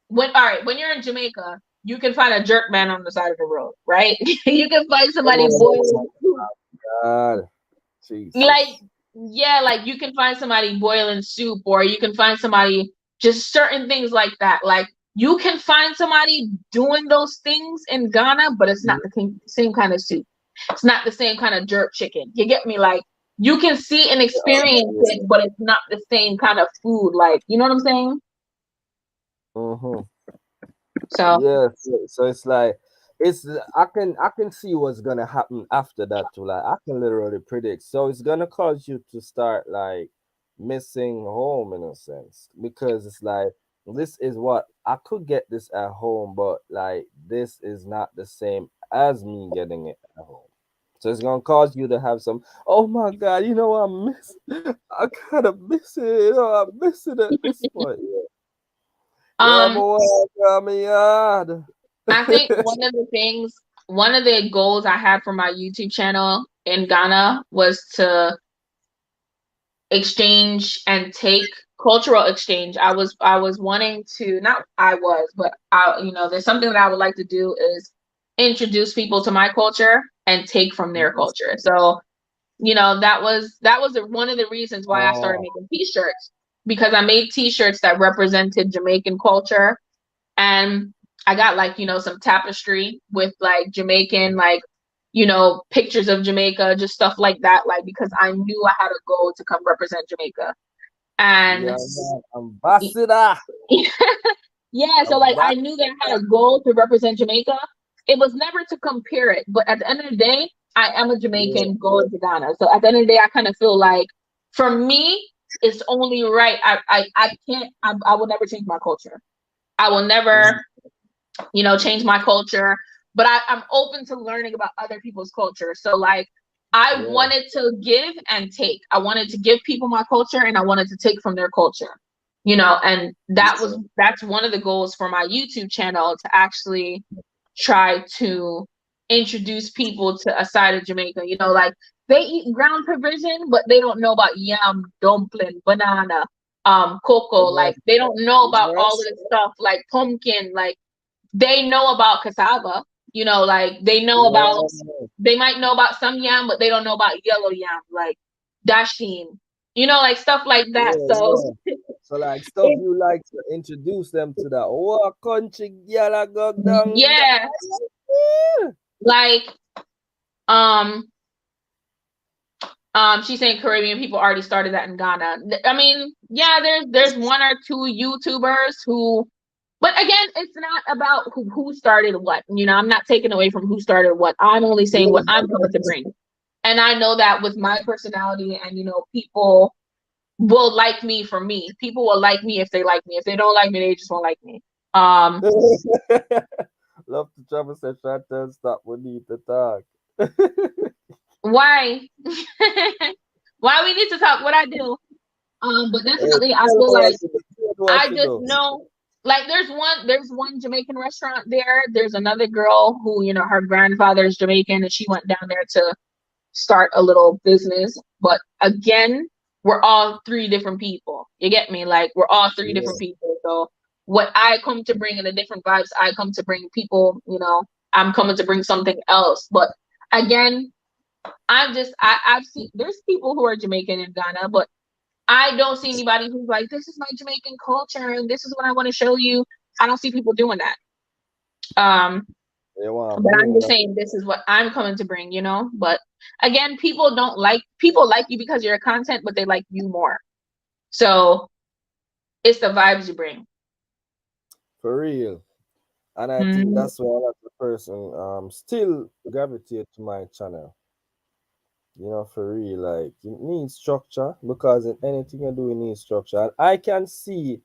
when you're in Jamaica, you can find a jerk man on the side of the road, right? You can find somebody Oh boiling, God, like, Jesus. yeah, like, you can find somebody boiling soup, or you can find somebody, just certain things like that. Like, you can find somebody doing those things in Ghana, but it's not the same kind of soup. It's not the same kind of jerk chicken. You get me? Like, you can see and experience it, but it's not the same kind of food. Like, you know what I'm saying? Mm-hmm. So, Yeah, so it's like it's I can see what's gonna happen after that too. Like I can literally predict. So it's gonna cause you to start like missing home in a sense because it's like this is what I could get this at home, but like this is not the same as me getting it at home. So it's gonna cause you to have some. Oh my God, I miss. I kind of miss it. I miss it at this point. Yeah, um, boy, got me yard. I think one of the goals I had for my YouTube channel in Ghana was to exchange and take cultural exchange. I was wanting to, not I was, but there's something that I would like to do is introduce people to my culture and take from their culture. So, that was one of the reasons why I started Oh, making t-shirts, because I made t-shirts that represented Jamaican culture. And I got, like, some tapestry with, like, Jamaican, like, pictures of Jamaica, just stuff like that, like, because I knew I had a goal to come represent Jamaica. And yeah, man. Ambassador. yeah, so, like, I knew that I Ambassador. had a goal to represent Jamaica. It was never to compare it, but at the end of the day, I am a Yeah, Jamaican going to Ghana. So at the end of the day, I kind of feel like, for me, it's only right. I can't. I will never change my culture. I will never, mm, change my culture, but I'm open to learning about other people's culture. So, like, I yeah, wanted to give and take. I wanted to give people my culture, and I wanted to take from their culture. And that's one of the goals for my YouTube channel, to actually try to introduce people to a side of Jamaica. Like, they eat ground provision, but they don't know about yam, dumpling, banana, cocoa. yeah, Like, they don't know about yeah, all of this stuff, like pumpkin. Like, they know about cassava, like, yeah, they might know about some yam, but they don't know about yellow yam, like dasheen, like, stuff like that. yeah, So, yeah. So like stuff it, you like to introduce them to that. Oh, country girl, I go down yeah, there. like, um, she's saying Caribbean people already started that in Ghana. I mean, yeah, there's one or two YouTubers who, but again, it's not about who started what. I'm not taking away from who started what. I'm only saying what I'm coming to bring. And I know that with my personality, and people will like me for me. People will like me if they like me. If they don't like me, they just won't like me. Um, Love to travel say Chantell stop. We need to talk. why? Why we need to talk? What I do? But Hey, definitely, I tell feel what like to do. Tell what I to just do. know, like, there's one Jamaican restaurant there. There's another girl who, her grandfather is Jamaican, and she went down there to start a little business. But again, we're all three different people. You get me? Like, we're all three Yeah, different people. So what I come to bring, in the different vibes I come to bring, people, I'm coming to bring something else. But again, I've seen, there's people who are Jamaican in Ghana, but I don't see anybody who's like, this is my Jamaican culture and this is what I want to show you. I don't see people doing that. Um, they want to but I'm bring just that. saying, this is what I'm coming to bring. But again, people like you because you're a content, but they like you more. So it's the vibes you bring. for real. And I think Mm-hmm. that's why a lot of person still gravitate to my channel. You know, for real, like you need structure because in anything you do, you need structure. And I can see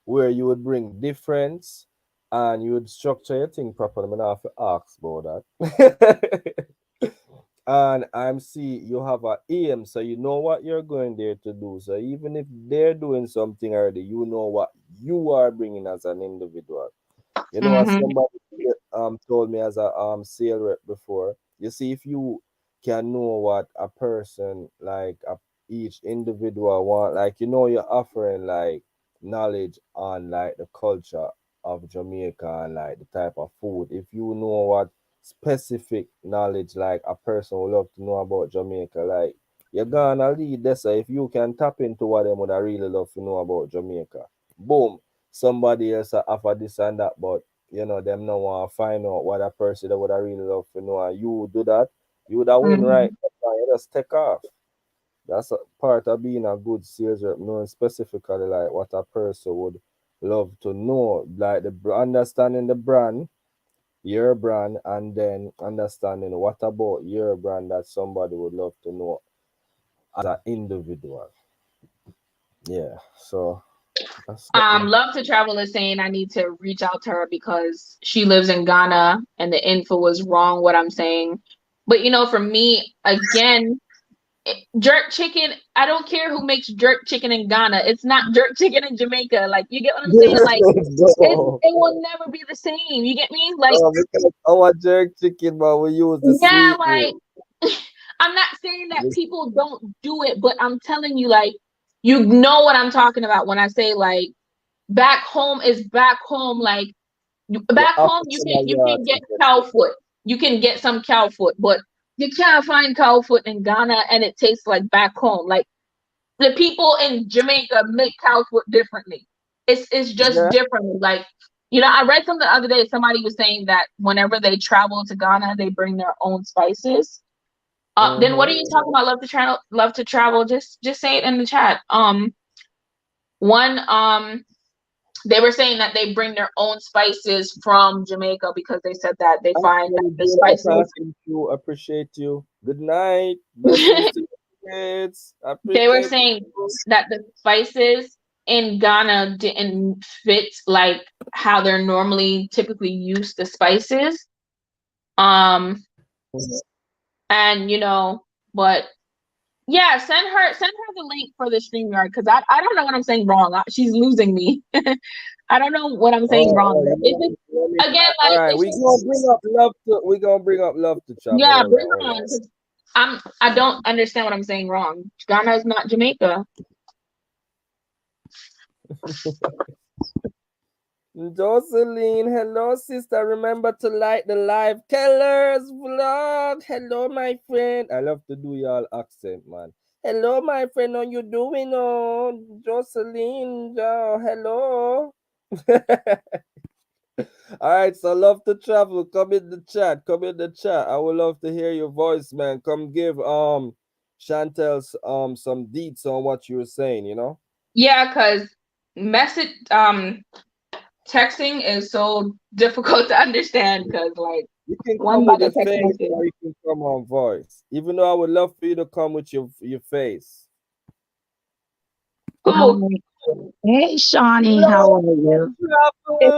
where you would bring difference and you would structure your thing properly. I'm not have to ask about that. And I'm see you have a aim, so you know what you're going there to do. So even if they're doing something already, you know what you are bringing as an individual. You know, as Mm-hmm. somebody told me as a sale rep before. You see, if you can know what a person like each individual want, like you know, you're offering like knowledge on like the culture of Jamaica and like the type of food. If you know what specific knowledge like a person would love to know about Jamaica, like you're gonna lead this. So if you can tap into what them would I really love to know about Jamaica, boom, somebody else offer this and that, but you know them no want to find out what a person that would I really love to know, and you do that, you would have win, right? Mm-hmm. That's why you just take off. That's a part of being a good sales rep, knowing specifically like what a person would love to know, like understanding the brand, your brand, and then understanding what about your brand that somebody would love to know as an individual. Yeah, so that's something. Love to Travel is saying I need to reach out to her because she lives in Ghana and the info was wrong what I'm saying. But for me, again, jerk chicken, I don't care who makes jerk chicken in Ghana. It's not jerk chicken in Jamaica. Like, you get what I'm saying? Like, No, it will never be the same. You get me? Like, no, because our jerk chicken, but we use the yeah, sweetening. like I'm not saying that people don't do it, but I'm telling you, like, you know what I'm talking about when I say like back home is back home. Like, You back have home, to you send can a you yard can to get get cow it. foot. You can get some cow foot, but you can't find cow foot in Ghana, and it tastes like back home. Like, the people in Jamaica make cow foot differently. It's just Yeah. different. Like, I read something the other day. Somebody was saying that whenever they travel to Ghana, they bring their own spices. Then what are Mm-hmm. you talking about? Love to travel. Just say it in the chat. One they were saying that they bring their own spices from Jamaica because they said that they find that Actually, the do that. spices Talking to appreciate you. Good night. Blessings to you, kids. they were Appreciate saying you. that the spices in Ghana didn't fit like how they're normally typically used to spices. Um and but yeah, send her the link for the StreamYard because I don't know what I'm saying wrong. She's losing me. I don't know what I'm saying Oh, wrong. oh, But you it's know, just, let me, again, all like, right, it's we just, gonna bring up love to. We gonna bring up love to travel. yeah, Hold on, bring hold her on on. because I don't understand what I'm saying wrong. Ghana is not Jamaica. Jocelyn, hello sister. Remember to like the live Keller's vlog. Hello, my friend. I love to do y'all accent, man. Hello, my friend. How you doing? Oh, Jocelyn. Hello. All right, so love to travel. Come in the chat. Come in the chat. I would love to hear your voice, man. Come give Chantell some deets on what you were saying. Yeah, because message texting is so difficult to understand because like You can one come by with the your text face, message. or you can come on voice. Even though I would love for you to come with your face. Cool. Hi. Hey, Shawnee, how Hello, are you? travel.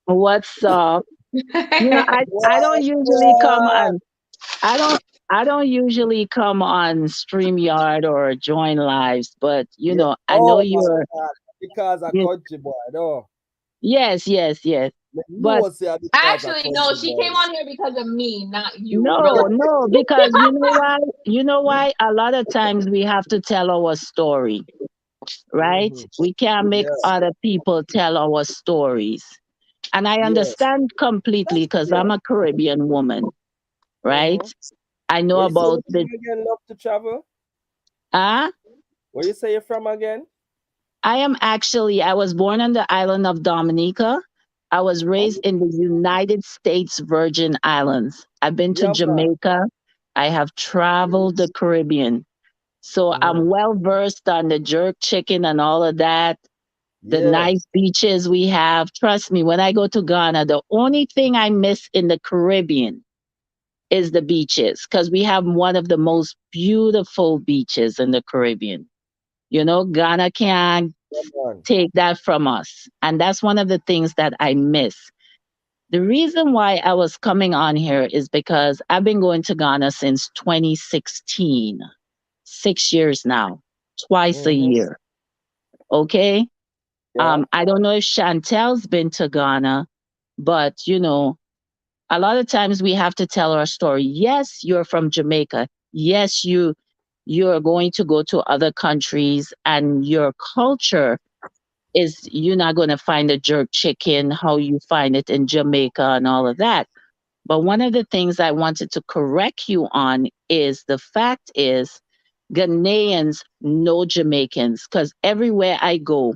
What's up? I don't What? usually come What? on. I don't. I don't usually come on StreamYard or join lives, but Yeah. I know Oh my you're. God! Because a You, country boy, no. yes, yes, yes. Me But know say because a Actually, no, country she came boy. on here because of me, not you. no, Relax. no, because you know why? You know why? A lot of times we have to tell our story, right? Mm-hmm. We can't make Yeah. other people tell our stories. And I Yes. understand completely because I'm a Caribbean woman, right? Mm-hmm. I know Where you say about you're the from again? Love to travel. ah. Where you say you're from again? I was born on the island of Dominica. I was raised Oh, in the United States Virgin Islands. I've been to yeah, man. Jamaica. I have traveled the Caribbean. So Mm-hmm. I'm well versed on the jerk chicken and all of that. The Yeah. nice beaches we have. Trust me, when I go to Ghana, the only thing I miss in the Caribbean is the beaches because we have one of the most beautiful beaches in the Caribbean. You know, Ghana can't Come on. take that from us. And that's one of the things that I miss. The reason why I was coming on here is because I've been going to Ghana since 2016, 6 years now, twice a Mm-hmm. year. Okay. Yeah. I don't know if Chantell's been to Ghana, but you know, a lot of times we have to tell our story. Yes, you're from Jamaica. Yes, you're going to go to other countries and your culture is you're not going to find a jerk chicken how you find it in Jamaica and all of that. But one of the things I wanted to correct you on is the fact is Ghanaians know Jamaicans because everywhere I go,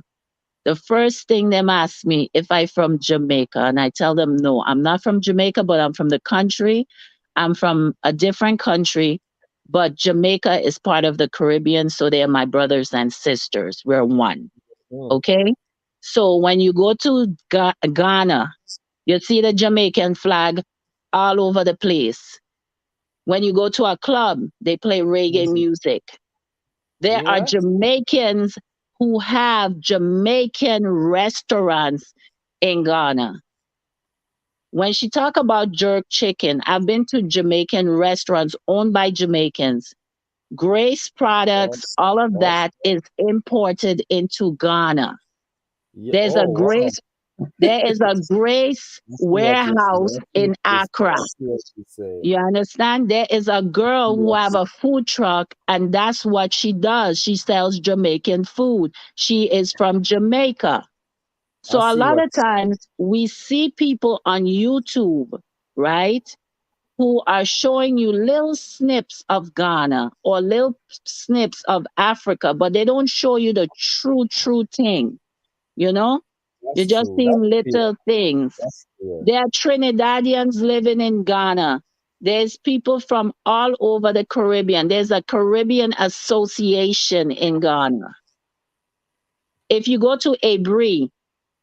the first thing them ask me if I from Jamaica, and I tell them no, I'm not from Jamaica, but I'm from the country. I'm from a different country, but Jamaica is part of the Caribbean, so they are my brothers and sisters. We're one. Mm. Okay. So when you go to Ghana, you see the Jamaican flag all over the place. When you go to a club, they play reggae music. There are Yeah. Jamaicans who have Jamaican restaurants in Ghana. When she talk about jerk chicken, I've been to Jamaican restaurants owned by Jamaicans. Grace products, That's, all of that's, that is imported into Ghana. yeah. There's a Oh, wow. Grace There is a Grace I see what you're saying. warehouse I see what in you're Accra. saying. I see what you're saying. You understand? There is a girl who have Yes. a food truck and that's what she does. She sells Jamaican food. She is from Jamaica. So I a see lot what. of times we see people on YouTube, right? Who are showing you little snips of Ghana or little snips of Africa, but they don't show you the true thing, you know? You That's just true. see That's fair. little things. That's fair. There are Trinidadians living in Ghana. There's people from all over the Caribbean. There's a Caribbean association in Ghana. If you go to Abri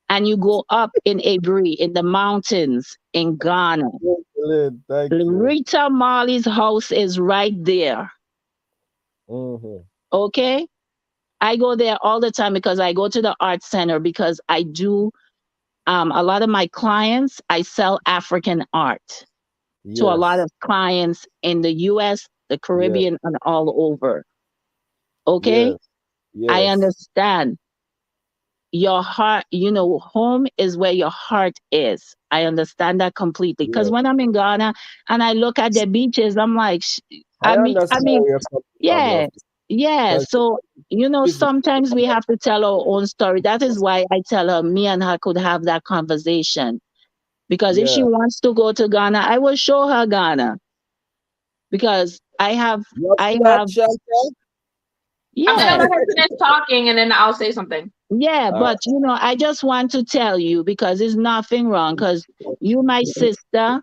and you go up in Abri in the mountains in Ghana, Excellent. Thank you. Rita Marley's house is right there. Mm-hmm. Okay? I go there all the time because I go to the art center because I do a lot of my clients, I sell African art to a lot Yes. of clients in the US, the Yes. Caribbean, and all over. Okay? Yes. I Yes. understand your heart, you know, home is where your heart is. I understand that completely. Because Yes. when I'm in Ghana and I look at the beaches, I'm like, I I understand mean, where you're coming from, yeah, love. yeah. Because So, you know, visit. sometimes we have to tell our own story. That is why I tell her, me and her could have that conversation. Because if she Yeah. wants to go to Ghana, I will show her Ghana. Because You I see that, have, Chantell? I'm gonna yeah, let her finish talking and then I'll say something. yeah. Uh, But, you know, I just want to tell you because there's nothing wrong. Because you, my sister,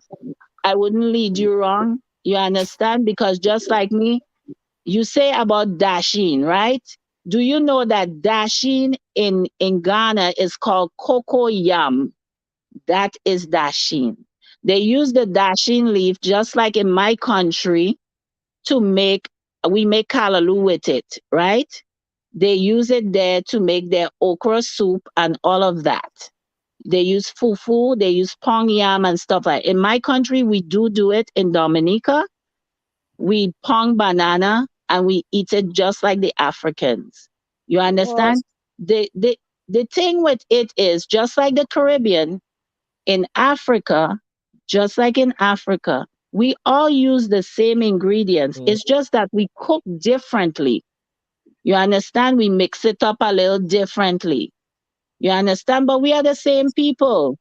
I wouldn't lead you wrong. You understand? Because just like me, you say about dashing, right? Do you know that dashing in Ghana is called cocoa yam? That is dashing. They use the dashing leaf just like in my country to make we make kalaloo with it, right? They use it there to make their okra soup and all of that. They use fufu, they use pong yam and stuff like. In my country, we do it in Dominica. We pong banana and we eat it just like the Africans. You what? understand? The thing with it is just like the Caribbean in Africa, just like in Africa, we all use the same ingredients. Mm, It's just that we cook differently. You understand? We mix it up a little differently. You understand? But we are the same people.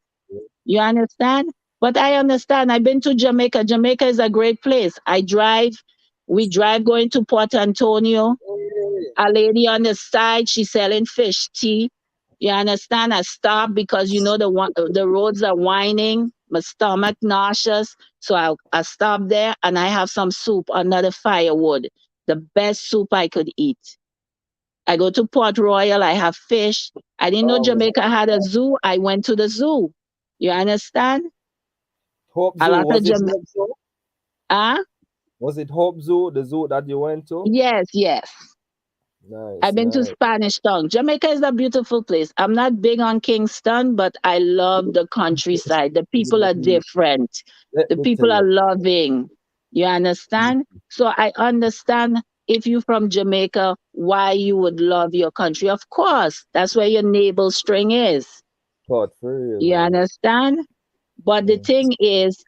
You understand? But I understand. I've been to Jamaica. Jamaica is a great place. We drive going to Port Antonio. mm, A lady on the side, she's selling fish tea. You understand? I stop because you know the roads are winding. My stomach nauseous, so I stop there and I have some soup under the firewood. The best soup I could eat. I go to Port Royal, I have fish. I didn't know Oh, Jamaica had a zoo. I went to the zoo. You understand? Hope A Zoo. lot of Was it Jama Hope Zoo? ah, Was it Hope Zoo, the zoo that you went to? yes, yes. I've Nice, been to nice. Spanish Town. Jamaica is a beautiful place. I'm not big on Kingston, but I love the countryside. The people are different. Let The me tell people are you. loving. You understand? So I understand if you're from Jamaica, why you would love your country. Of course, that's where your navel string is. Thought for real, You man. understand? But the Mm. thing is,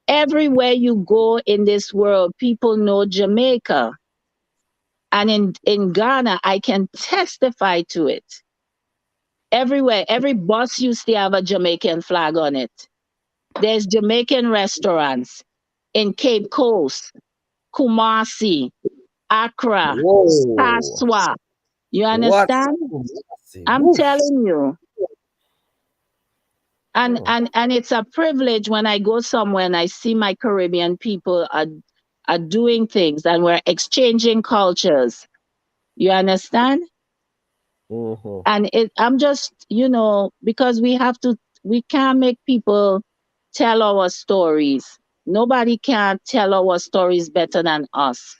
everywhere you go in this world, people know Jamaica. And in Ghana, I can testify to it. Everywhere, every bus used to have a Jamaican flag on it. There's Jamaican restaurants in Cape Coast, Kumasi, Accra, Whoa. Paswa. You What's understand? Kumasi? I'm Woof. telling you. And Mm. and and it's a privilege when I go somewhere and I see my Caribbean people are doing things and we're exchanging cultures. You understand? Mm-hmm. And I'm just, because we can't make people tell our stories. Nobody can tell our stories better than us.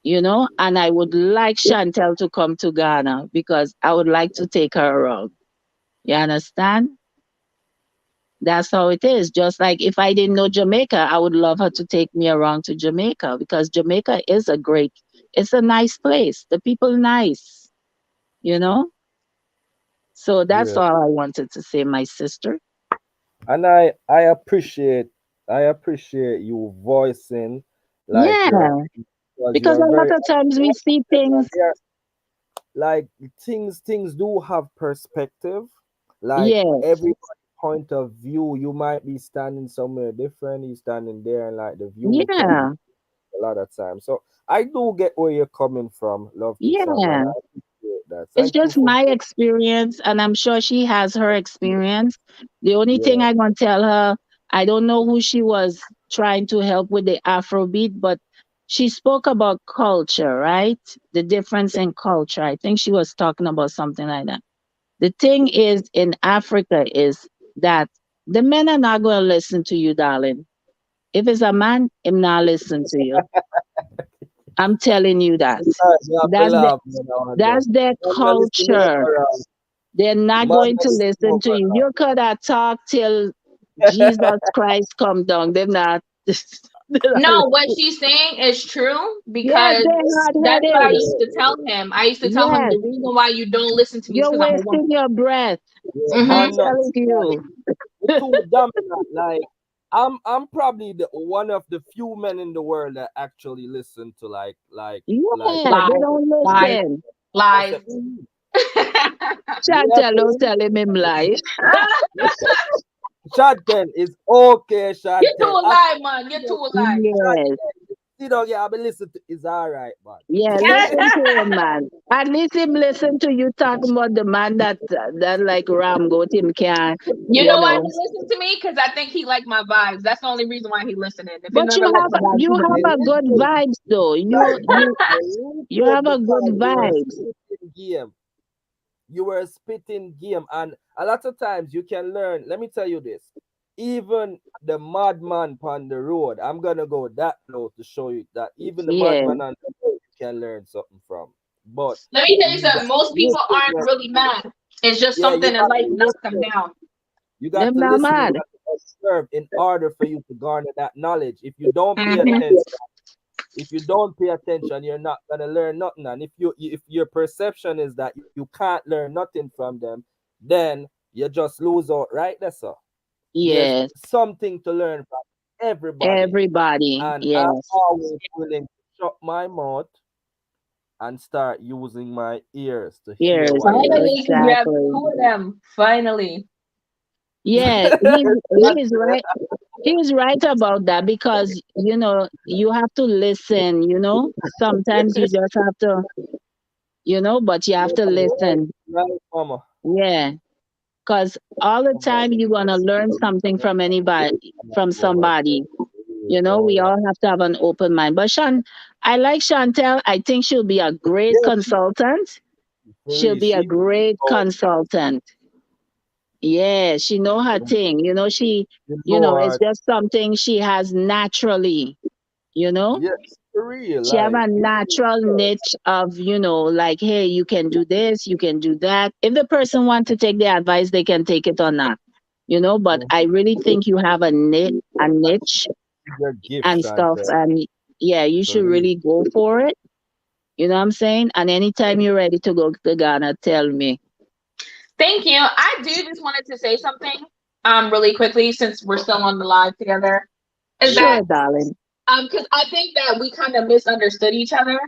And I would like Chantell to come to Ghana because I would like to take her around. You understand? That's how it is. Just like if I didn't know Jamaica, I would love her to take me around to Jamaica because Jamaica is it's a nice place. The people nice, you know? So that's Yeah. all I wanted to say, my sister. And I appreciate you voicing like your, Yeah, because because you're a lot very of times we see things. like things do have perspective. Like Yes, every point of view, you might be standing somewhere different, you standing there, and like the view can be yeah, a lot of times. So I do get where you're coming from, love to song, and yeah. I appreciate that. It's Thank you just for my experience, and I'm sure she has her experience. The only thing yeah, I'm going to tell her, I don't know who she was trying to help with the Afrobeat, but she spoke about culture, right? The difference in culture. I think she was talking about something like that. The thing is in Africa is that the men are not going to listen to you, darling. If it's a man, him not listen to you. I'm telling you that. you have to That's the laugh, man, out there. that's their Man, man, listen to culture. around. They're not Man, going man, to listen listen to you. You could have talked till Jesus Christ come down. They're not. They're not No, what listening. she's saying is true Yes, because they're hard that's what I headed. used to tell him. I used to tell him Yes, the reason why you don't listen to me is you're because I'm a woman. wasting your breath. Yeah, I'm Hmm. man, not telling like you. we're too dominant. Like I'm probably the one of the few men in the world that actually listen to like Yeah, they Lies, don't lies, listen. I lies. said, we have Chantel, to don't listen. tell him lie. Chantel is okay, You're too Chantel. I alive, man. You're too alive. Yes. see down here, I be listen to it's all right, man. Yeah, listen to him, man. At least him listen to you talking about the man that like Ram goat him can, You you know why he know. listens to me? Because I think he like my vibes. That's the only reason why he listening. If he But never liked my vibes, you he wouldn't have a listen. good Listen, vibes though. like You have a good because you were vibes. spitting game. You were spitting game, and a lot of times you can learn. Let me tell you this. Even the madman on the road, I'm gonna go that low to show you that even the Yeah. madman on the road you can learn something from. But Let me tell you you got something. Most to people listen, aren't really mad. It's just yeah, you something in got life to knocks them listen. down. You got Them to not listen. You mad. got to observe in order for you to garner that knowledge. Hmm. If you don't pay attention, you're not gonna learn nothing. And if your perception is that you can't learn nothing from them, then you just lose out right there, sir. There's Yes. something to learn from everybody, Everybody. and I'm Yes. always willing to shut my mouth and start using my ears to hear Yes. what they are Finally, because you have Exactly. two of them. Finally. Yeah. He's right. He's right about that because you have to listen. Sometimes you just have to, but you have to right, listen. right, mama. Yeah. Because all the time you're gonna learn something from anybody, from somebody. You know, we all have to have an open mind. But I like Chantell. I think she'll be a great Yeah, consultant. for She'll real. be a She, great oh, consultant. Yeah, she know her thing. you know It's her. just something she has naturally, you know? Yeah, for real. She have Like, a natural niche of, like, hey, you can do this, you can do that. If the person want to take the advice, they can take it or not. But I really think you have a niche your gift, and stuff. Chantell. And yeah, you For should real. really go for it. You know what I'm saying? And anytime you're ready to go to Ghana, tell me. Thank you. I do just wanted to say something really quickly since we're still on the live together. Is Yeah. that Sure, darling. because I think that we kind of misunderstood each other.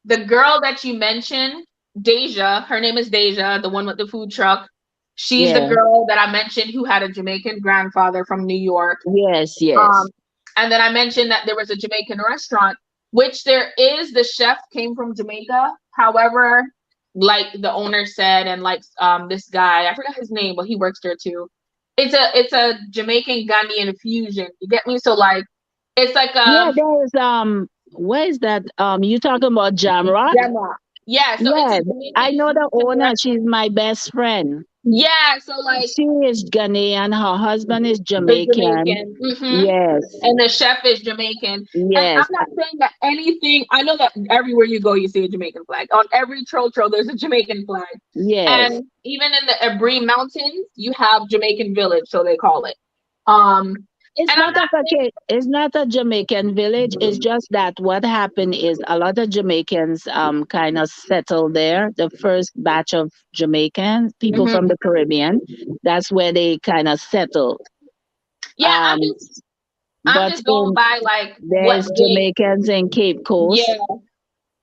The girl that you mentioned, Deja, her name is Deja, the one with the food truck. She's the Yeah. girl that I mentioned who had a Jamaican grandfather from New York. Yes, Um, yes. and then I mentioned that there was a Jamaican restaurant, which there is. The chef came from Jamaica. However, like the owner said, and like this guy, I forgot his name, but he works there too. It's a Jamaican Ghanaian fusion. You get me? So like it's like Yeah, there's where is that? You talking about Jamrock? Gemma. Yeah, so it's a Yes. I Jamaican know the fusion owner. restaurant. She's my best friend. Yeah, so like She is Ghanaian. Her husband is is Jamaican. Jamaican. Yes. And the chef is Jamaican. And I'm Yes. not saying that anything, I know that everywhere you go, you see a Jamaican flag. On every trotro, there's a Jamaican flag. Yes. And even in the Abri Mountains, you have Jamaican Village, so they call it. Um, It's and I'm not not a it's not a Jamaican village. It's just that what happened is a lot of Jamaicans kind of settled there. The first batch of Jamaicans, people saying, from the Caribbean, that's where they kind of settled. yeah, Um, I'm but just going in by like what there's they Jamaicans in Cape yeah. Coast,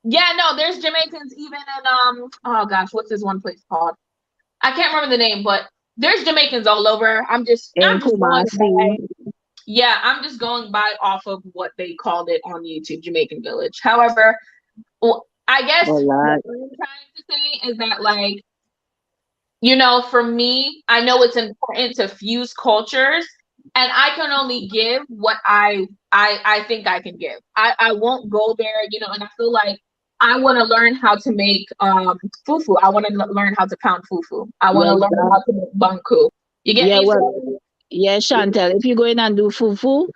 Yeah, no, there's Jamaicans even in oh gosh, what's this one place called? I can't remember the name, but there's Jamaicans all over. in I'm just going by Kumasi. yeah, I'm just going by off of what they called it on YouTube, Jamaican Village. However, I A guess what lot. I'm trying to say is that like, for me, I know it's important to fuse cultures and I can only give what I think I can give. I won't go there, and I feel like I want to learn how to make fufu. I want to learn how to pound fufu. I want to Well, learn how to make banku. You get yeah, me? well, So yeah, Chantel, if you go in and do fufu,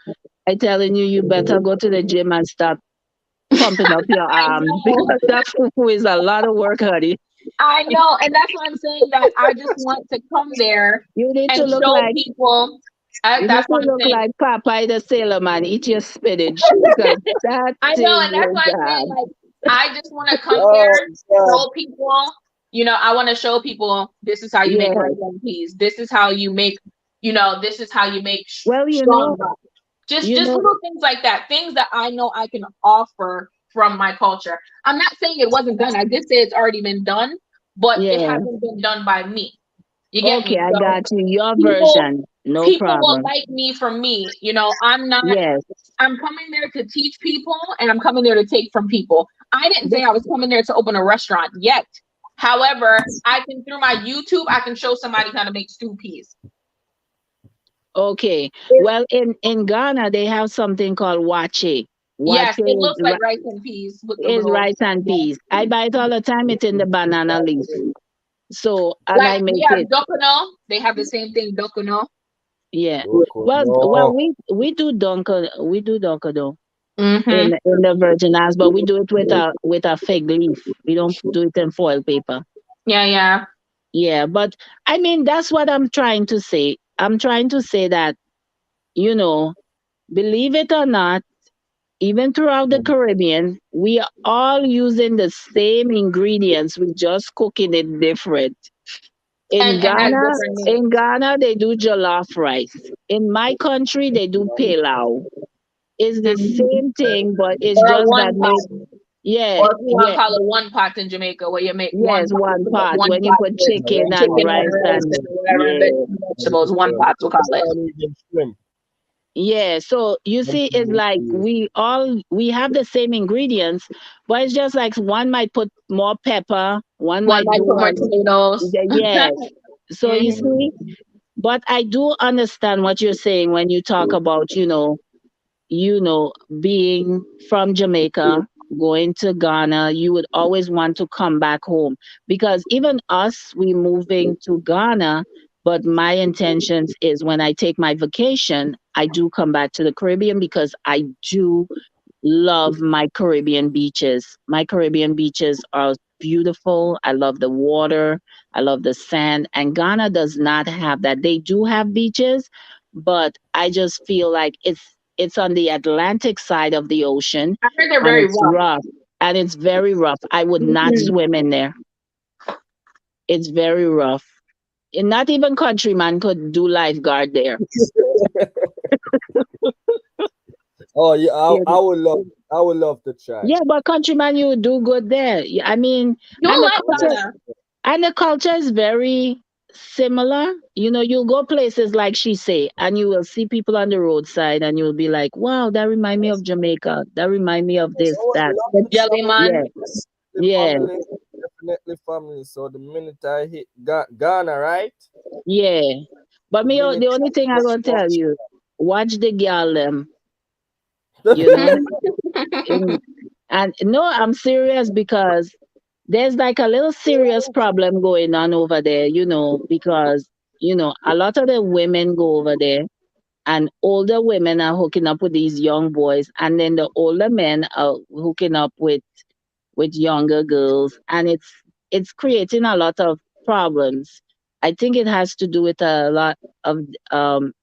I telling you, you better go to the gym and start pumping up your I arms know, because that fufu is a lot of work, honey. I know, and that's what I'm saying. That I just want to come there You need to and look show like people. you need That's to what I'm look saying. like Popeye the Sailor Man. Eat your spinach because that I know, thing and that's is why I'm saying like I just want to come Oh, there, God. show people. I want to show people this is how you make yes. rice and peas. This is how you make. This is how you make Well, strong rice. Just you just know, little things like that. Things that I know I can offer from my culture. I'm not saying it wasn't done. I did say it's already been done, but it yeah. hasn't been done by me. You get Okay, me? I So got you. Your people version, no people will problem. like me for me. I'm not Yes. I'm coming there to teach people and I'm coming there to take from people. I didn't say The- I was coming there to open a restaurant yet. However, I can through my YouTube, I can show somebody how to make stew peas. Okay. It, Well, in Ghana, they have something called wache. yes, Wache it looks like rice and peas with the is little rice and yeah. peas. I buy it all the time. It's in the banana leaf. So, and Like I make we have it. dokono, they have the same thing, dokono. Yeah. Well, No. we do donkado Mm-hmm. in the Virgin Islands, but we do it with a fig leaf. We don't do it in foil paper. Yeah, yeah. Yeah, but I mean that's what I'm trying to say. I'm trying to say that you know, believe it or not, even throughout the Caribbean, we are all using the same ingredients. We just cooking it different. And it has different In names. Ghana, they do jollof rice. In my country, they do pilau. It's the Mhm. same thing, but it's Or a just that one pot. made. Yeah, Or if you want yeah, to call it one pot in Jamaica, where you make one yes, pot, one you put pot. one When you pot put with chicken and chicken and rice rice and and whatever and yeah, vegetables, one pot we'll call it. Not even shrimp. yeah. So you see, it's like we have the same ingredients, but it's just like one might put more pepper, one One might might do put more one. tomatoes. Yes. So you Hmm. see, but I do understand what you're saying when you talk about, being from Jamaica, going to Ghana, you would always want to come back home because even us, we moving to Ghana. But my intentions is when I take my vacation, I do come back to the Caribbean because I do love my Caribbean beaches. My Caribbean beaches are beautiful. I love the water. I love the sand. And Ghana does not have that. They do have beaches, but I just feel like it's on the Atlantic side of the ocean I heard they're and very it's rough. rough. And it's very rough. I would not Mhm. swim in there. It's very rough. And not even countryman could do lifeguard there. Oh yeah, Yeah, I would love to try. yeah, but countryman, you would do good there. Yeah, I mean, You'll and the like culture Ghana. And the culture is very similar. You'll go places like she say, and you will see people on the roadside, and you'll be like, "Wow, that remind me of Jamaica. That remind me of Yes, I this, would that." love The to jelly travel. man. Yeah, The yeah, family, definitely family. So the minute I hit Ghana, right? yeah. But The minute the only thing I I gonna touch tell you, watch the girl them. You down. know, In- and no, I'm serious because there's like a little serious problem going on over there. Because a lot of the women go over there and older women are hooking up with these young boys and then the older men are hooking up with younger girls and it's creating a lot of problems. I think it has to do with a lot of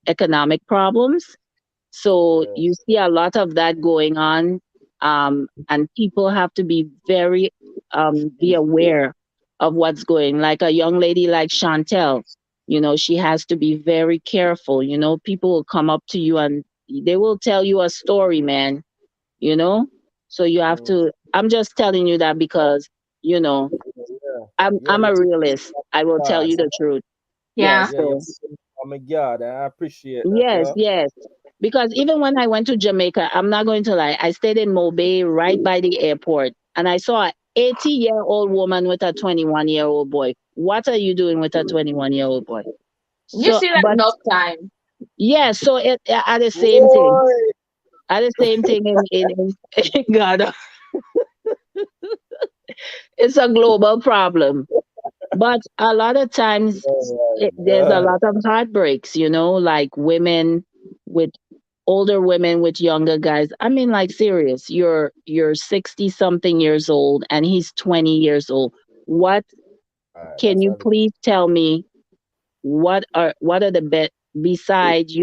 economic problems, so Yeah, you see a lot of that going on, and people have to be aware of what's going. Like a young lady like Chantell, she has to be very careful. People will come up to you and they will tell you a story, man. You know, so you have mm, to. I'm just telling you that because you know yeah, yeah. I'm You a took me realist. I will tell God. you the truth. Yeah. Yeah. Yeah, you So took me from a God, and I appreciate that, yes, yo. yes. Because even when I went to Jamaica, I'm not going to lie, I stayed in Mobay right by the airport and I saw an 80-year-old woman with a 21-year-old boy. What are you doing with a 21-year-old boy? You So, see that but enough time. yeah, so it are the same thing. Boy, Are the same thing in Ghana. It's a global problem. But a lot of times oh my there's a God, lot of heartbreaks, like women with older women with younger guys. I mean, like serious. You're 60 something years old and he's 20 years old. What all right, can that's you a please tell me what are the besides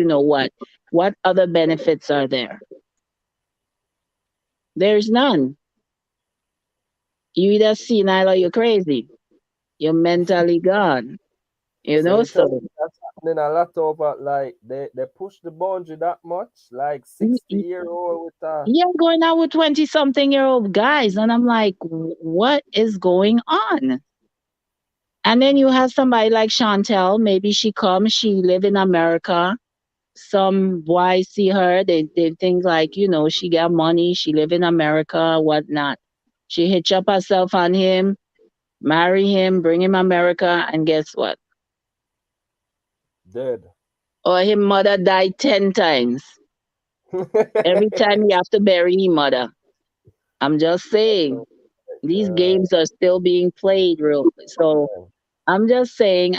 what other benefits are there? There's none. You either senile or you're crazy. You're mentally gone. so you tell So me that's happening a lot over like they push the boundary that much, like y- 60-year old with a yeah, I'm going out with 20 something year old guys and I'm like, what is going on? And then you have somebody like Chantell. Maybe she comes, she live in America. Some boys see her, they think like, she got money, she live in America, whatnot. She hitch up herself on him, marry him, bring him America, and guess what? dead. Or him mother died 10 times. Every time you have to bury his mother. I'm just saying, these God, games are still being played real. So I'm just saying,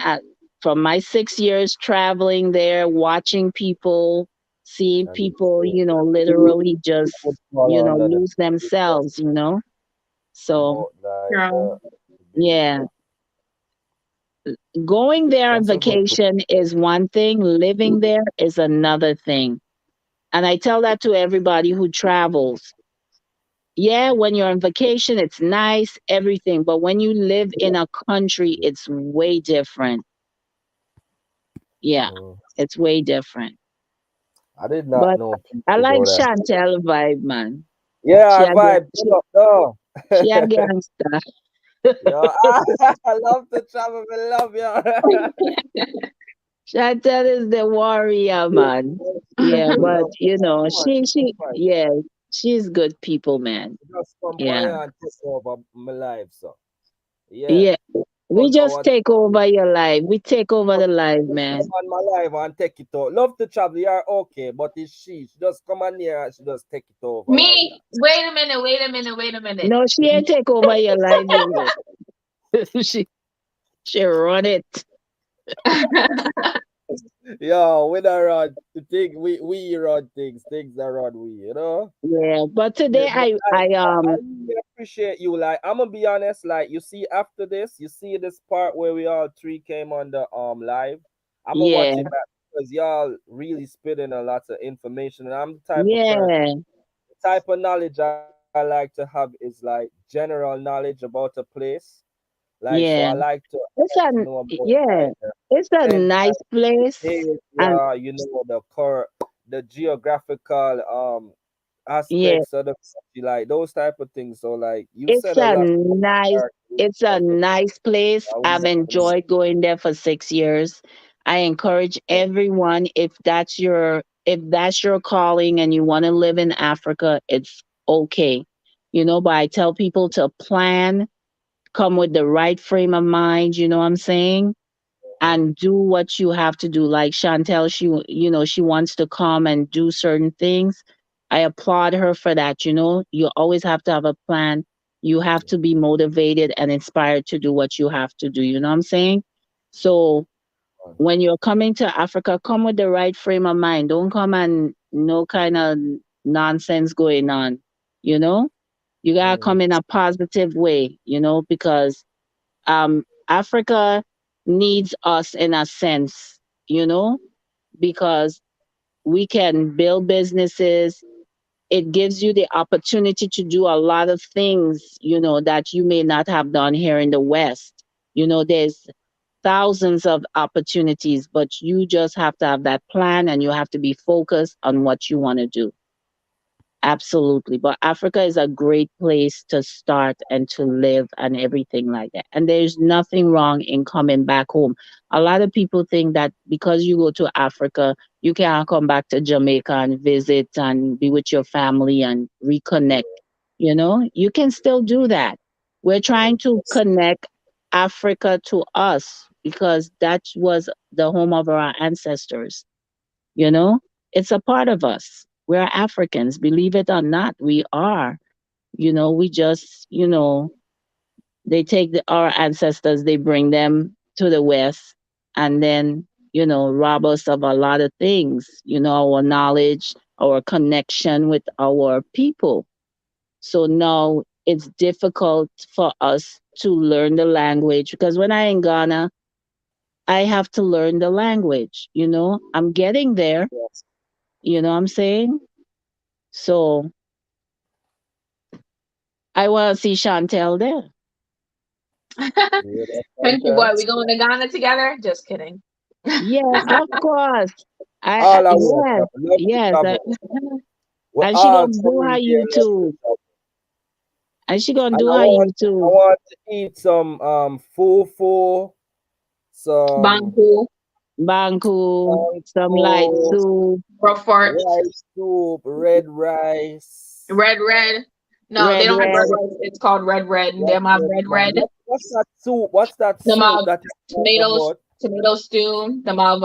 from my 6 years traveling there, watching people, seeing and people, literally just, would fall under the lose themselves. So, remote like Yeah. believe yeah, that. going there on That's a good point. vacation is one thing, living there is another thing. And I tell that to everybody who travels. Yeah, when you're on vacation, it's nice, everything. But when you live in a country, it's way different. Yeah, Mm. it's way different. I did not But know I people like go that. Chantel vibe, man. Yeah, She I a ga- vibe. she, Pull up, no. she a gangster. Yo, I love to travel. I love you. Chantel is the warrior, man. Yeah, I but love to travel, man. she That's fine. yeah, she's good people, man. Just come by Yeah, here and take over my life, so yeah. yeah. We know just what's take over your life. We take over the life, just come man. on my live and take it over. Love to travel, you're okay, but it's she. She just come on here and she just take it over like Me, wait a minute, wait a minute, wait a minute. No, she ain't take over your life, you know. She run it. that. Yeah, we don't run the thing. We run things. Things that run we. You know. Yeah, but Yeah, today but I I really appreciate you. Like I'm gonna be honest. Like you see, after this, you see this part where we all three came on the live. I'm gonna yeah, watch it back because y'all really spitting a lot of information, and I'm the type of person. yeah, The type of knowledge I like to have is like general knowledge about a place. Like so, yeah. I like It's to a know about yeah. like the It's a ancient nice place, and behavior, you know, the geographical yeah, aspects of the country, like those type of things. So like you it's said a a lot of nice it's a stuff. nice place. I I've really appreciate enjoyed going there for 6 years. I encourage it. everyone if that's your calling and you want to live in Africa, it's okay. But I tell people to plan, come with the right frame of mind, you know what I'm saying? Mhm. And do what you have to do. Like Chantell, she wants to come and do certain things. I applaud her for that. You always have to have a plan. You have to be motivated and inspired to do what you have to do. You know what I'm saying? So when you're coming to Africa, come with the right frame of mind. Don't come and no kind of nonsense going on. You know, you gotta Mhm. come in a positive way. Because Africa needs us in a sense, you know, because we can build businesses. It gives you the opportunity to do a lot of things, that you may not have done here in the West. There's thousands of opportunities, but you just have to have that plan and you have to be focused on what you want to do. Absolutely. But Africa is a great place to start and to live and everything like that. And there's nothing wrong in coming back home. A lot of people think that because you go to Africa, you can't come back to Jamaica and visit and be with your family and reconnect. You can still do that. We're trying to connect Africa to us because that was the home of our ancestors. You know, it's a part of us. We're Africans, believe it or not, we are. We just, they take our ancestors, they bring them to the West, and then, rob us of a lot of things, our knowledge, our connection with our people. So now it's difficult for us to learn the language because when I in Ghana, I have to learn the language. I'm getting there. You know what I'm saying? So I want to see Chantel there. Yeah, that's Country boy, fantastic. we going to Ghana together? Just kidding. Yes, of course. All I want, Yes, to love to yes. travel. We And she all gonna do her Caribbean love to YouTube. travel. And she gonna And do I her want I YouTube. want to eat some fufu, some Banku, Banku, some light mango, soup, Roquefort, rice soup, red rice. red. No, they red, don't have red red, rice. It's called red. And What them have else, man? red. What's that soup? What's that Them soup have that you talk tomatoes, about? tomato stew. Them have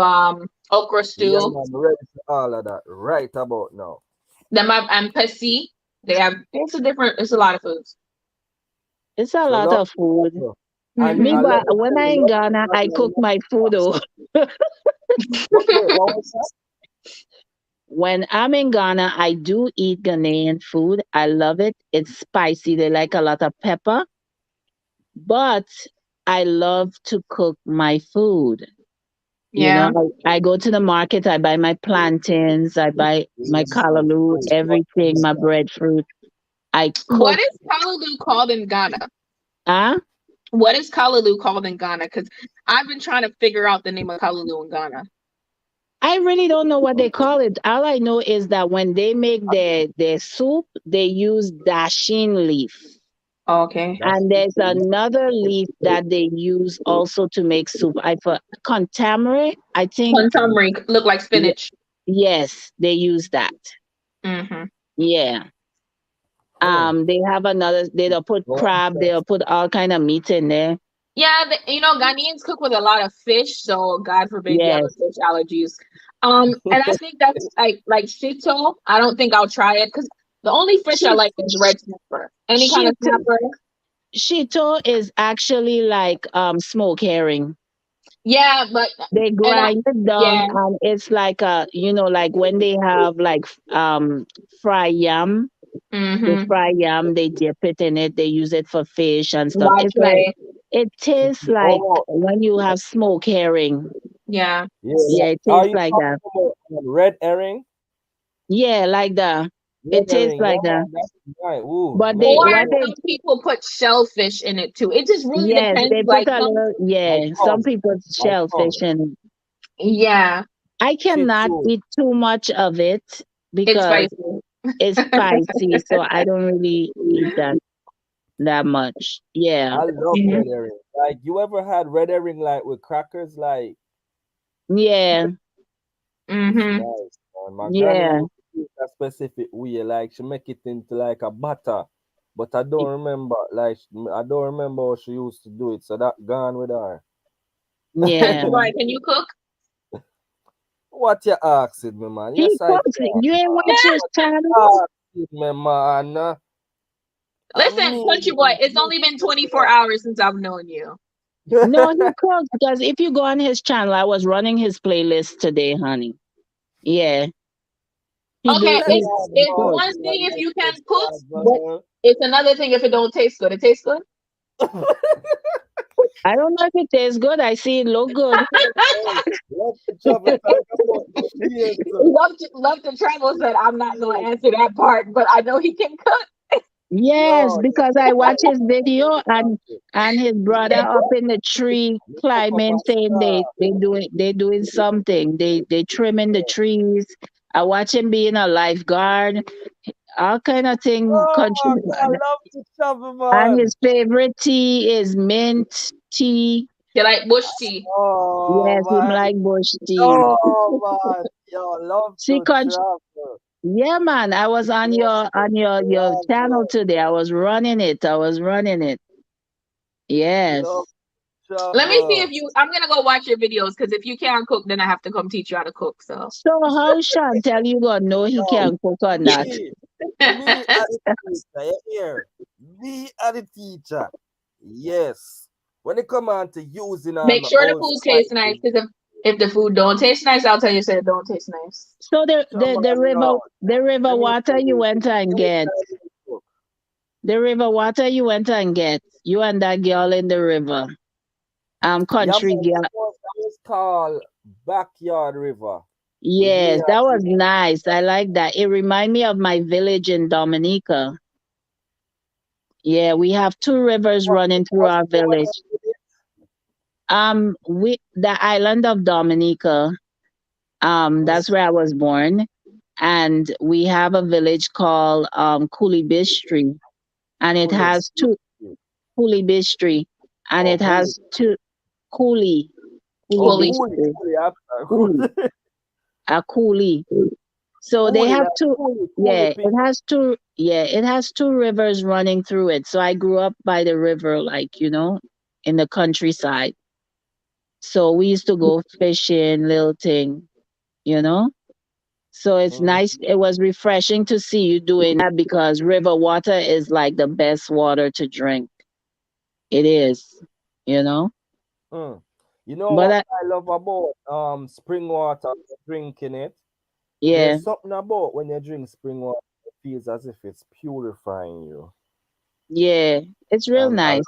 okra Yeah, stew. man, ready for all of that right about now. Them have ampesi. They have it's a lot of foods. it's a So lot love of to food. travel. And Me, Mm-hmm. I let but me when tell I you, in love to Ghana, I travel and cook love my to food. pass. Oh. What was that? When I'm in Ghana, I do eat Ghanaian food. I love it. It's spicy. They like a lot of pepper. But I love to cook my food. Yeah. I go to the market, I buy my plantains, I buy my Yes, man. callaloo, Fresh, what everything, is my that? breadfruit. I What cook. is callaloo called in Ghana? Ah, What is callaloo called in Ghana? Because I've been trying to figure out the name of callaloo in Ghana. I really don't know what they call it. All I know is that when they make their soup, they use dashin leaf. Okay. That's And there's another leaf that they use also to make soup. I for contamere, I think. Turmeric look like Ye- spinach. Yes, they use that. Mm-hmm. Yeah. mm, They have another. They'll put so crab. They'll interesting. put all kind of meat in there. Yeah, Ghanaians cook with a lot of fish, so God forbid you have a Yes. fish allergies. And I think that's like shito. I don't think I'll try it because the only fish I She like is red snapper. Any kind of she snapper. Shito is actually like smoked herring. Yeah, but They and I grind it down yeah. and it's like like when they have like fried yam, they Mm-hmm. fry yam, they dip it in it, they use it for fish and stuff. It's like Wache. it tastes like Oh, when you have smoked herring. Yeah. yeah. Yeah, it Are tastes you like talking that. about red herring? Yeah, like that. Red It tastes herring, yeah, like that. man, that's right. Ooh, But red they Or what herring. they some people put shellfish in it too. It just really yes, depends. they put Like a some little Like some tongue, people like tongue. shellfish in. yeah, I Shih cannot Tzu. eat too much of it it's because spicy. it's spicy, so I don't really eat that much. Yeah. I love Mhm. red herring. Like, you ever had red herring like with crackers? Like, Yeah. it's Mm-hmm. nice, man. My granny Yeah. used to do it a specific way. Like, she make it into like a butter, but I don't remember. Like, I don't remember how she used to do it. So that gone with her. Yeah. Right? Can you cook? What you asking me, man? He Yes, I cooks. can, You ain't man. watch his What channels? you asking me, man? I Listen, Country mean, Boy. It's only been 24 hours since I've known you. No, he cooks because if you go on his channel, I was running his playlist today, honey. Yeah. He Okay, do Tell he, her he it's about cooks. one your thing if you can latest cook, but travel. it's another thing if it don't taste good. It tastes good. I don't know if it tastes good. I see it look good. Hey, let the travel talk about the shit. Love to travel said I'm not gonna answer that part, but I know he can cook. Yes, Yo, because I watch his video and his brother up in the tree you cook up a climbing saying star. they doing something. They trimming the trees. I watch him being a lifeguard, all kind of thing country. Oh, I love to travel, And man. his favorite tea is mint tea. You like bush tea. Oh, Yes, him man. like bush tea. Oh, man. Yo, love See, to country. travel. Yeah, man. I was on Love your to channel travel. today. I was running it. I was running it. Love Yes. Let me see travel. if you. I'm gonna go watch your videos because if you can't cook, then I have to come teach you how to cook. So. So how Chantell you gonna know he Yo, can cook or not? me, me are the teacher. You hear? Me are the teacher. Yes. When it come on to using all Make my sure the old food tastes nice spices, because if the food don't taste nice, I'll tell you say it don't taste nice. So come on, yo. the river You need water you to went and get. anytime you cook. The river water you went and get. You and that girl in the river. Yeah, man, Country girl. that was called Backyard River. We Yes, have that was nice. I like that. It remind me of my village in Dominica. Yeah, we have two rivers running through what, our what village. We the island of Dominica. mm, That's where I was born, and we have a village called Coolibistry, and it Coolidge. has two Coolibistry, and Oh, it Holy. has two Coolie Oh, Fully. Coolie. Coolibistry, Coolie after. Coolie, a Coolie. So they Coolie, have like two. Coolie, Yeah, Coolie it people. has two. Yeah, it has two rivers running through it. So I grew up by the river, like in the countryside. So we used to go fishing, little thing, you know. So it's Mm, nice. It was refreshing to see you doing that because river water is like the best water to drink. It is, you know. mm. You know But what I love about spring water, drinking it? yeah, There's something about when you drink spring water, it feels as if it's purifying you. yeah, it's real And nice.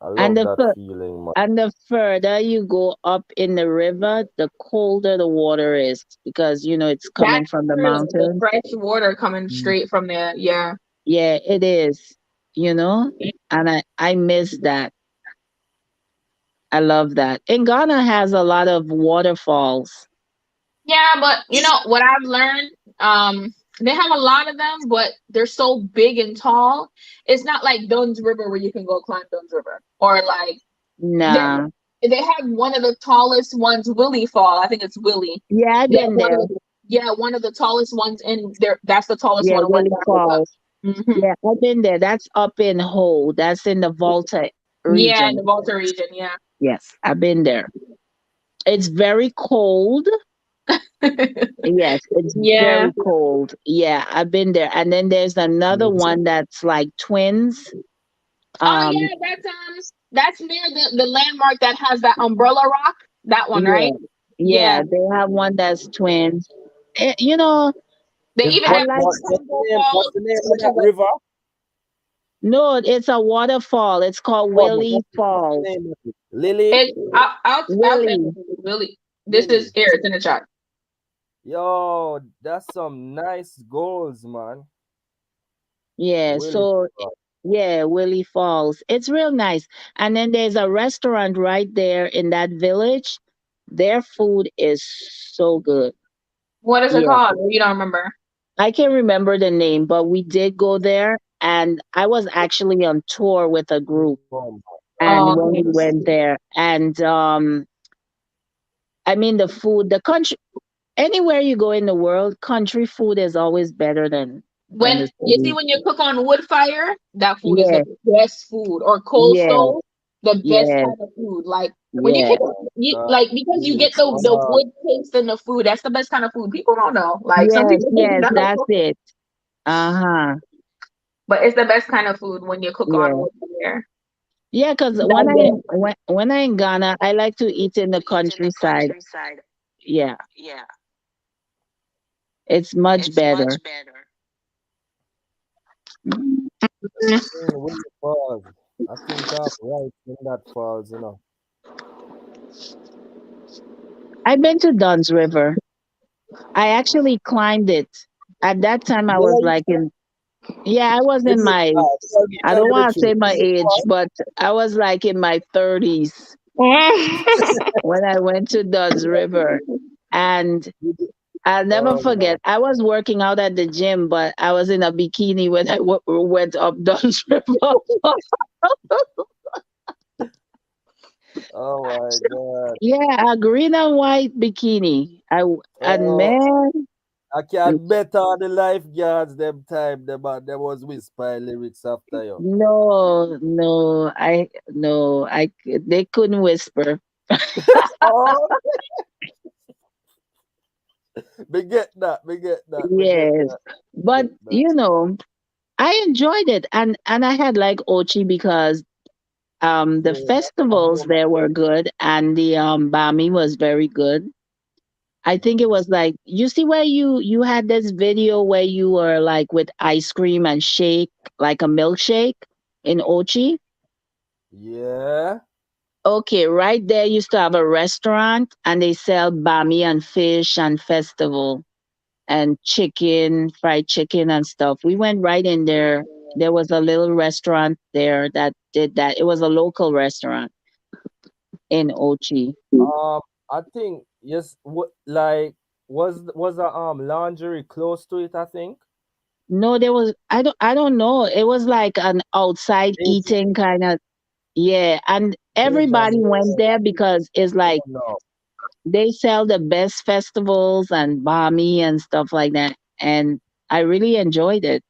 I And love that feeling, man. the further you go up in the river, the colder the water is because it's coming That's from the true. The mountain. fresh water coming Mm. straight from there. Yeah. Yeah, it is. And I miss that. I love that. And Ghana has a lot of waterfalls. Yeah, but what I've learned, they have a lot of them, but they're so big and tall. It's not like Dunn's River where you can go climb Dunn's River, or like they Nah. they have one of the tallest ones, Willie Fall. I think it's Willie. Yeah, I've They have been there. one of the tallest ones in there. That's the tallest Yeah, one in West Willie Africa. Falls. Hmm. Yeah, I've been there. That's up in Ho. That's in the Volta. Yeah, in the region. Volta region, yeah. Yes, I've been there. It's very cold. Yes, it's Yeah. very cold. Yeah, I've been there. And then there's another one that's like twins. Oh Um, yeah, that's near the landmark that has that umbrella rock. That one, right? yeah, Yeah. yeah, they have one that's twins. You know, They Is even I have what like. what what's the Chantell name? What's Falls, the name of which that is like river? No, it's a waterfall. It's called No, but Willie what's the Falls. name of it? Lily, it. I'll tell Willie. you really. This is Lily. here. It's in the chat. Yo, that's some nice goals, man. Yeah, Willie. so yeah, Willie Falls. It's real nice. And then there's a restaurant right there in that village. Their food is so good. What is it Yeah. called? You don't remember? I can't remember the name, but we did go there and I was actually on tour with a group Oh Oh, and when we okay. went there and I mean the food, the country anywhere you go in the world, country food is always better than When the you see city. when you cook on wood fire, that food is the Yeah, best food. Or coal yeah, stove, the best yeah, kind of food. Like when you yeah. can, my God. like because you get the Wow. wood taste in the food. That's the best kind of food. People don't know. Like some Yes, people don't yes, that's know, it. Uh-huh. but it's the best kind of food when you cook on Yeah. wood fire. Yeah, because Like that. when I in Ghana, I like to eat in the countryside. Yeah, it's much better. Mm. Willie Falls. I think I'm right in that falls, you know. I've been to Dunn's River. I actually climbed it. At that time, I was Yeah, you like said yeah, I was in Willie my, I tell don't me the want to truth. say my Willie age, Falls? but I was like in my 30s when I went to Dunn's River. And You did- I'll never Oh my. forget, I was working out at the gym, but I was in a bikini when I went up Dunn's River. Oh my God. Yeah, a green and white bikini. And Oh, man, I can bet all the lifeguards them time them was whisper lyrics after you. they couldn't whisper. Oh, me get that, me get that, me get Yes, that, me but get that. I enjoyed it, and I had like Ochi because the Yeah, that's my festivals home. there were good and the Bami was very good. I think it Mhm. was like you see where you had this video where you were like with ice cream and shake like a milkshake in Ochi. Yeah. Okay, right there used to have a restaurant and they sell bami and fish and festival and chicken, fried chicken and stuff. We went right in there. There was a little restaurant there that did that. It was a local restaurant in Ochi. I think yes. Like was a laundry close to it? I think No, there was I don't know. It was like an outside Asian eating kind of yeah, and Asian. everybody went Yeah, there because it's I like don't know. they sell the best festivals and bami and stuff like that. And I really enjoyed it.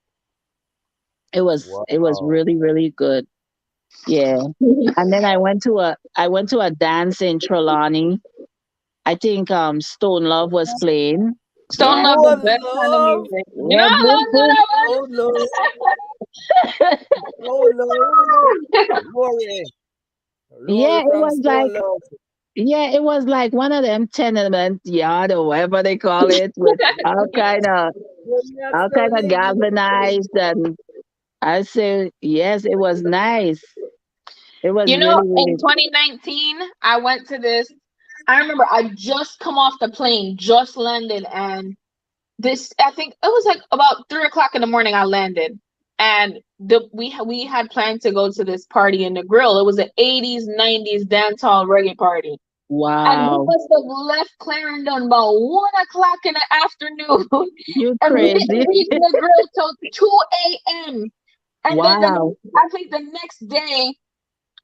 It was Wow. really, really good. Yeah. And then I went to a dance in Trelawney. I think Stone Love was playing. Stone Yeah. Love, the Oh best kind of love, music. You know Yeah, boom boom. oh love, oh love, Rory, Yeah, Rory it from was like Stone Love. one of them tenement yard or whatever they call it with all kind of When you all still kind of live, galvanized and I say yes, it was nice. It was You know, really, in really 2019, I went to this. I remember I just come off the plane, just landed, and this I think it was like about 3 o'clock in the morning. I landed, and we had planned to go to this party in the grill. It was an 80s, 90s dance hall reggae party, and we wow. must have left Clarendon about 1 o'clock in the afternoon, You and we didn't crazy. reach the grill till 2 a.m. And then Wow. I think the next day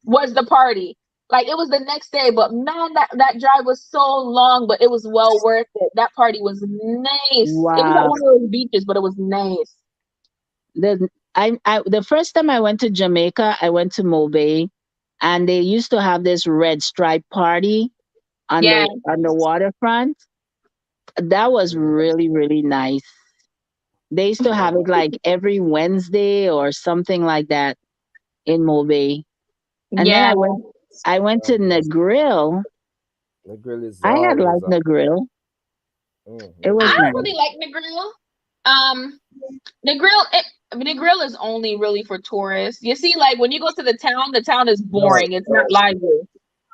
was the party. Like it was the next day, but man, that drive was so long, but it was well worth it. That party was nice. It was at Wow. one of those beaches, but it was nice. The first time I went to Jamaica, I went to Mobay and they used to have this red stripe party Yeah, on the waterfront. That was really, really nice. They used to have it like every Wednesday or something like that in Mobay. And then yeah. I went to Negril. The grill is I had always liked up. Negril. It The was I grill is nice. really like the grill. The grill, the grill is only really for tourists. You see, like when you go to the town is no, boring. It's not no, lively.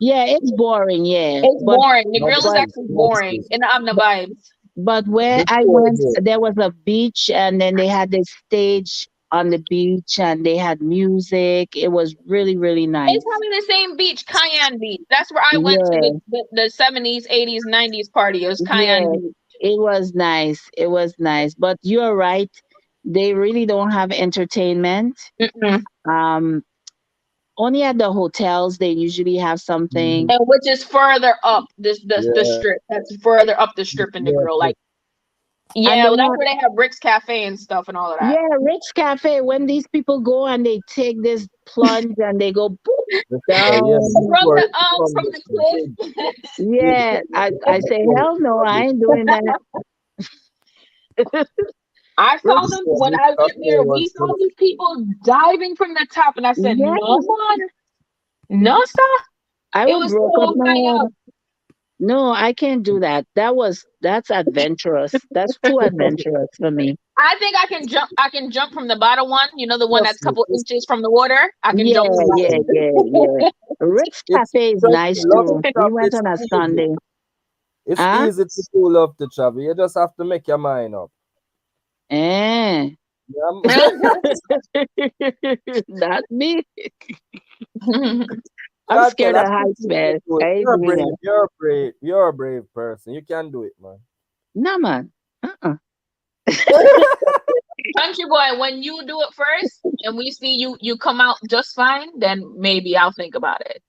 Yeah, it's boring, yeah. It's boring. The no, grill is But actually boring, and I'm the vibes. but where I before went, this, there was a beach, and then they had this stage on the beach, and they had music. It was really, really It's nice. probably the same beach, Cayenne Beach. That's where I went to Yeah, the 70s, 80s, 90s party. It was Cayenne yeah, Beach. it was nice. It was nice. But you're right. They really don't have entertainment. Mm-mm. Um, Only at the hotels they usually have something. And which is further up the yeah, strip. That's further up the strip in the yeah, grill. Like, And yeah, they well, that's have, where they have Rick's Cafe and stuff and all of that. yeah, Rich Cafe. When these people go and they take this plunge and they go boop yeah, down. From the the cliff. Yeah, I say hell no, I ain't doing that. I saw Rich, them when I went there. We saw these people diving from the top, and I said, yeah, "No, man, no, sir." I It would was broke up so my high head. up. No, I can't do that. That's adventurous. That's too adventurous for me. I think I can jump. I can jump from the bottom one. You know, the one that's trust a me, couple inches from the water. I can jump Yeah, from that yeah, one. yeah, yeah. Ritz it's Cafe is trust me, nice love to too. We travel. went It's on a easy. Sunday. It's Huh? easy to do love to travel. You just have to make your mind up. Eh. Yeah, Not me. I'm Chantell, scared I of think heights, you can man. do I it. ain't You're doing brave. that. You're brave. You're a brave person. You can do it, man. No, man. Uh-uh. Country boy, when you do it first, and we see you come out just fine, then maybe I'll think about it.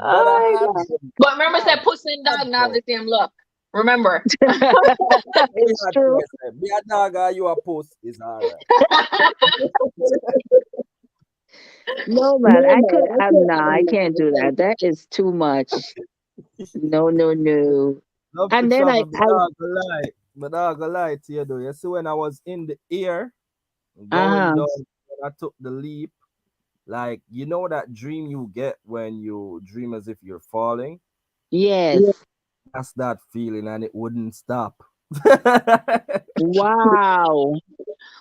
But I Oh have my them. But remember, I said pussy and have dog not have them. the same luck. Remember. Hey, It's not true. twice. Be a dog or you a puss is alright. No, man. I could. I'm no. I can't do that. That is too much. No, no, no. Love to And then travel, but dog go lie. But dog go lie to you though. You see when I was in the air, going uh-huh. down, when I took the leap, like you know that dream you get when you dream as if you're falling? Yes. That's that feeling and it wouldn't stop. Wow.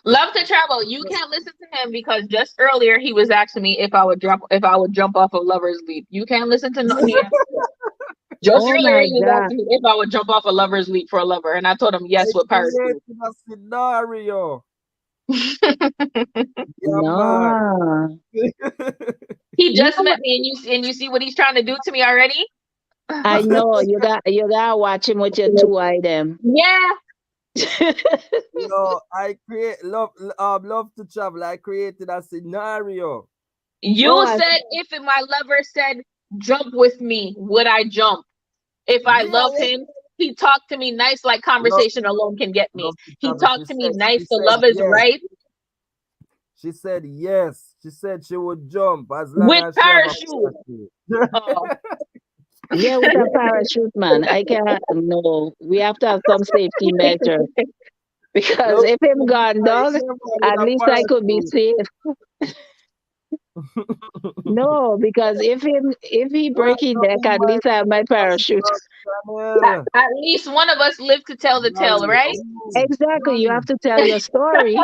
Love to travel. You can't listen to him because just earlier he was asking me if I would jump off of Lover's Leap. You can't listen to no he just Oh earlier my he was God. asking me if I would jump off a Lover's Leap for a lover, and I told him I yes with created parachute. a scenario. Yeah, man. No. He You just know what? met me, and you see what he's trying to do to me already. I know you gotta watch him with your two eye them. Yeah, Yo, I create love to travel. I created a scenario. Oh, you said if my lover said jump with me, would I jump? If I Yeah, love him, he talked to me nice, like love, conversation alone can get me. love to He travel. talked to me nice. She The said love is yes. right She said yes. She said she would jump as long with as she have a parachute. parachute. Oh, yeah, with a parachute, man. I can't. No, we have to have some safety measure because Love if to him gone down, yeah, man, with at a least I could be parachute. safe. No, because if he Don't break his know neck, who at my least I have my parachute. Channel. at least one of us lived to tell the tale, Gary. right? Oh, Exactly. You Gary. have to tell your story.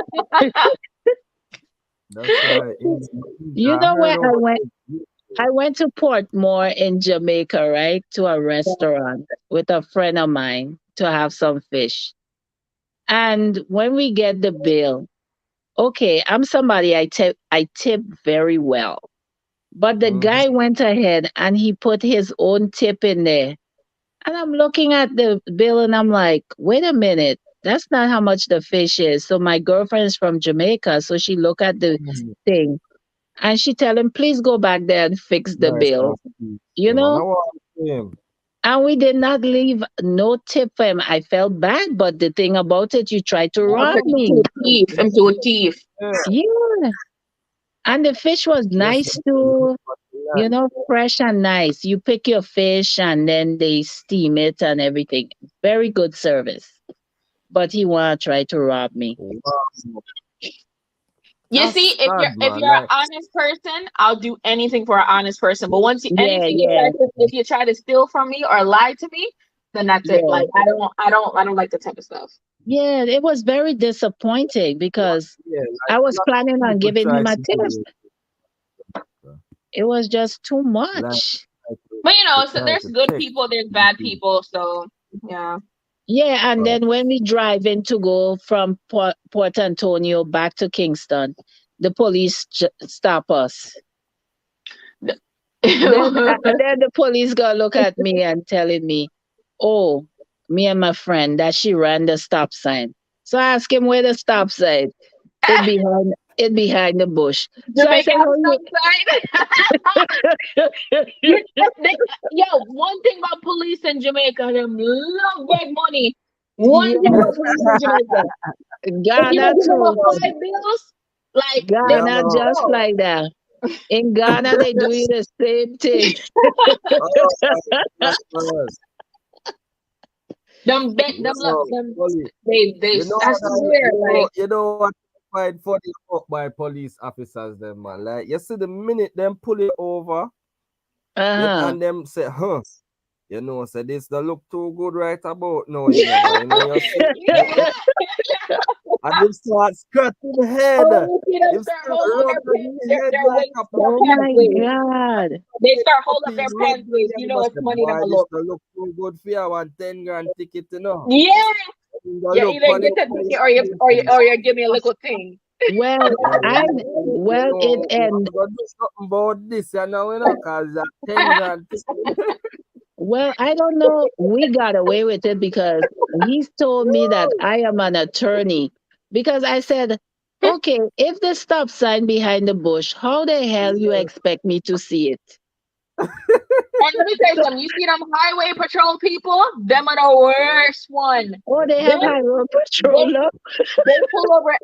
That's right. You I know heard where I over went? there. I went to Portmore in Jamaica, right? To a restaurant with a friend of mine to have some fish. And when we get the bill, okay, I'm somebody I tip very well. But the Mm-hmm. guy went ahead and he put his own tip in there. And I'm looking at the bill and I'm like, wait a minute, that's not how much the fish is. So my girlfriend is from Jamaica, so she look at the thing and she tell him, please go back there and fix the Nice bill. and sweet. You Man, I know? want him. And we did not leave no tip for him. I felt bad, but the thing about it, you tried to I'm rob to a me. thief. I'm to a thief. Yeah. Yeah. And the fish was Yes, nice too. you know, fresh and nice. You pick your fish and then they steam it and everything. Very good service. But he wanna try to rob me. Wow. You That's see, if bad, you're man. an Like, honest person, I'll do anything for an honest person. But once you Yeah, anything you try yeah, to if you try to steal from me or lie to me, then that's it. yeah. Like I don't like the type of stuff. Yeah, it was very disappointing because yeah, I like a was lot of planning on people giving try him a to tip. do it. It was just too Like, much. But you they know, so try there's to good take people, there's bad something. people. So yeah. Yeah, and But then when we drive in to go from Port Antonio back to Kingston, the police stop us. Then the police gonna look at me and telling me, "Oh, me and my friend that she ran the stop sign." So I asked him where the stop sign. It behind the bush. So I Jamaica said, have "Oh, stop sign. you." They, yo, one thing about police in Jamaica, them love big money. One thing Yes, about police in Jamaica, if you Ghana don't give them a too. um, 5 bills, like they yeah, Ghana let you man. just go. like that. In Ghana, they do you the same thing. Oh, that's man. Yo, Them Polly, they you know I that swear, like you know what I find funny about by police officers them man. Like you see the minute them pull it over, Uh-huh. and them say, huh, you know, say this don't look too good right about now, you know, you see, yeah. and them start scratching the head. Oh, you see them Him start start holding rubbing the head their like waist, a their Oh pants my waist. God. They start holding up puppy, their rub pants the waist. head. You You know must it's say, money them boy, a this look. don't look too good for you. I want 10 grand ticket, you know. Yeah. You don't You look either funny. get the ticket or you give me a little thing. Well, I You well it know, and I'm gonna do something about this, you know, cause that 10 grand ticket. well, I don't know. We got away with it because he's told me that I am an attorney. Because I said, okay, if the stop sign behind the bush, how the hell you Yeah. expect me to see it? And let me tell you something. You see them highway patrol people? Them are the worst one. Oh, they have Them highway they patrol up. they pull over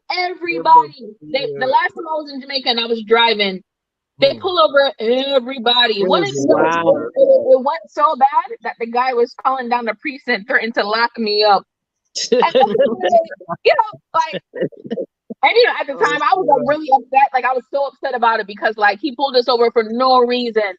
Yeah. everybody. The last time I was in Jamaica and I was driving, they Hmm. pull over everybody. What is Crazy yo? life, Wow. man. It went so bad that the guy was calling down the precinct, threatening to lock me up. And I'm like, you know, like, and you know, at the Oh, time I was like yeah. really upset. Like I was so upset about it because like he pulled us over for no reason.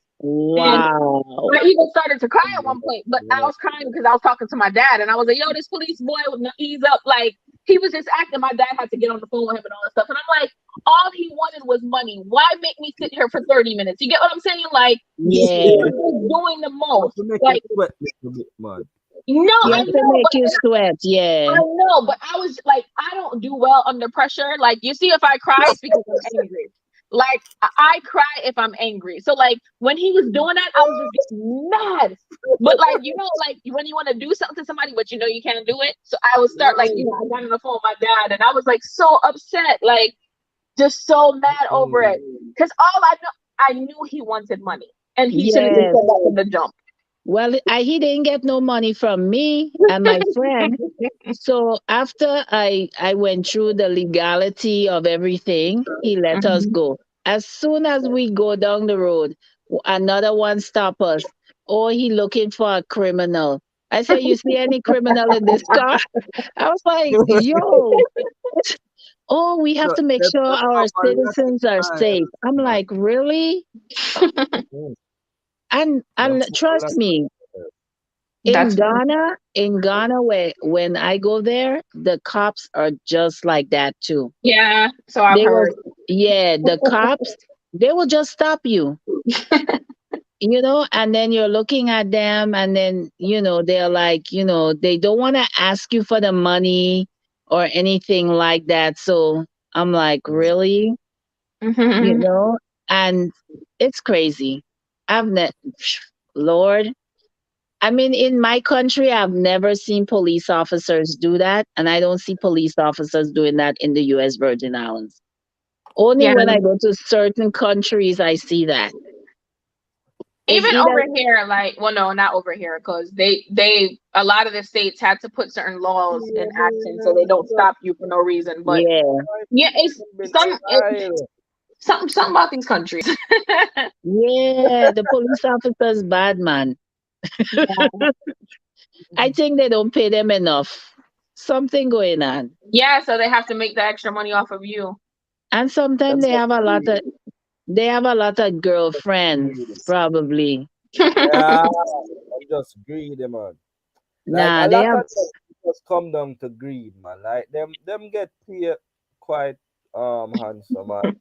And Wow. I even started to cry at one point, but I was crying because I was talking to my dad, and I was like, "Yo, this police boy would not ease up." Like he was just acting. My dad had to get on the phone with him and all that stuff, and I'm like, all he wanted was money. Why make me sit here for 30 minutes? You get what I'm saying? Like he Yeah. was just doing the But most. to make you Like sweat a little bit, man. no, You I have to know, make but you sweat. Yeah. I know, but I was like, I don't do well under pressure. Like, you see, if I cry, it's because I'm angry. Like, I cry if I'm angry. So, like, when he was doing that, I was just getting mad. But, like, you know, like, when you want to do something to somebody, but you know you can't do it. So, I would start, like, Right. you know, I got on the phone with my dad, and I was, like, so upset, like, just so mad over Mm. it. Because all I knew he wanted money. And he should have just Yes. said that from the jump. Well, he didn't get no money from me and my friend. So after I went through the legality of everything, he let us Mhm. go. As soon as we go down the road, another one stop us. Oh, he looking for a criminal. I said, you see any criminal in this car? I was like, yo, oh, we have So to make they sure put our up a lot of citizens are time. safe. I'm like, really? Mm. Them And put a lot trust of me, time. That's In Ghana, where when I go there, the cops are just like that too. yeah. So I've They will, heard. yeah, the cops, they will just stop you, and then you're looking at them, and then, they're like, they don't want to ask you for the money or anything like that. So I'm like, Mm. really? You Mhm. know, and it's crazy. I've ne- Lord, I mean, in my country, I've never seen police officers do that, and I don't see police officers doing that in the U.S. Virgin Islands. Only Yeah. when I go to certain countries, I see that. It's Even either over here, like, well, no, not over here, because a lot of the states had to put certain laws in action so they don't Yeah, stop you for no reason. But yeah, yeah, it's been some, it, alright. Something about these countries. Yeah, the police officers bad man. Yeah. I think they don't pay them enough. Something going on. Yeah, so they have to make the extra money off of you. And sometimes Them they get have a lot greedy. of girlfriends, Greedy. probably. Yeah, I'm just greedy, man. Like Nah, a they lot have of them just come down to greed, man. Like them get paid quite handsome, man.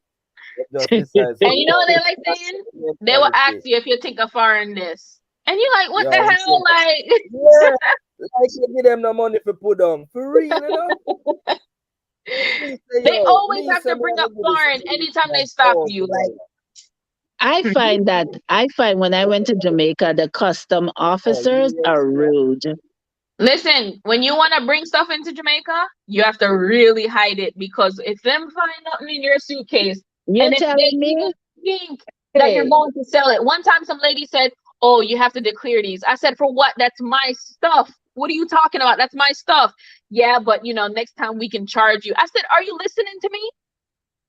They just decide say, And you know what yo, they like that's saying? the They will ask mentality. you if you think of foreignness. And you're like, what Yo, the listen. hell? Like, Yeah, like you give them the money for put on. For real, you know? Me say they yo, always me have say to me bring up wanna give this foreign lady anytime they stop you. $1,000. I find when I went to Jamaica, the custom Oh, officers yes, are rude. Listen, when you want to bring stuff into Jamaica, you have to really hide it because if them find nothing in your suitcase, You're and if they telling even me? think that you're Hey, going to sell it. One time, some lady said, "Oh, you have to declare these." I said, "For what? That's my stuff. What are you talking about? That's my stuff." Yeah, but next time we can charge you. I said, "Are you listening to me?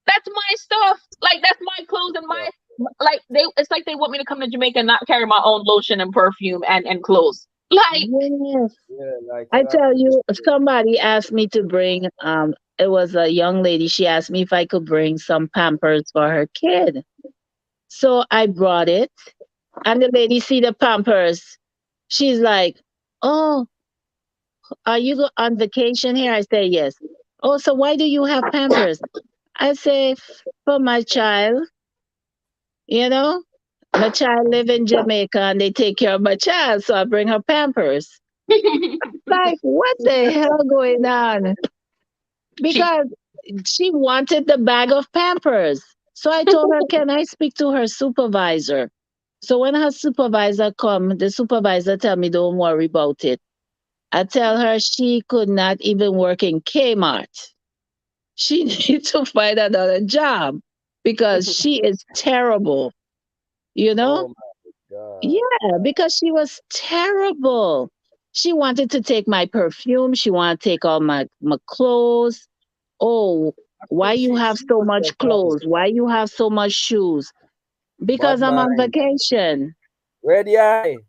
That's my stuff. Like that's my clothes and yeah, my like they. It's like they want me to come to Jamaica and not carry my own lotion and perfume and clothes. Like, yes. yeah, like I you have tell to you, declare. somebody asked me to bring it was a young lady. She asked me if I could bring some Pampers for her kid. So I brought it, and the lady see the Pampers. She's like, "Oh, are you on vacation here?" I say, "Yes." "Oh, so why do you have Pampers?" I say, "For my child, you know, my child live in Jamaica and they take care of my child, so I bring her Pampers." Like, what the hell going on? she Because she wanted the bag of Pampers. So I told her, "Can I speak to her supervisor?" So when her supervisor come, the supervisor tell me, "Don't worry about it." I tell her she could not even work in Kmart. She needs to find another job because she is terrible, you know? Oh my God. Yeah, because she was terrible. She wanted to take my perfume. She wanted to take all my clothes. Oh, I why think you she have she so was much just clothes? honest. Why you have so much shoes? Because Bad I'm on mind. vacation. Where the eye?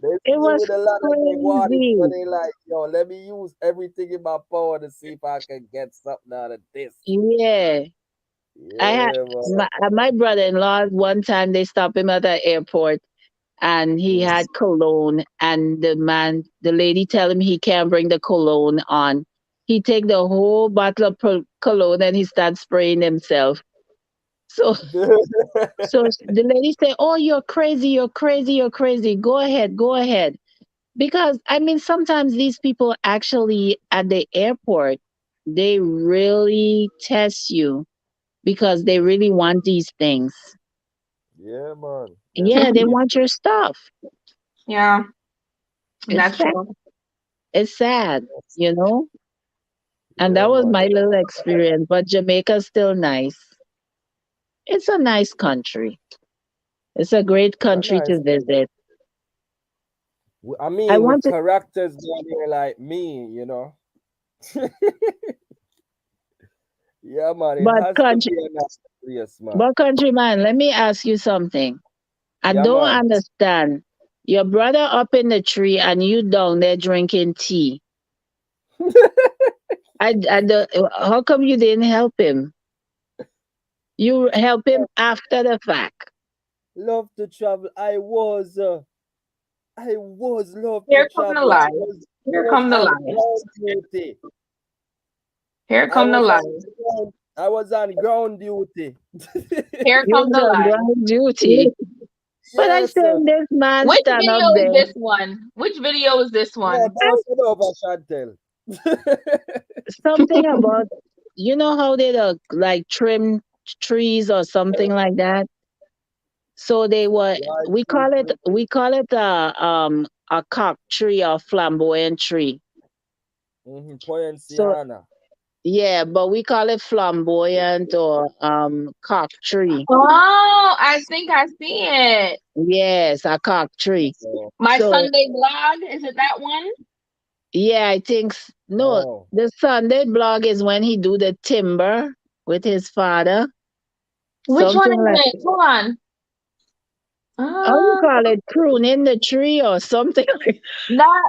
They It see you was with a lot of they want it, so crazy. they like, yo, let me use everything in my power to see if I can get something out of this. Yeah. I had Yeah, man. my brother-in-law one time they stopped him at the airport and he Mm. had cologne and the lady tell him he can't bring the cologne on. He take the whole bottle of cologne and he starts spraying himself. So so the lady say, "Oh, you're crazy, you're crazy, you're crazy. Go ahead, go ahead." Because I mean sometimes these people actually at the airport they really test you because they really want these things. Yeah, man. Them Yeah, they thief. want your stuff. yeah, It's that's sad. true. It's sad, you know? And Yeah, that was man. my Them little experience. But Jamaica's still nice. It's a nice country. It's a great it's a country nice to country. visit. I I mean, with wanted, characters down here like me, you know. Yeah, man. It but has to country, be a nice place, man. but countryman, let me ask you something. I Yeah, don't man. understand. Your brother up in the tree and you down there drinking tea. I don't, how come you didn't help him? You help him after the fact. Love to travel. I was love to Here come the travel. I lies. was I Here was come the on lies. ground duty. Here I come the was on lies. I was on ground duty. Here You come was the on lies. ground duty. But I Yes, said sir. this man Which stand up video is there. this one? Which video is this No, one? don't say no over Chantel. Something about how they like trim trees or something like that. So they were Right, we tree, call it tree. we call it a cock tree or flamboyant tree. So Poinciana. yeah, but we call it flamboyant or cock tree. Oh, I think I see it. Yes, a cock tree. Oh, My So Sunday vlog. Is it that one? yeah, I think no. oh, The Sunday blog is when he do the timber. with his father. Which one Something is like, it? Hold on. how you Uh, call it, prune in the tree or something like.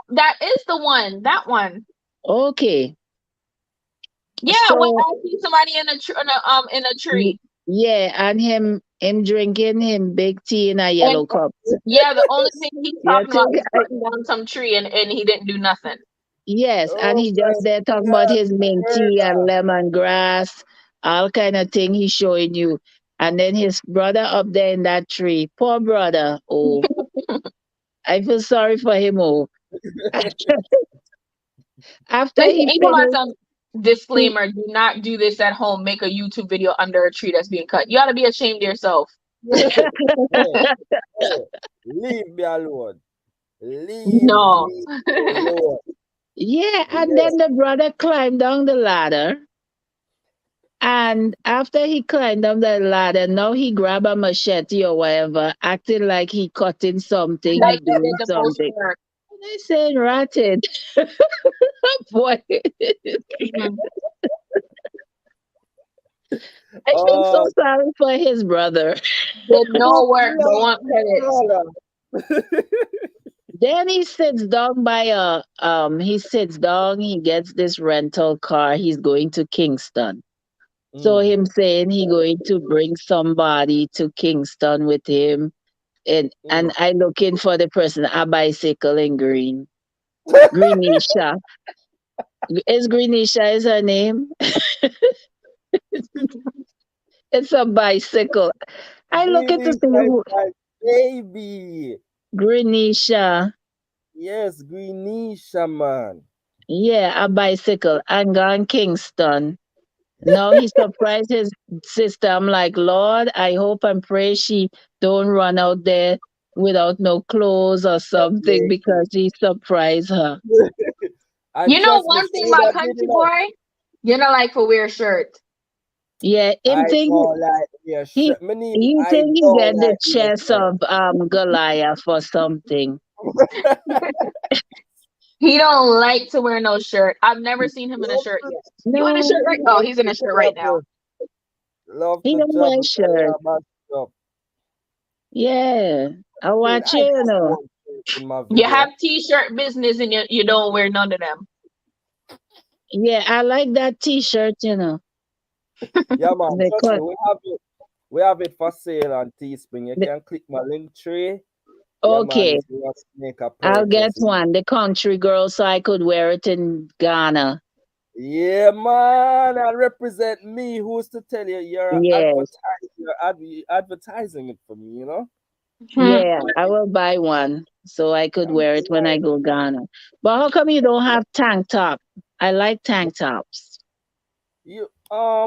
that is the one. That one. Okay, Yeah, when so I see somebody in a y- tree. yeah, and him drinking him big tea in a And yellow cup. yeah, the only thing he's You talking about think is cutting down some tree and he didn't do nothing. yes, and Oh he my just there talking about God, his mint tea and murder. lemongrass, all kind of thing he's showing you. And then his brother up there in that tree, poor brother. Oh, I feel sorry for him. Oh, after Listen, he ain't gonna finished, some he, disclaimer, do not do this at home. Make a YouTube video under a tree that's being cut. You ought to be ashamed of yourself. Hey, hey, leave me alone. Leave No. me alone. yeah, and Yeah. then the brother climbed down the ladder. And after he climbed down the ladder, now he grab a machete or whatever, acting like he cutting something, he Like he did doing the most something. work. And I said, ratted. Boy, Mhm. I feel so Oh, sorry for his brother. Did good no work but Lord, want credit. Father. Then he sits down by he sits down, he gets this rental car, he's going to Kingston. So Mm, him saying he going to bring somebody to Kingston with him. And mm. I looking for the person, a bicycle in green. Greenisha. Is Greenisha is her name? It's a bicycle. I looking to Greenish see is who my baby. Greenisha. Yes, Greenisha, man. Yeah, a bicycle. And gone Kingston. Now he surprised his sister. I'm like, Lord, I hope and pray she don't run out there without no clothes or something because he surprised her. And You know trust me, one she thing would about have did country enough. boy? You know like for wear shirt. Yeah, him I think don't like your he shirt. Me need, he I think he don't get the like your chest shirt. of Goliath or something. He don't like to wear no shirt. I've never seen him in a Love shirt to, yet. You in a shirt No, right? Oh, love he's in to a shirt right now. travel. Love he to don't wear travel. shirt. Career man stuff. Yeah, I Dude, watch I you, you got know. one shirt in my You have video. t-shirt business and you don't wear none of them. Yeah, I like that T-shirt, you know. Yeah, man. Trust me, Because we have it. We have it for sale on Teespring. You the, can click my link tree. Yeah, man. okay, If you want to make a I'll get purchase. one, the country girl, so I could wear it in Ghana. Yeah, man. And represent me. Who's to tell you you're Yes, advertising it for me, you know? Hmm. yeah, I will buy one so I could I'm wear it when I glad. go Ghana. But how come you don't have tank top? I like tank tops. You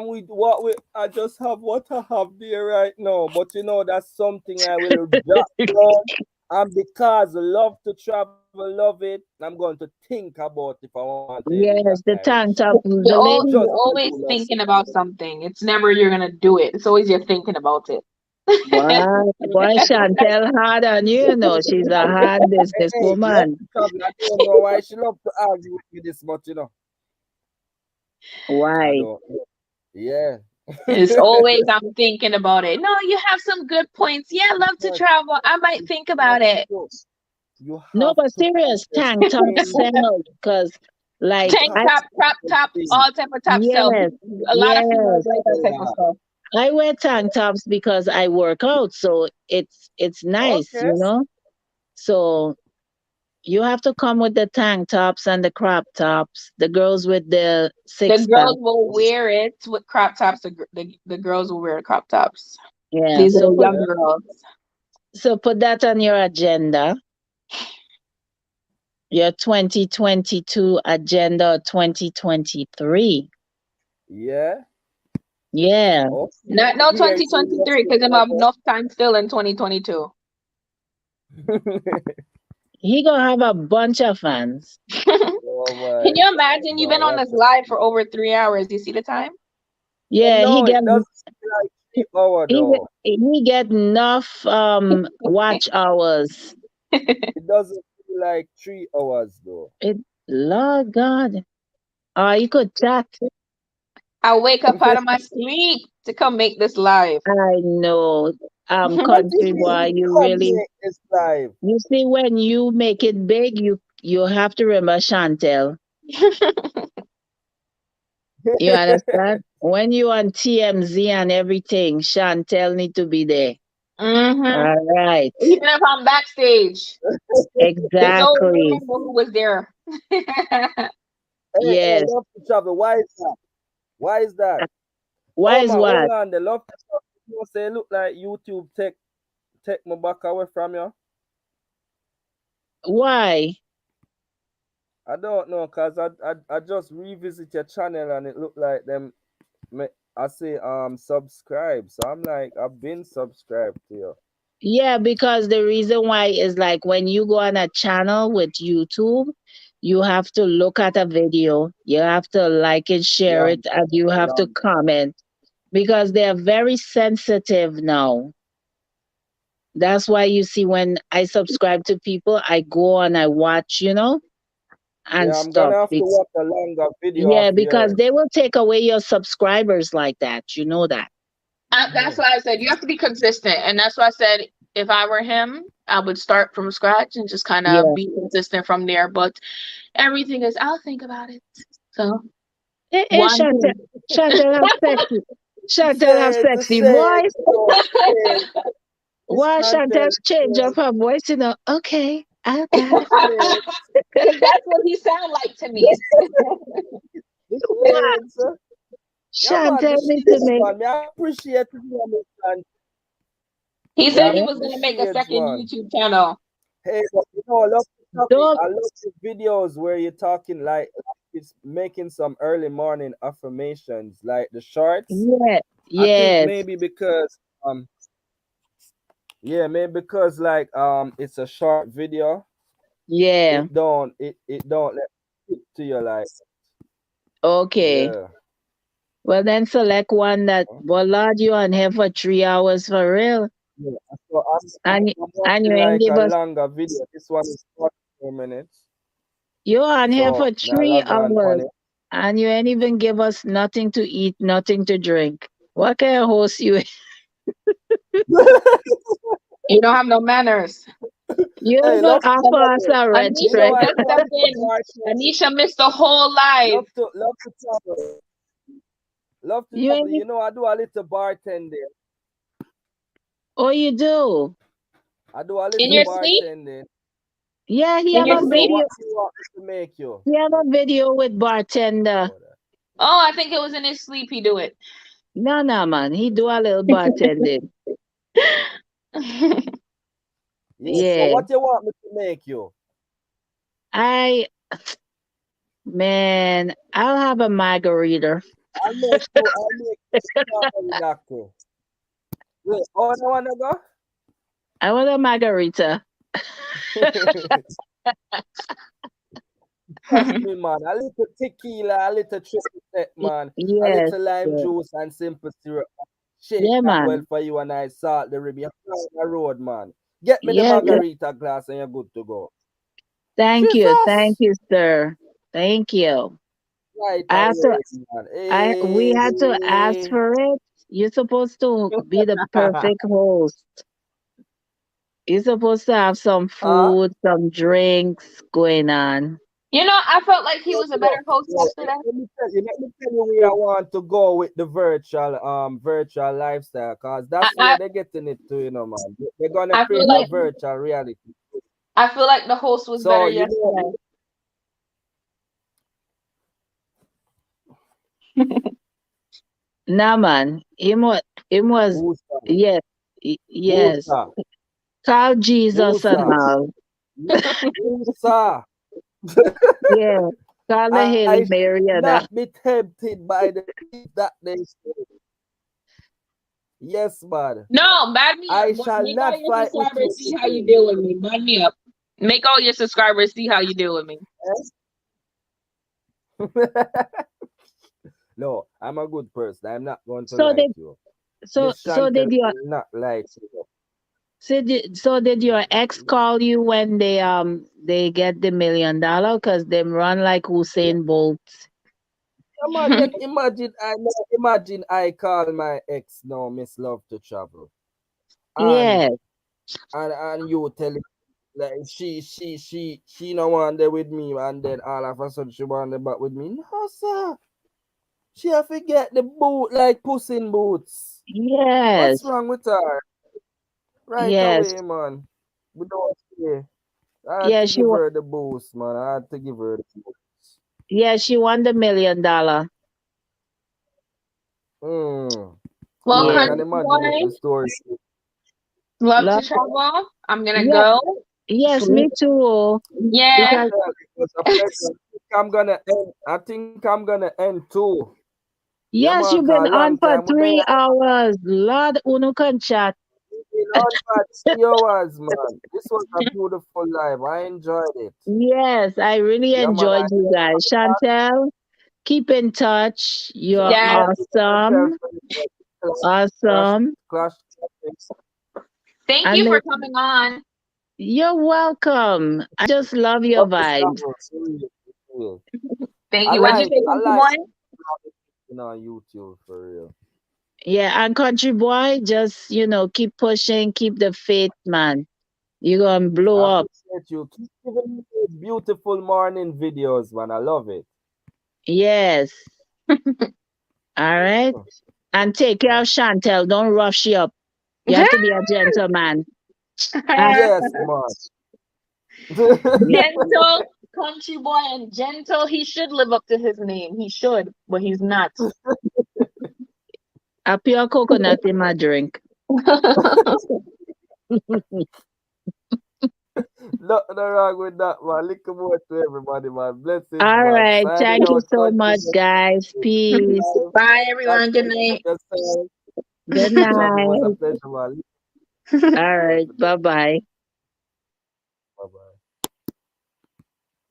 we what we I just have what I have there right now, but you know that's something I will jot down. And because I love to travel, love it, I'm going to think about if I want any that Yes, kind the of tank shirt. top. The lady, Just You're to do always myself. thinking about something. It's never you're gonna do it. It's always you're thinking about it. why Chantell hard on you, you know. She's a hard Hey, business hey, love woman. to travel. I don't know why she love to argue with me this much, you know. I Why? don't know. Yeah. It's always I'm thinking about it. No, you have some good points. Yeah, I love to Because travel. I might you think have about it. to. You No, have but to serious tank top entertain. sell because, You like, Tank have I top, to crop top, entertain. all type of top sell. yes, A lot of females yes. like that type of Yeah. stuff. I wear tank tops because I work out, so it's nice, Okay. you know. So you have to come with the tank tops and the crop tops. The girls with the The six pack. girls will wear it with crop tops. The girls will wear crop tops. Yeah. These So little put young Yeah. girls. that on your agenda. Your 2022 agenda, 2023. Yeah. Yeah. Okay. Not no Here you 2023 see because I'm have about enough time still in 2022. He gonna have a bunch of fans. Oh Can my you imagine? You've God. been on this live for over 3 hours. You see the time? You Yeah, know, it doesn't feel like 3 hour though. he get enough watch hours. It doesn't feel like 3 hours though. It Lord God. You could chat. I wake up out of my sleep to come make this live. I know. What do you Country mean boy, you you come really, make this live? you see, when you make it big, you have to remember Chantel. You understand? When you on TMZ and everything, Chantel need to be there. Mm-hmm. All right. Even if I'm backstage, just always Exactly. remember who was there. Hey, Yes. love to travel. Why is that? Why is that? Oh Wise man, hold what? on. The love to travel. You know, say look like YouTube take my back away from you. Why? I don't know, cause I just revisit your channel and it looked like them. I say subscribe, so I'm like I've been subscribed to you. Yeah, because the reason why is like when you go on a channel with YouTube, you have to look at a video, you have to like it, share Long it, and you have to long. comment because they are very sensitive now. That's why you see when I subscribe to people, I go and I watch, and Yeah, I'm gonna stuff. have to watch a longer video of Yeah, because yours. they will take away your subscribers like that. You know that. That's Mhm. why I said you have to be consistent, and that's why I said if I were him, I would start from scratch and just kind of Yeah. be consistent from there. But everything is, I'll think about it. So Hey, one Chantel, thing. Chantel have sexy. Chantel have Shades, the sexy shades, voice. oh, shades. This Why Chantell Chantel is change up shades, her voice? Okay, okay. shades, Because that's what he sound like to me. the What? shades. Yeah, man, Chantel the need to shades, make. man. Me appreciate it, man. He said he Yeah. was The gonna make a shades, second man. YouTube channel. Hey, but I love the topic. Don't. I love the videos where you're talking like it's making some early morning affirmations, like the shorts. Yeah. I think Yes. maybe because yeah, maybe because like it's a short video, Yeah. it don't let it to you like Okay. yeah. Well, then select one that. Huh? Well, Lord, you on here for 3 hours for real, Yeah. So and I'm and you watching ain't like give a us. longer video. This one is 4 minutes. You on here So for may I three log on on hours, it. and you ain't even give us nothing to eat, nothing to drink. What kind of host you? You don't have no manners. You Hey, even love to offer travel. us a You know Anisha respect. I just do a stepped little in. bartend. Anisha missed the whole live. Love to travel. Love to You travel. ain't. You know I do a little bartending. Oh, you do. I do a In little You, your sleep? bartending. yeah, he In have your a Yeah. So sleep? video. what do you want me to make you? He have a video with bartender. Oh, that. Oh, I think it was in his sleep he do it. No, no, man. He do a little bartending. Yeah. So Yeah. what you want me to make you? I man, I'll have a margarita. I'll make you strawberry doctor. Wait, oh, no wanna go? I want a margarita. Trust me, man. A little tequila, a little triple sec, man. A Yes. little lime Yeah, juice and simple syrup. Shake yeah, that well man. for you and I salt the rib. You're flying the road, man. Get me the Yeah, yeah. margarita glass and you're good to go. Thank Jesus! you, sir. Thank you. Right I have to. away, man. We had to ask Hey. for it. You're supposed to be the perfect host. You're supposed to have some Huh? food, some drinks going on. You know, I felt like he Yeah, was a better host yeah, yesterday. let me tell you where I want to go with the virtual lifestyle, cause I, that's where I, they're getting it to, man. They're gonna I feel create Yeah, a like virtual reality. I feel like the host was So better you know yesterday. nah, man. Him was, who's yes, who's yes. Call Jesus who's and all. who's Yeah. Call the I Hail shall Mary and not be tempted by the things that they say. Yes, man. No, bad me up. I shall Make all not your fight with you subscribers see how you today. deal with me. Bad me up. Make all your subscribers see how you deal with me. No, I'm a good person. I'm not going to so lie did to you. so Miss so Chantel did your will not lie to you. so did your ex call you when they get the $1 million? Cause them run like Yeah, Usain Bolt. Yeah, man, yet imagine I call my ex now, Miss Love to travel. And Yes, and you tell it like she no want there with me, and then all of a sudden she want there back with me. No, sir. She have to get the boot like Puss in Boots. What's yes, wrong with her? Right yes, away, man. We don't say. I had to yes. give her the boost, man. I had to give her the boost. Yes, she won the $1 million. Mm. Well, I Yeah, can country imagine if boy, the story. love to love. travel. I'm gonna Yeah, go. yes, Sleep. me too. Yeah. Because Chantell, it was a pleasure. I'm gonna end. I think I'm gonna end too. Yeah, man, yes, you've cause a been long on for time we there. 3 hours. Lord, Uno can chat. We've been on for 3 hours, man. This was a beautiful life. I enjoyed it. Yes, I really Yeah, man. I enjoyed you guys. Chantel, keep in touch. You're Yes. Chantel, big up yourself. awesome. Clash, Awesome. clash. Thank And you for coming on. you're welcome. I just love your Love this vibes. level. Serious, serious. Thank you. What'd you say, I country like boy? on YouTube for real. Yeah, and country boy, just, keep pushing, keep the faith, man. You're gonna blow I up. appreciate you. Keep giving me those beautiful morning videos, man. I love it. Yes. All right. And take care Yeah. of Chantel. Don't rough she up. You have to be a gentleman. Uh, Yes, man. yeah. Gentle country boy and gentle. He should live up to his name. He should, but he's not. A pure coconut in my drink. Nothing wrong with that, man. Look more to everybody, man. Blessings, All man. right. Signing Thank you out, so country. much, guys. Peace. Bye, Thank everyone. Good you. Big up night. yourself. Good Travel was a night. pleasure, man. All right. Bye bye.